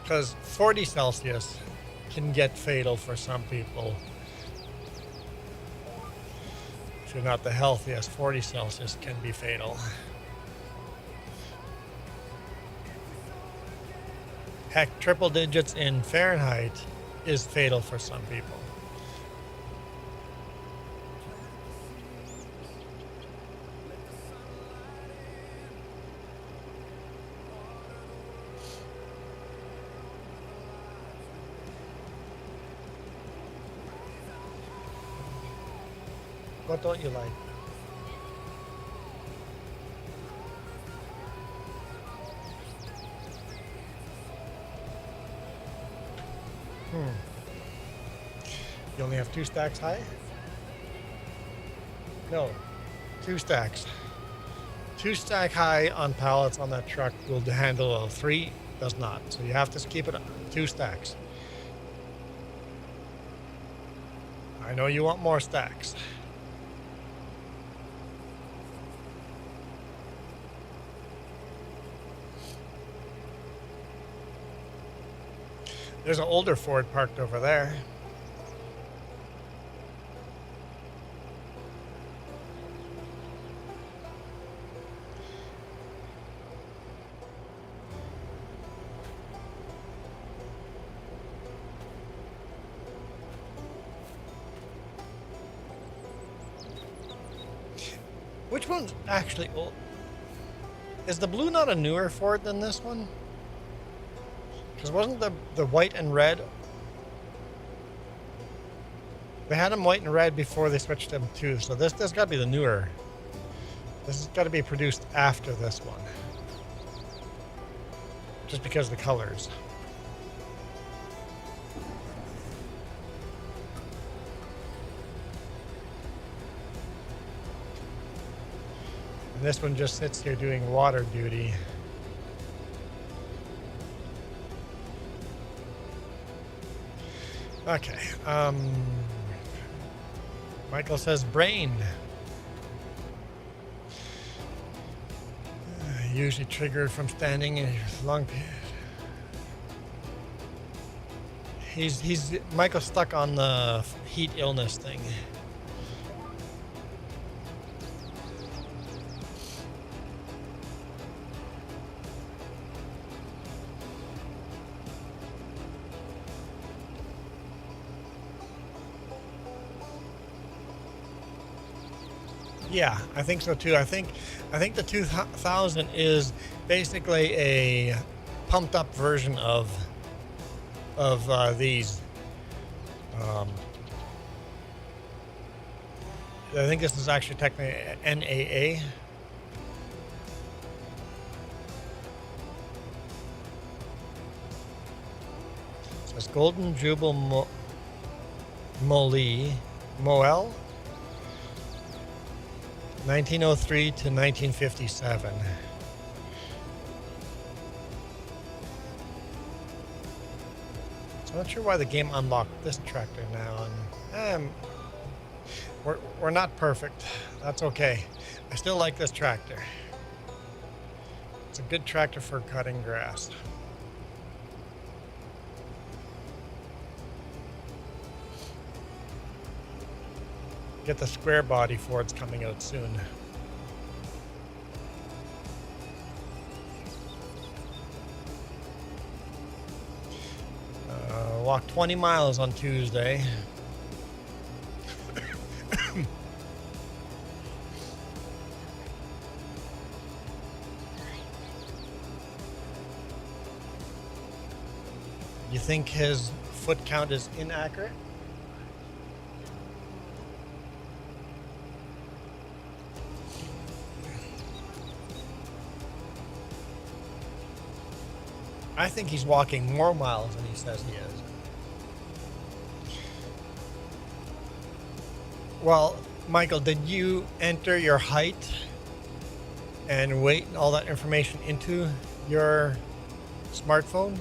Because 40 Celsius can get fatal for some people. If you're not the healthiest, 40 Celsius can be fatal. Heck, triple digits in Fahrenheit is fatal for some people. What don't you like? You only have 2 stacks high? No, 2 stacks. 2 stack high on pallets on that truck will handle 3 does not. So you have to keep it 2 stacks. I know you want more stacks. There's an older Ford parked over there. Which one's actually old? Is the blue not a newer Ford than this one? Because wasn't the white and red? They had them white and red before they switched them too. So this got to be the newer. This has got to be produced after this one. Just because of the colors. And this one just sits here doing water duty. Okay. Michael says brain. Usually triggered from standing in a long period. He's Michael's stuck on the heat illness thing. Yeah, I think so too. I think the 2000 is basically a pumped up version of these. I think this is actually technically NAA. So it's Golden Jubal Moel. 1903 to 1957. So I'm not sure why the game unlocked this tractor now. And we're not perfect. That's okay. I still like this tractor. It's a good tractor for cutting grass. Get the square body Ford's coming out soon. Walked 20 miles on Tuesday. You think his foot count is inaccurate? I think he's walking more miles than he says he is. Well, Michael, did you enter your height and weight and all that information into your smartphone?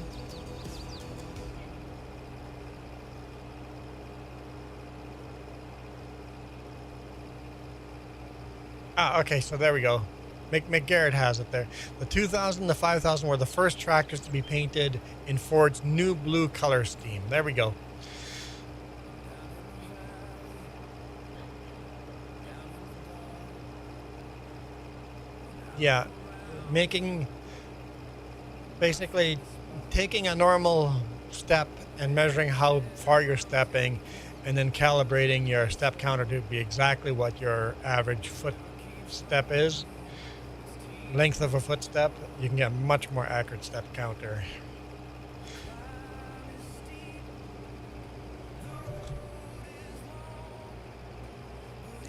Ah, okay, so there we go. McGarrett has it there. The 2000 the 5000 were the first tractors to be painted in Ford's new blue color scheme. There we go. Yeah, basically taking a normal step and measuring how far you're stepping and then calibrating your step counter to be exactly what your average foot step is. Length of a footstep, you can get a much more accurate step counter.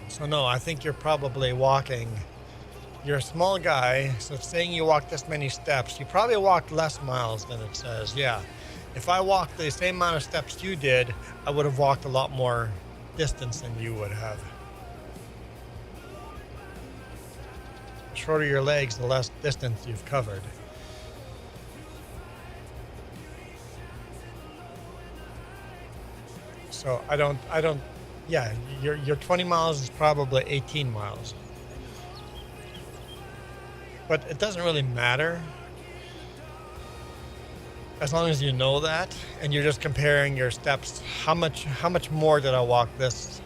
So no, I think you're probably walking. You're a small guy, so saying you walk this many steps, you probably walked less miles than it says. Yeah, If I walked the same amount of steps you did, I would have walked a lot more distance than you would have. The shorter your legs, the less distance you've covered. So yeah, your 20 miles is probably 18 miles. But it doesn't really matter. As long as you know that, and you're just comparing your steps, how much more did I walk this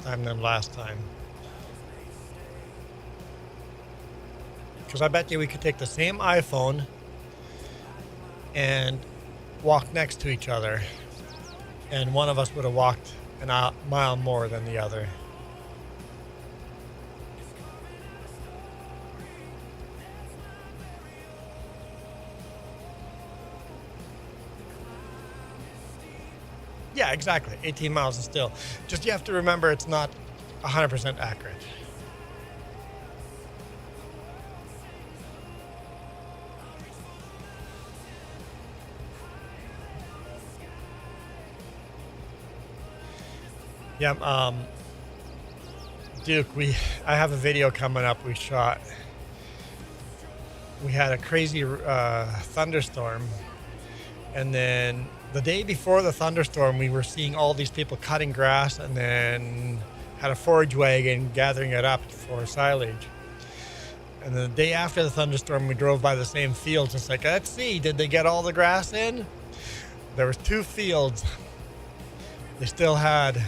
time than last time? Because I bet you we could take the same iPhone and walk next to each other, and one of us would have walked a mile more than the other. Yeah, exactly. 18 miles is still. Just you have to remember it's not 100% accurate. Yeah, Duke, I have a video coming up we shot. We had a crazy thunderstorm, and then the day before the thunderstorm, we were seeing all these people cutting grass and then had a forage wagon gathering it up for silage. And then the day after the thunderstorm, we drove by the same fields. It's like, let's see, did they get all the grass in? There was 2 fields. They still had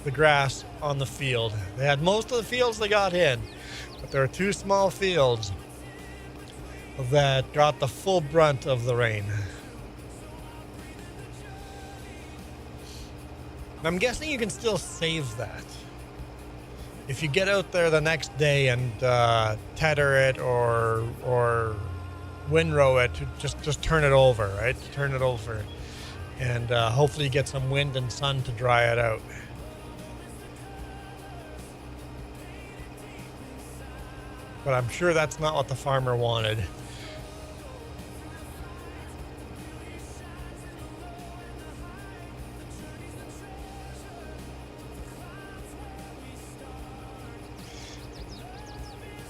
the grass on the field. They had most of the fields they got in, but there were 2 small fields that got the full brunt of the rain. I'm guessing you can still save that. If you get out there the next day and tether it or windrow it, just turn it over, right? Turn it over, and hopefully you get some wind and sun to dry it out. But I'm sure that's not what the farmer wanted.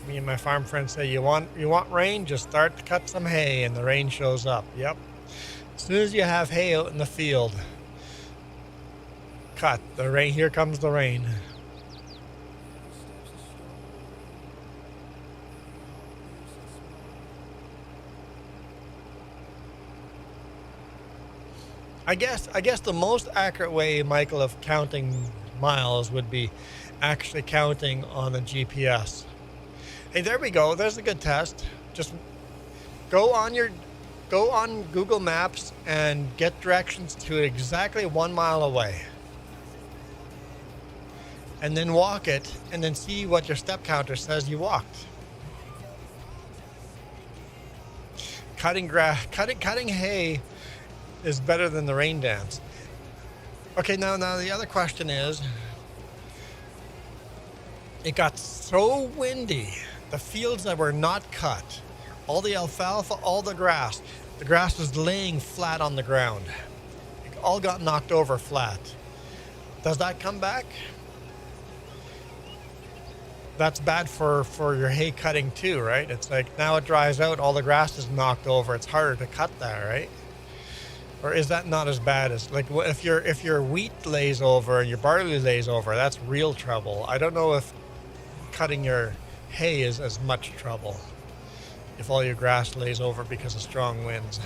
Me and my farm friends say, you want rain? Just start to cut some hay and the rain shows up. Yep. As soon as you have hay out in the field, cut the rain. Here comes the rain. I guess the most accurate way, Michael, of counting miles would be actually counting on the GPS. Hey, there we go. There's a good test. Just go on Google Maps and get directions to exactly 1 mile away. And then walk it and then see what your step counter says you walked. Cutting hay is better than the rain dance. Okay, now the other question is, it got so windy, the fields that were not cut, all the alfalfa, all the grass was laying flat on the ground. It all got knocked over flat. Does that come back? That's bad for your hay cutting too, right? It's like now it dries out, all the grass is knocked over. It's harder to cut that, right? Or is that not as bad as, like, if your wheat lays over and your barley lays over, that's real trouble. I don't know if cutting your hay is as much trouble if all your grass lays over because of strong winds.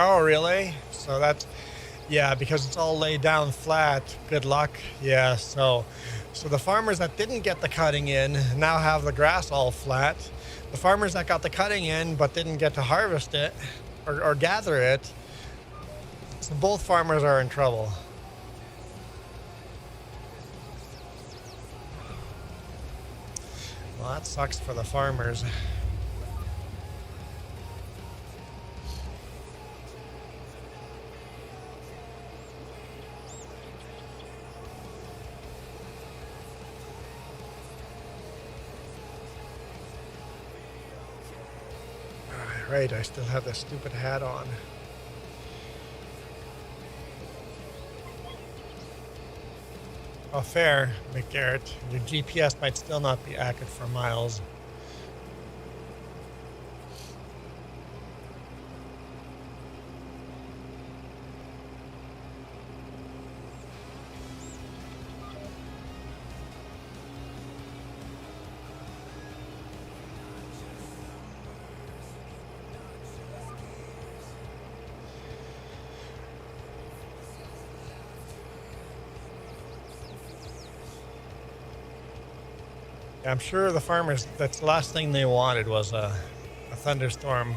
Oh, really? So that's, yeah, because it's all laid down flat. Good luck. Yeah, so the farmers that didn't get the cutting in now have the grass all flat. The farmers that got the cutting in but didn't get to harvest it or gather it, so both farmers are in trouble. Well, that sucks for the farmers. Right, I still have this stupid hat on. Oh, fair, McGarrett. Your GPS might still not be accurate for miles. I'm sure the farmers, that's the last thing they wanted was a thunderstorm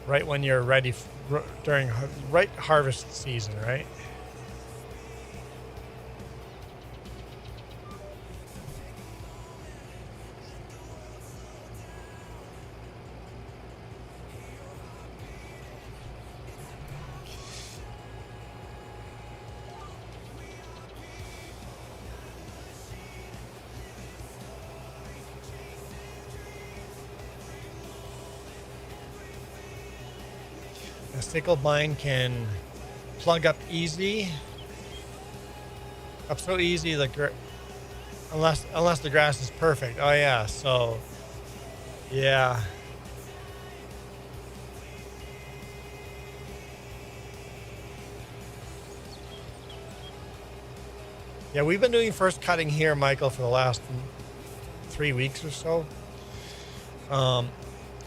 right when you're ready during right harvest season, right? A sickle mine can plug up easy, up so easy unless the grass is perfect. Oh yeah, so yeah. Yeah, we've been doing first cutting here, Michael, for the last 3 weeks or so.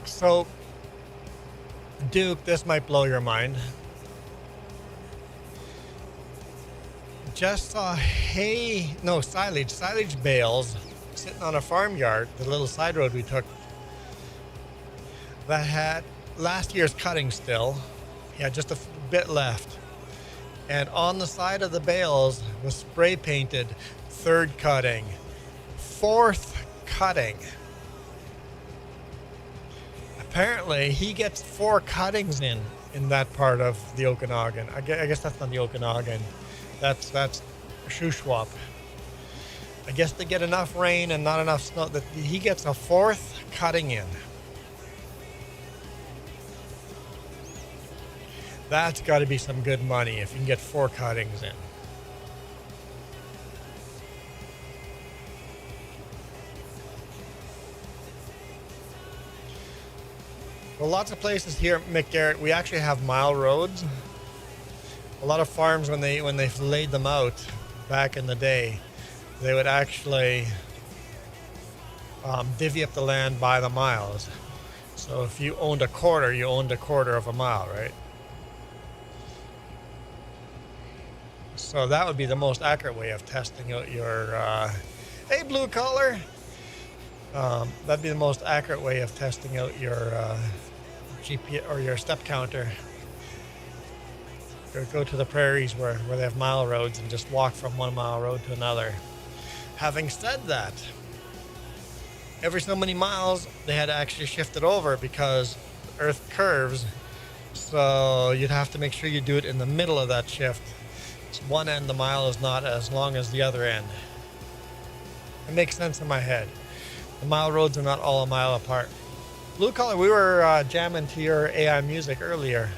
So Duke, this might blow your mind. Just saw silage bales sitting on a farmyard, the little side road we took, that had last year's cutting still. Yeah, just a bit left. And on the side of the bales was spray painted third cutting, fourth cutting. Apparently, he gets 4 cuttings in that part of the Okanagan. I guess that's not the Okanagan. That's Shuswap. I guess they get enough rain and not enough snow that he gets a 4th cutting in. That's got to be some good money if you can get 4 cuttings in. Well, lots of places here, McGarrett, we actually have mile roads. A lot of farms, when they laid them out back in the day, they would actually divvy up the land by the miles. So if you owned a quarter, you owned a quarter of a mile, right? So that would be the most accurate way of testing out your, hey, blue collar. That'd be the most accurate way of testing out your GPS or your step counter. Go to the prairies where they have mile roads and just walk from one mile road to another. Having said that, every so many miles they had to actually shift it over because the earth curves. So you'd have to make sure you do it in the middle of that shift. So one end of the mile is not as long as the other end. It makes sense in my head. The mile roads are not all a mile apart. Blue collar, we were jamming to your AI music earlier.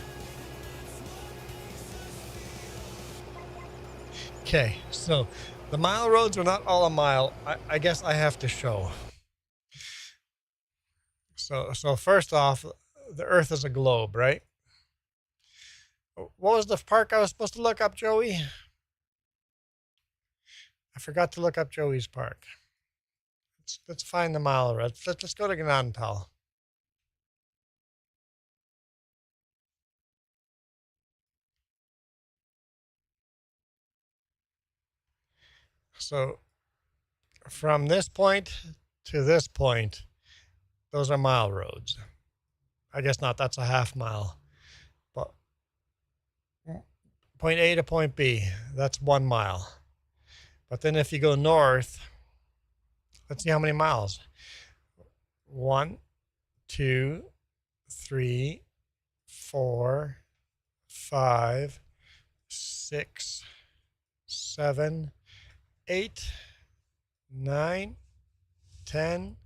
Okay, so the mile roads are not all a mile. I guess I have to show. So first off, the Earth is a globe, right? What was the park I was supposed to look up, Joey? I forgot to look up Joey's park. Let's find the mile road. Let's go to Ganantal. So from this point to this point those are mile roads. I guess not, that's a half mile. But point A to point B, that's 1 mile. But then if you go north, let's see how many miles. 1, 2, 3, 4, 5, 6, 7, 8, 9, 10,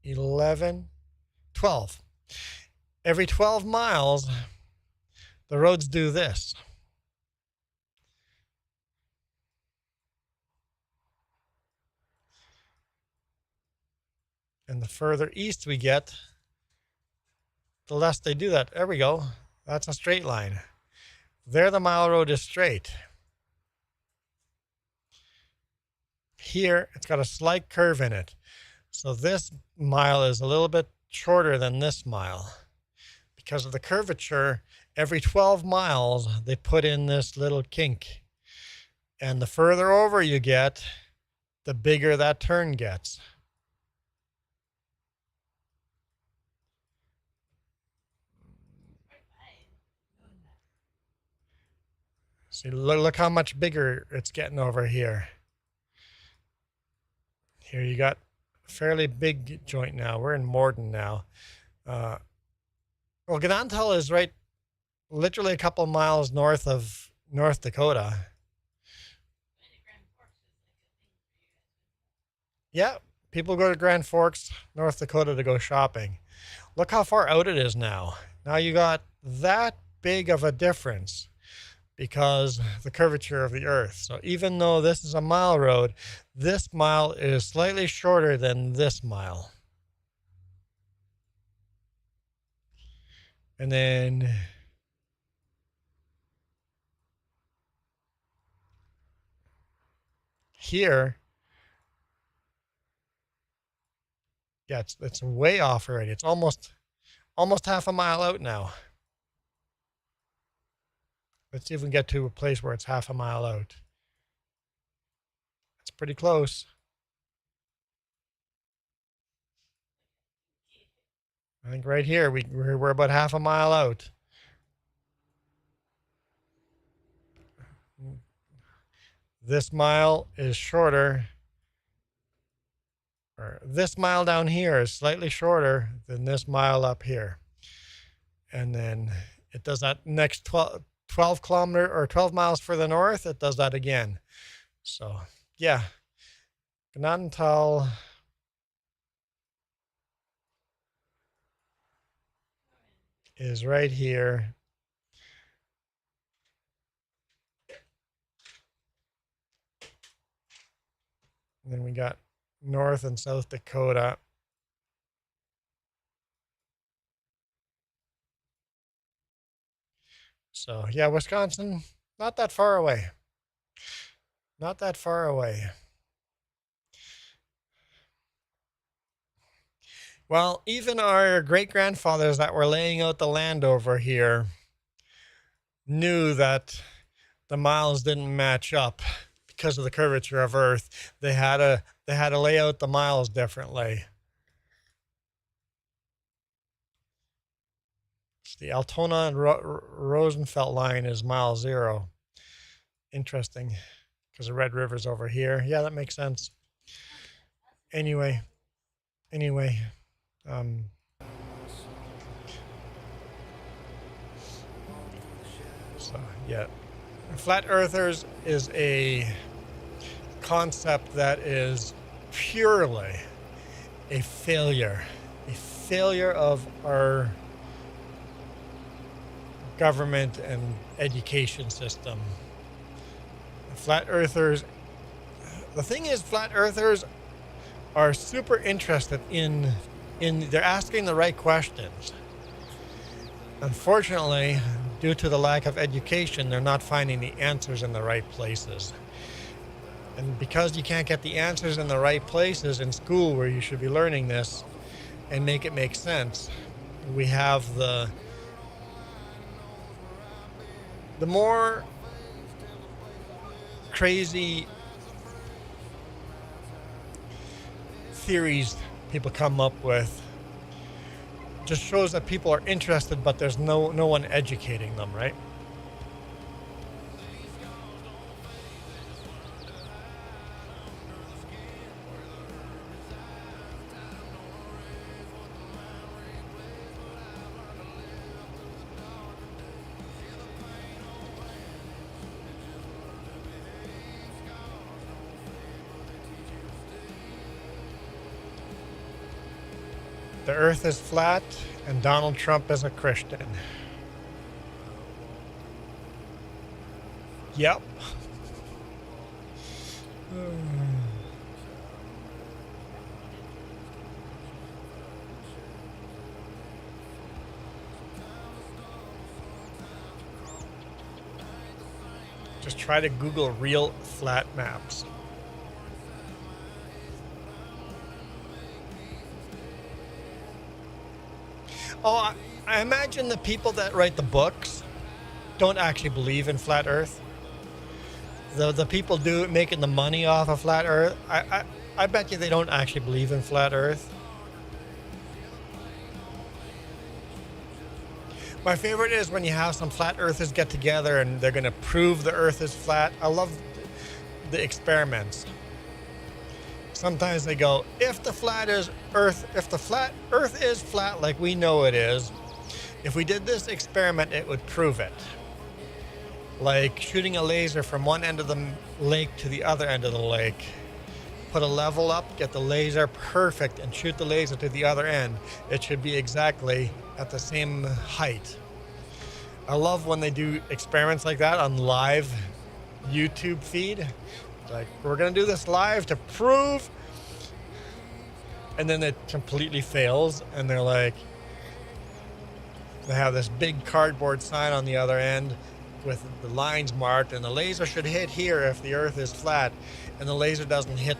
11, 12. Every 12 miles, the roads do this. And the further east we get, the less they do that. There we go. That's a straight line. There the mile road is straight. Here, it's got a slight curve in it. So this mile is a little bit shorter than this mile. Because of the curvature, every 12 miles, they put in this little kink. And the further over you get, the bigger that turn gets. See, look how much bigger it's getting over here. Here you got a fairly big joint now. We're in Morden now. Well, Ganantal is right, literally a couple miles north of North Dakota. Yeah, people go to Grand Forks, North Dakota to go shopping. Look how far out it is now. Now you got that big of a difference because the curvature of the earth. So even though this is a mile road, this mile is slightly shorter than this mile. And then here, yeah, it's way off already. It's almost half a mile out now. Let's see if we can get to a place where it's half a mile out. It's pretty close. I think right here we're about half a mile out. This mile is shorter, or this mile down here is slightly shorter than this mile up here. And then it does that next 12 kilometer or 12 miles further north, it does that again. So yeah, Ganantal is right here. And then we got North and South Dakota. So yeah, Wisconsin, not that far away. Not that far away. Well, even our great-grandfathers that were laying out the land over here knew that the miles didn't match up because of the curvature of Earth. They had to lay out the miles differently. The Altona and Rosenfeld line is mile 0. Interesting, because the Red River's over here. Yeah, that makes sense. Anyway. So yeah, flat earthers is a concept that is purely a failure of our government and education system. Flat earthers, the thing is, flat earthers are super interested in they're asking the right questions. Unfortunately, due to the lack of education, they're not finding the answers in the right places. And because you can't get the answers in the right places in school where you should be learning this and make it make sense, we have the more crazy theories people come up with, just shows that people are interested, but there's no one educating them, right? The earth is flat and Donald Trump is a Christian. Yep. Just try to Google real flat maps. Oh, I imagine the people that write the books don't actually believe in flat Earth. The people making the money off of flat Earth, I bet you they don't actually believe in flat Earth. My favorite is when you have some flat Earthers get together and they're going to prove the Earth is flat. I love the experiments. Sometimes they go, if the flat Earth is flat like we know it is, if we did this experiment, it would prove it. Like shooting a laser from one end of the lake to the other end of the lake. Put a level up, get the laser perfect, and shoot the laser to the other end. It should be exactly at the same height. I love when they do experiments like that on live YouTube feed. Like, we're going to do this live to prove. And then it completely fails. And they're like, they have this big cardboard sign on the other end with the lines marked. And the laser should hit here if the Earth is flat. And the laser doesn't hit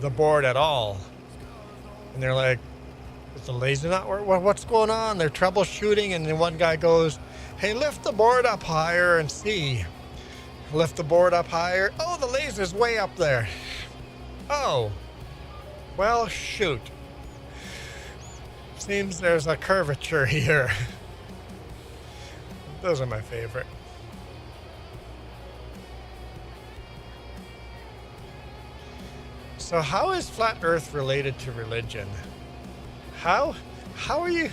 the board at all. And they're like, is the laser not working? What's going on? They're troubleshooting. And then one guy goes, hey, lift the board up higher and see. Lift the board up higher. Oh, the laser's way up there. Oh. Well, shoot. Seems there's a curvature here. Those are my favorite. So how is flat Earth related to religion? How are you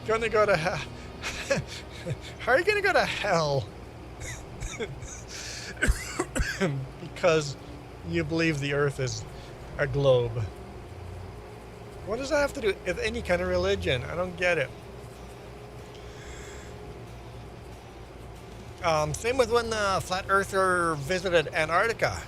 going to go to hell? How are you going to go to hell? Because you believe the Earth is a globe. What does that have to do with any kind of religion? I don't get it. Same with when the flat earther visited Antarctica.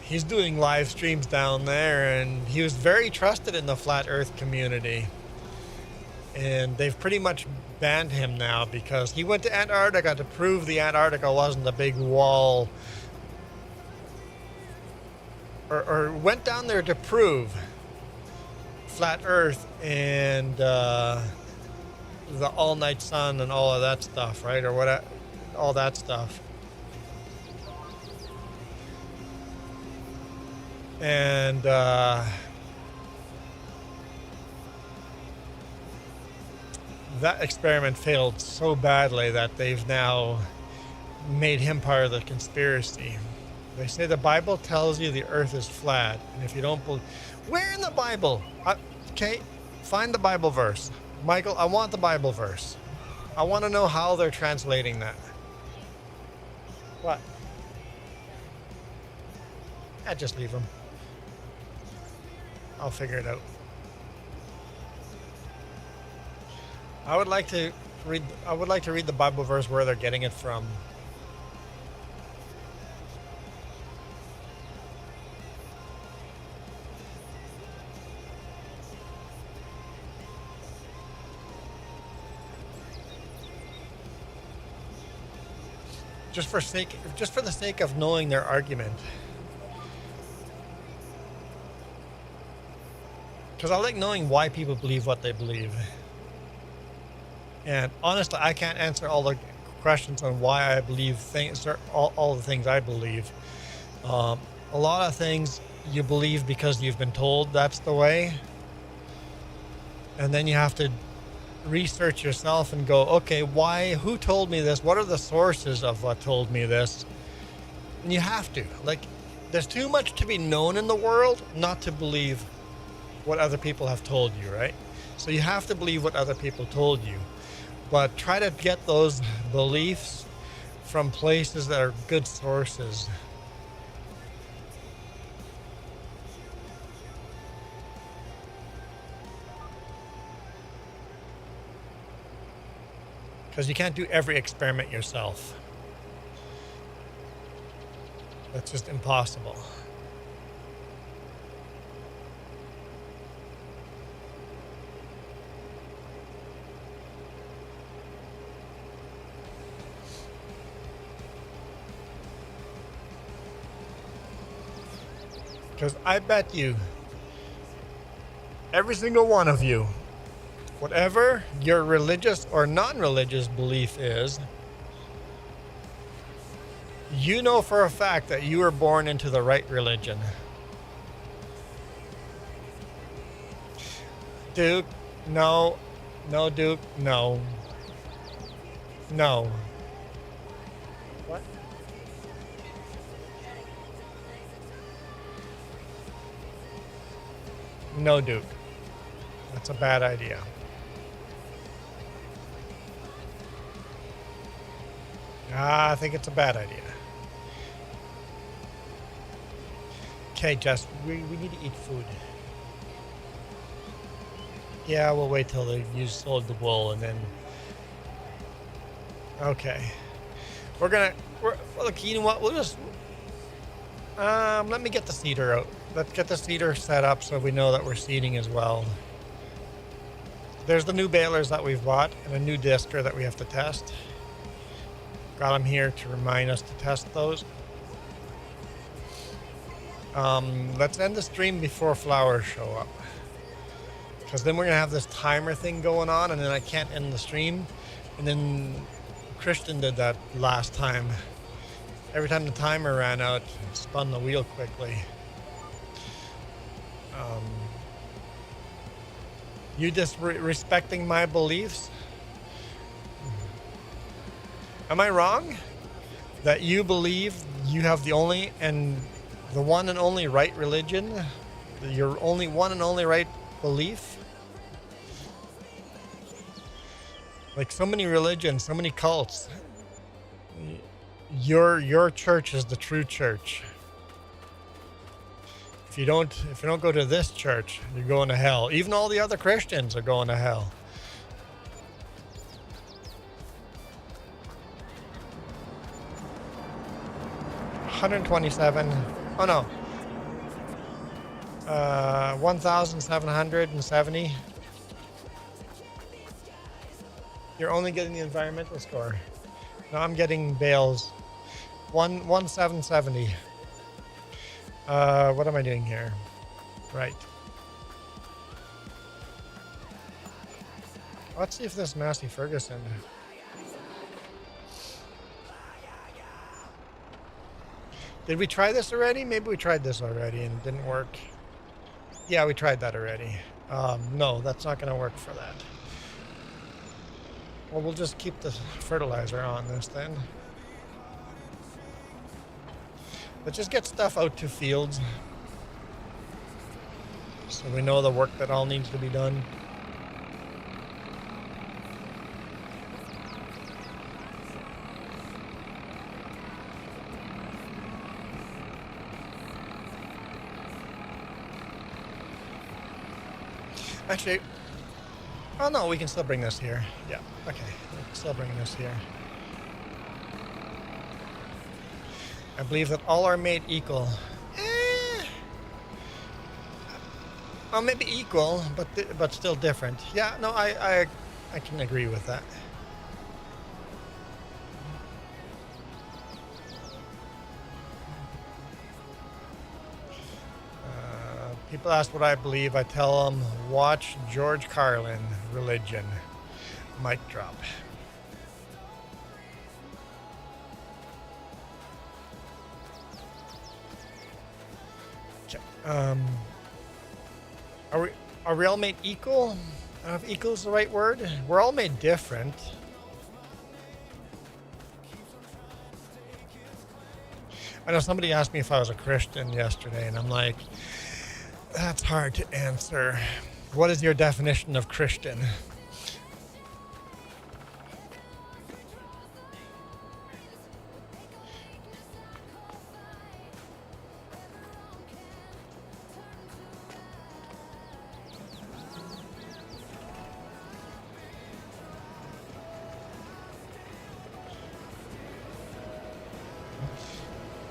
He's doing live streams down there, and he was very trusted in the flat Earth community. And they've pretty much banned him now because he went to Antarctica to prove the Antarctica wasn't a big wall, or went down there to prove flat Earth and the all-night sun and all of that stuff, right? Or what? All that stuff. And that experiment failed so badly that they've now made him part of the conspiracy. They say the Bible tells you the Earth is flat, and if you don't believe, where in the Bible? Okay, find the Bible verse, Michael. I want the Bible verse. I want to know how they're translating that. What? Just leave them. I'll figure it out. I would like to read the Bible verse where they're getting it from. Just for the sake of knowing their argument. Because I like knowing why people believe what they believe. And honestly, I can't answer all the questions on why I believe things, or all the things I believe. A a lot of things you believe because you've been told that's the way. And then you have to research yourself and go, okay, why, who told me this? What are the sources of what told me this? And you have to. Like, there's too much to be known in the world not to believe what other people have told you, right? So you have to believe what other people told you. But try to get those beliefs from places that are good sources. Because you can't do every experiment yourself. That's just impossible. Because I bet you, every single one of you, whatever your religious or non-religious belief is, you know for a fact that you were born into the right religion. Duke, no. No, Duke, no. No. What? No, Duke. That's a bad idea. I think it's a bad idea. Okay, Jess, we need to eat food. Yeah, we'll wait till you sold the wool and then... Okay. Look, you know what, we'll just... let me get the seeder out. Let's get the seeder set up so we know that we're seeding as well. There's the new balers that we've bought and a new disker that we have to test. Got them here to remind us to test those. Let's end the stream before flowers show up. Because then we're going to have this timer thing going on and then I can't end the stream. And then Christian did that last time. Every time the timer ran out, it spun the wheel quickly. You just respecting my beliefs? Am I wrong? That you believe you have the only and the one and only right religion? Your only one and only right belief? Like so many religions, so many cults. Your church is the true church. If you don't go to this church, you're going to hell. Even all the other Christians are going to hell. $127. Oh no. 1,770. You're only getting the environmental score. No, I'm getting bales. 1,770. What am I doing here? Right. Let's see if this Massey Ferguson. Did we try this already? Maybe we tried this already and it didn't work. Yeah, we tried that already. No, that's not going to work for that. Well, we'll just keep the fertilizer on this then. Let's just get stuff out to fields so we know the work that all needs to be done. Actually, oh no, we can still bring this here. Yeah, okay, we can still bring this here. I believe that all are made equal. Well, maybe equal, but still different. Yeah, no, I can agree with that. People ask what I believe. I tell them, watch George Carlin, Religion. Mic drop. Um, are we all made equal? I don't know if equal is the right word. We're all made different. I know somebody asked me if I was a Christian yesterday, and I'm like, that's hard to answer. What is your definition of Christian?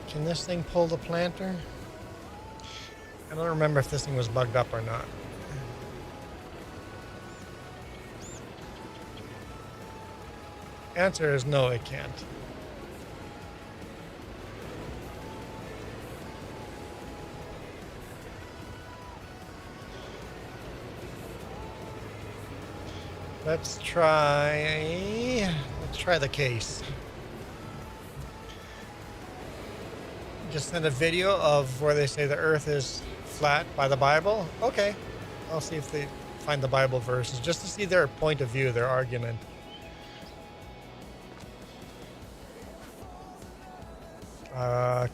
Can this thing pull the planter? I don't remember if this thing was bugged up or not. Answer is no, it can't. Let's try the case. Just send a video of where they say the earth is flat by the Bible. Okay. I'll see if they find the Bible verses just to see their point of view, their argument.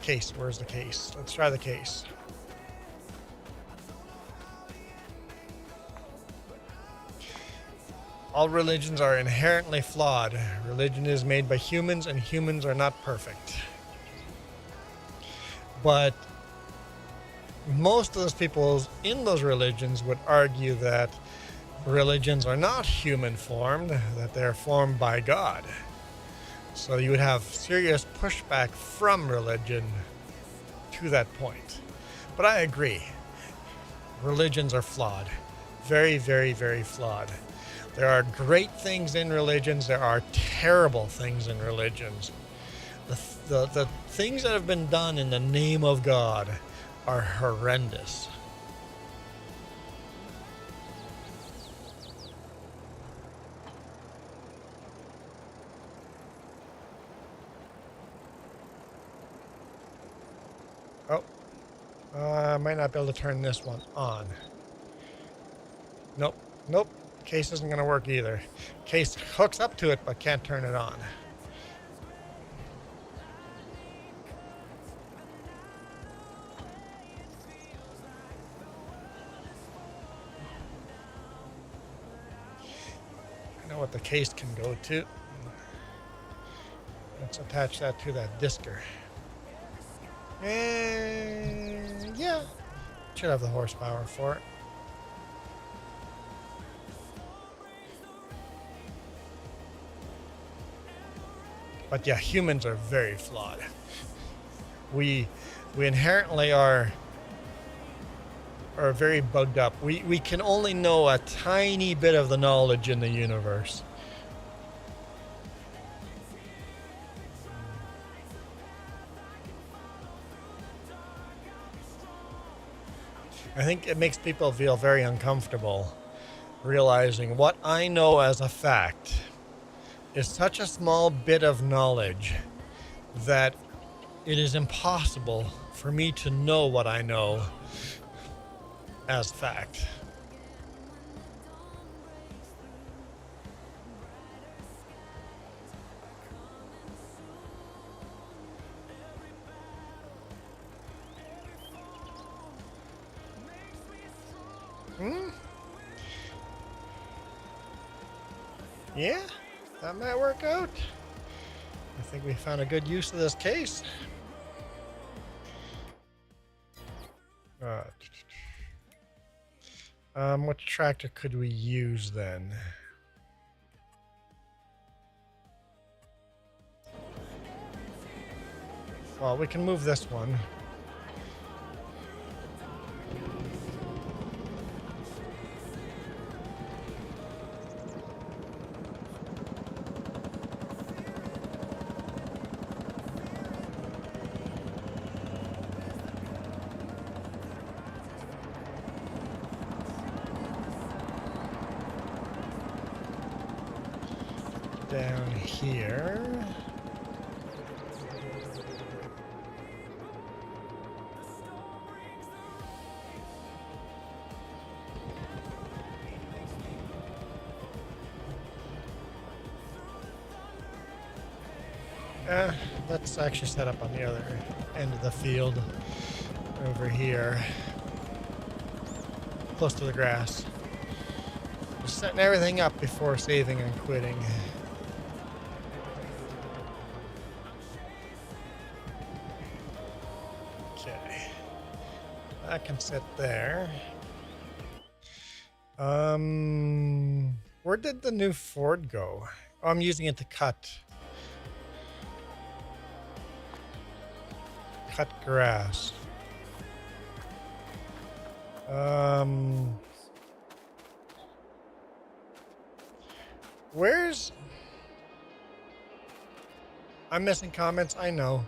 Case. Where's the case? Let's try the case. All religions are inherently flawed. Religion is made by humans, and humans are not perfect. But most of those people in those religions would argue that religions are not human formed, that they're formed by God. So you would have serious pushback from religion to that point. But I agree. Religions are flawed. Very, very, very flawed. There are great things in religions. There are terrible things in religions. The things that have been done in the name of God are horrendous. Oh, I might not be able to turn this one on. Nope. Case isn't going to work either. Case hooks up to it but can't turn it on. I know what the case can go to. Let's attach that to that disker. And yeah, should have the horsepower for it. But yeah, humans are very flawed. We inherently are very bugged up. We can only know a tiny bit of the knowledge in the universe. I think it makes people feel very uncomfortable realizing what I know as a fact is such a small bit of knowledge that it is impossible for me to know what I know as fact. Yeah, that might work out. I think we found a good use of this case. What tractor could we use then? Well, we can move this one. Down here. Let's actually set up on the other end of the field over here, close to the grass. Just setting everything up before saving and quitting. Okay. That can sit there. Where did the new Ford go? Oh, I'm using it to cut grass. Where's... I'm missing comments, I know.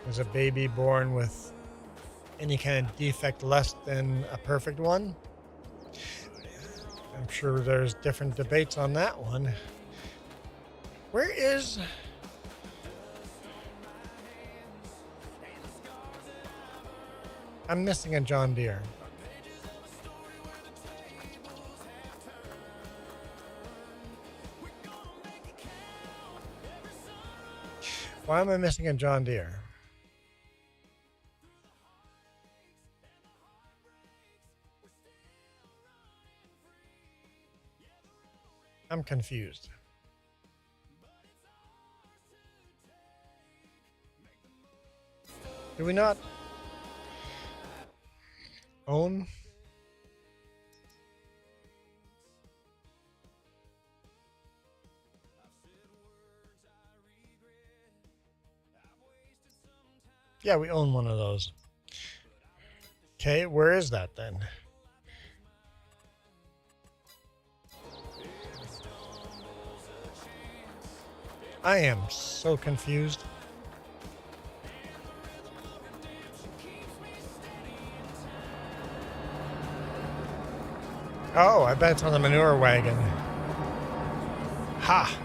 There's a baby born with any kind of defect less than a perfect one. I'm sure there's different debates on that one. Where is... I'm missing a John Deere. Why am I missing a John Deere? I'm confused. Do we not own? Yeah, we own one of those. Okay, where is that then? I am so confused. Oh, I bet it's on the manure wagon. Ha!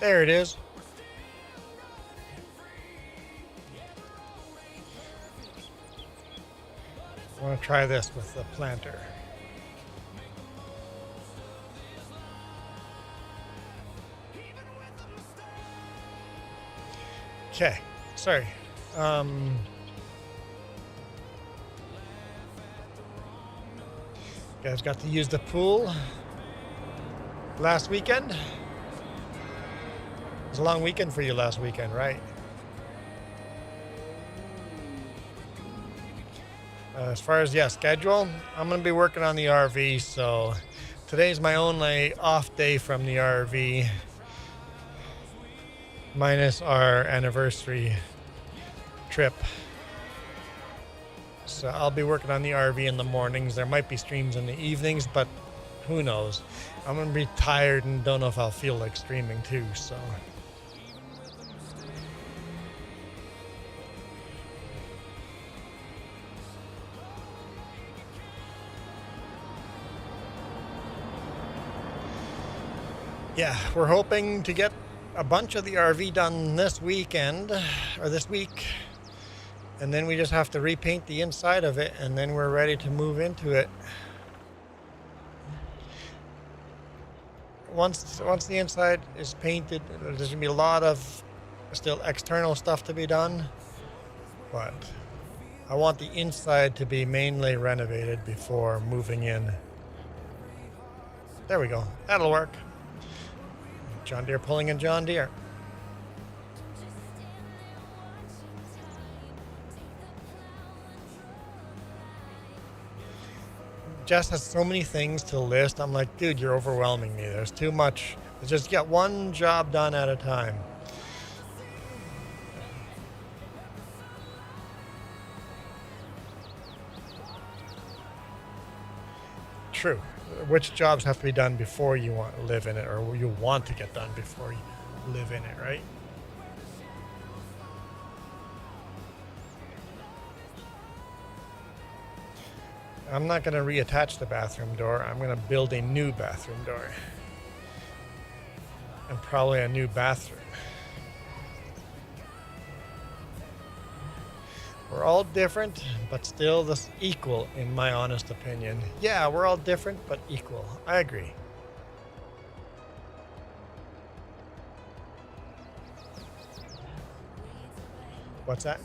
There it is. I want to try this with the planter. Okay, sorry. You guys got to use the pool last weekend? It was a long weekend for you last weekend, right? As far as, schedule, I'm going to be working on the RV, so today's my only off day from the RV, minus our anniversary trip. So I'll be working on the RV in the mornings. There might be streams in the evenings, but who knows? I'm going to be tired and don't know if I'll feel like streaming too, so... Yeah, we're hoping to get a bunch of the RV done this weekend, or this week, and then we just have to repaint the inside of it, and then we're ready to move into it. Once the inside is painted, there's going to be a lot of still external stuff to be done, but I want the inside to be mainly renovated before moving in. There we go. That'll work. John Deere pulling in John Deere. Jess has so many things to list. I'm like, dude, you're overwhelming me. There's too much. Let's just get one job done at a time. True. Which jobs have to be done before you want to live in it, or you want to get done before you live in it, right? I'm not going to reattach the bathroom door. I'm going to build a new bathroom door. And probably a new bathroom. We're all different, but still this equal, in my honest opinion. Yeah, we're all different, but equal. I agree. What's that?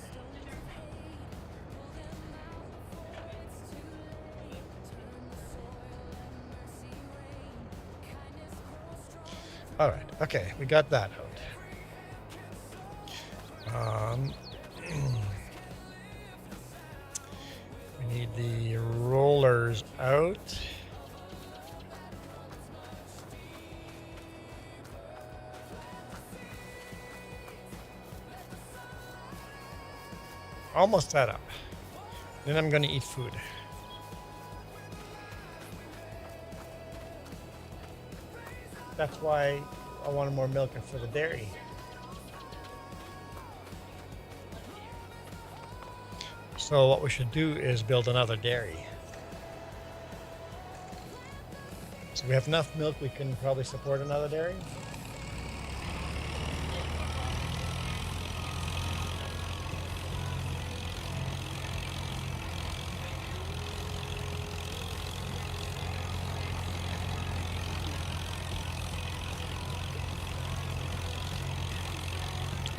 All right. Okay, we got that out. We need the rollers out. Almost set up. Then I'm going to eat food. That's why I wanted more milk for the dairy. So what we should do is build another dairy. So we have enough milk, we can probably support another dairy.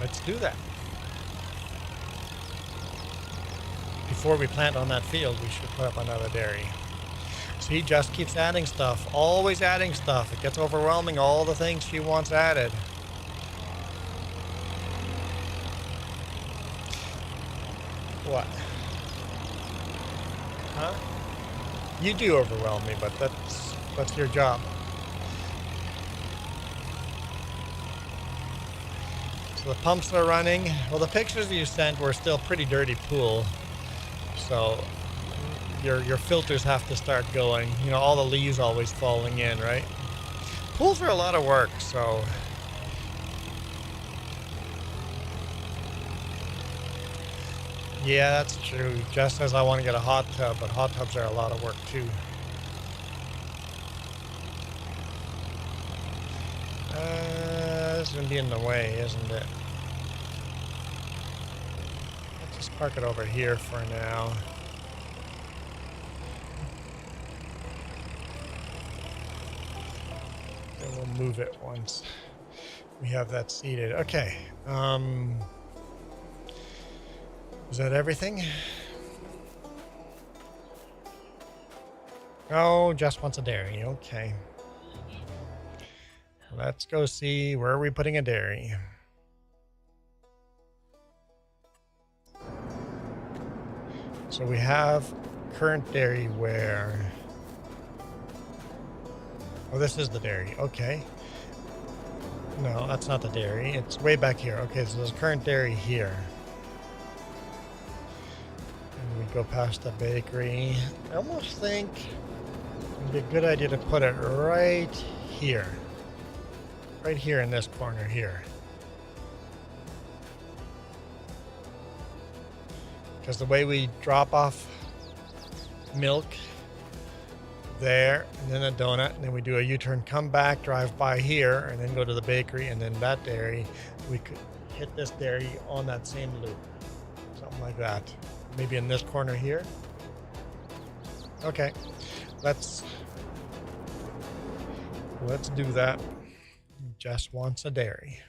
Let's do that. Before we plant on that field, we should put up another dairy. She just keeps adding stuff, always adding stuff. It gets overwhelming, all the things she wants added. What? Huh? You do overwhelm me, but that's your job. So the pumps are running. Well, the pictures you sent were still pretty dirty pool. So your filters have to start going. You know, all the leaves always falling in, right? Pools are a lot of work, so. Yeah, that's true. Just as I want to get a hot tub, but hot tubs are a lot of work too. This is going to be in the way, isn't it? Let's just park it over here for now. Then we'll move it once we have that seated. Okay. Is that everything? Oh, just wants a dairy. Okay. Let's go see where are we putting a dairy. So we have current dairy where? Oh, this is the dairy. Okay. No, that's not the dairy. It's way back here. Okay, so there's current dairy here. And we go past the bakery. I almost think it'd be a good idea to put it right here. Right here in this corner here. Because the way we drop off milk there, and then a donut, and then we do a U-turn, come back, drive by here, and then go to the bakery, and then that dairy, we could hit this dairy on that same loop. Something like that. Maybe in this corner here. Okay, let's do that. Just wants a dairy.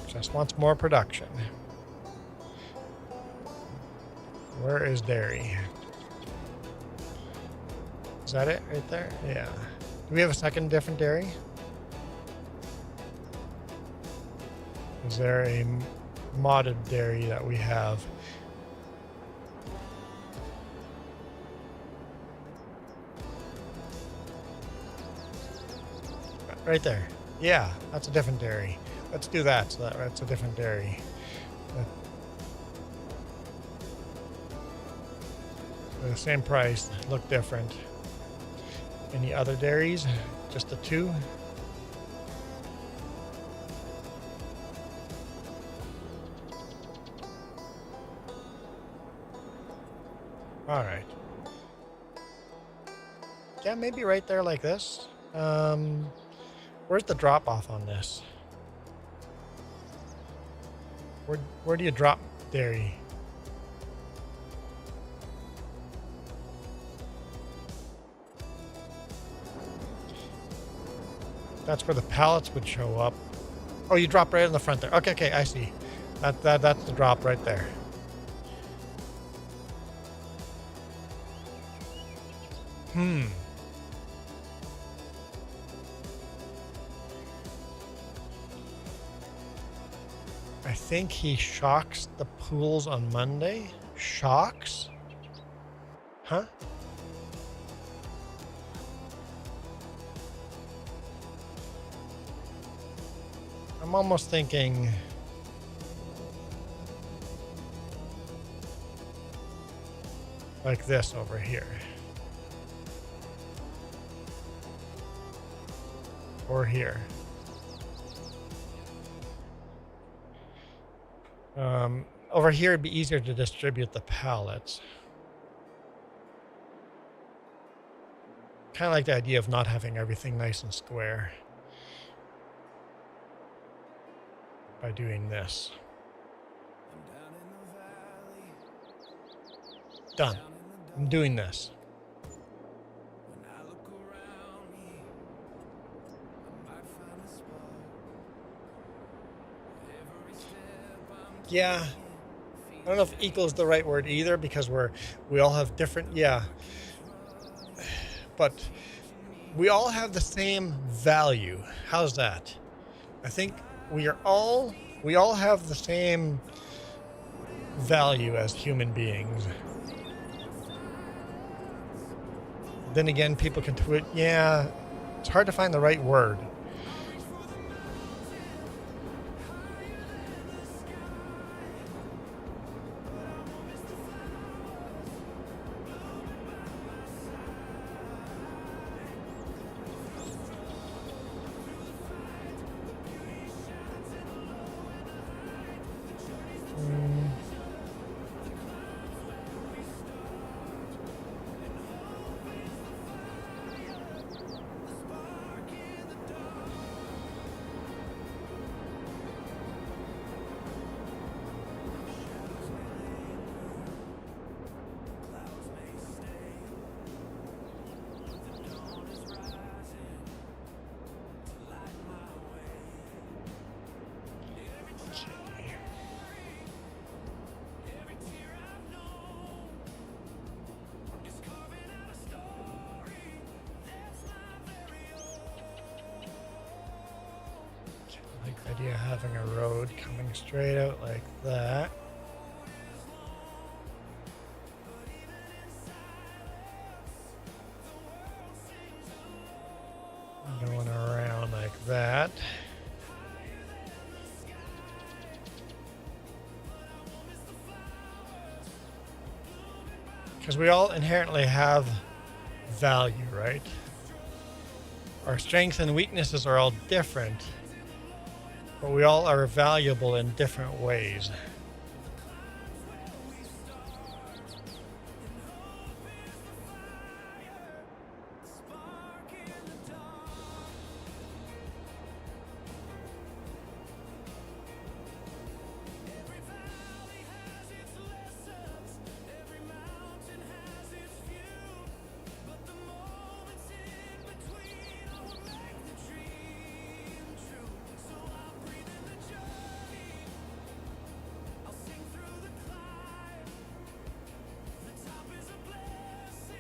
Just wants more production. Where is dairy? Is that it right there? Yeah. Do we have a second different dairy? Is there a modded dairy that we have? Right there. Yeah, that's a different dairy. Let's do that. So that's a different dairy. The same price, look different. Any other dairies? Just the two? All right. Yeah, maybe right there like this. Where's the drop off on this? Where do you drop dairy? That's where the pallets would show up. Oh, you drop right in the front there. Okay, okay, I see. That's the drop right there. I think he shocks the pools on Monday. Shocks? Huh? I'm almost thinking like this over here. Or here. Over here it'd be easier to distribute the pallets. Kind of like the idea of not having everything nice and square by doing this. Done. I'm doing this. Yeah. I don't know if equal is the right word either, because we all have different, yeah. But we all have the same value. How's that? I think we all have the same value as human beings. Then again, people can yeah, it's hard to find the right word. Idea of having a road coming straight out like that. Going around like that. Because we all inherently have value, right? Our strengths and weaknesses are all different. But we all are valuable in different ways.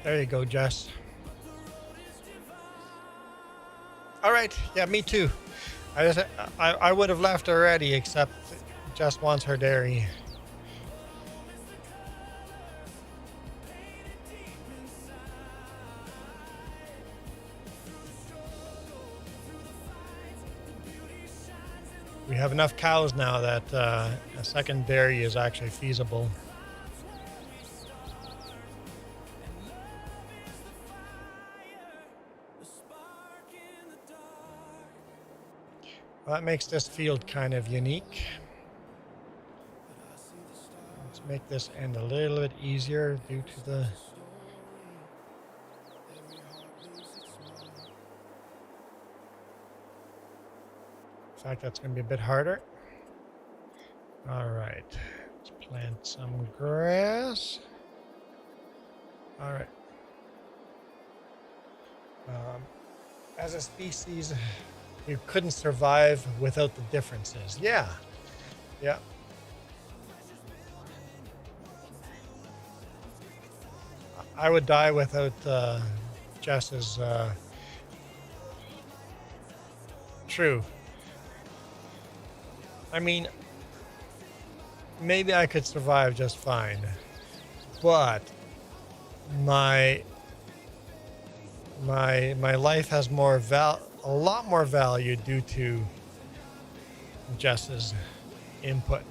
There you go, Jess. All right. Yeah, me too. I would have left already, except Jess wants her dairy. We have enough cows now that a second dairy is actually feasible. Well, that makes this field kind of unique. Let's make this end a little bit easier due to the... fact that's going to be a bit harder. All right. Let's plant some grass. All right. As a species, we couldn't survive without the differences. Yeah. Yeah. I would die without Jess's true. I mean, maybe I could survive just fine, but my life has a lot more value due to Jess's input.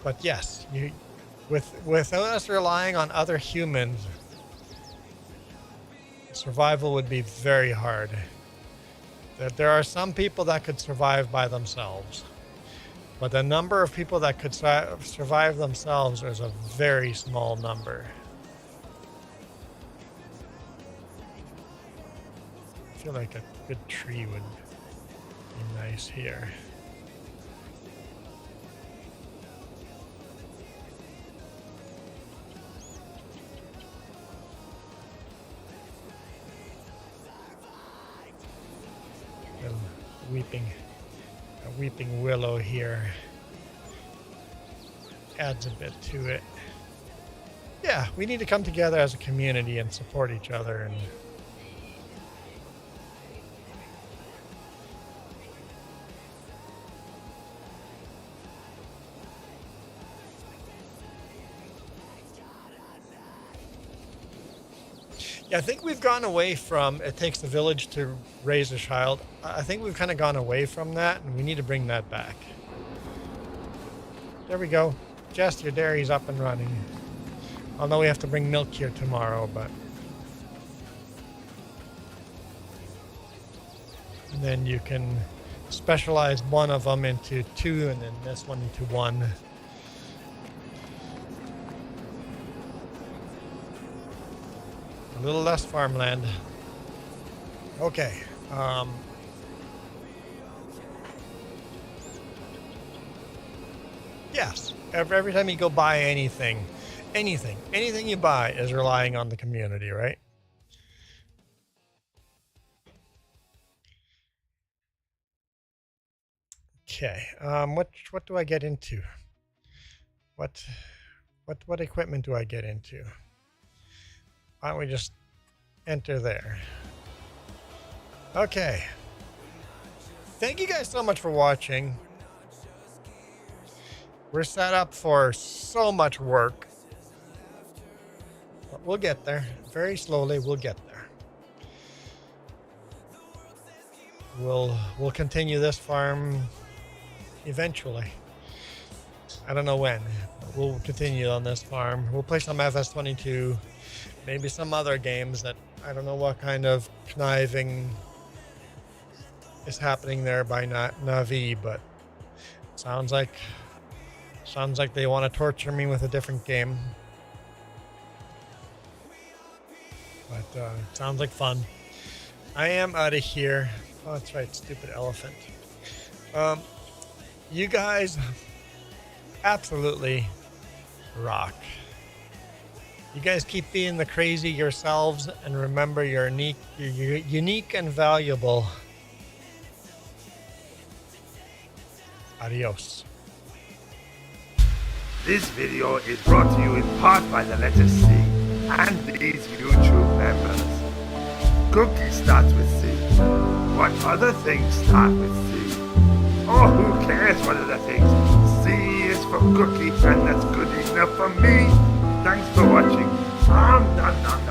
But yes, without us relying on other humans, survival would be very hard. There are some people that could survive by themselves, but the number of people that could survive themselves is a very small number. I feel like a good tree would be nice here. A weeping willow here adds a bit to it. Yeah, we need to come together as a community and support each other. And yeah, I think we've gone away from it takes a village to raise a child. I think we've kind of gone away from that, and we need to bring that back. There we go. Jess, your dairy's up and running. Although we have to bring milk here tomorrow, but... And then you can specialize one of them into 2, and then this one into 1. A little less farmland. Okay. Yes. Every time you go buy anything you buy is relying on the community, right? Okay. What do I get into? What equipment do I get into? Why don't we just enter there? Okay. Thank you guys so much for watching. We're set up for so much work. But we'll get there. Very slowly, we'll get there. We'll continue this farm eventually. I don't know when. But we'll continue on this farm. We'll play some FS22. Maybe some other games that I don't know what kind of conniving is happening there by Navi, but sounds like they want to torture me with a different game. But sounds like fun. I am out of here. Oh, that's right, stupid elephant. You guys absolutely rock. You guys keep being the crazy yourselves, and remember you're unique and valuable. Adios. This video is brought to you in part by the letter C and these YouTube members. Cookie starts with C. What other things start with C? Oh, who cares what other things? C is for cookie, and that's good enough for me. Thanks for watching. I'm done.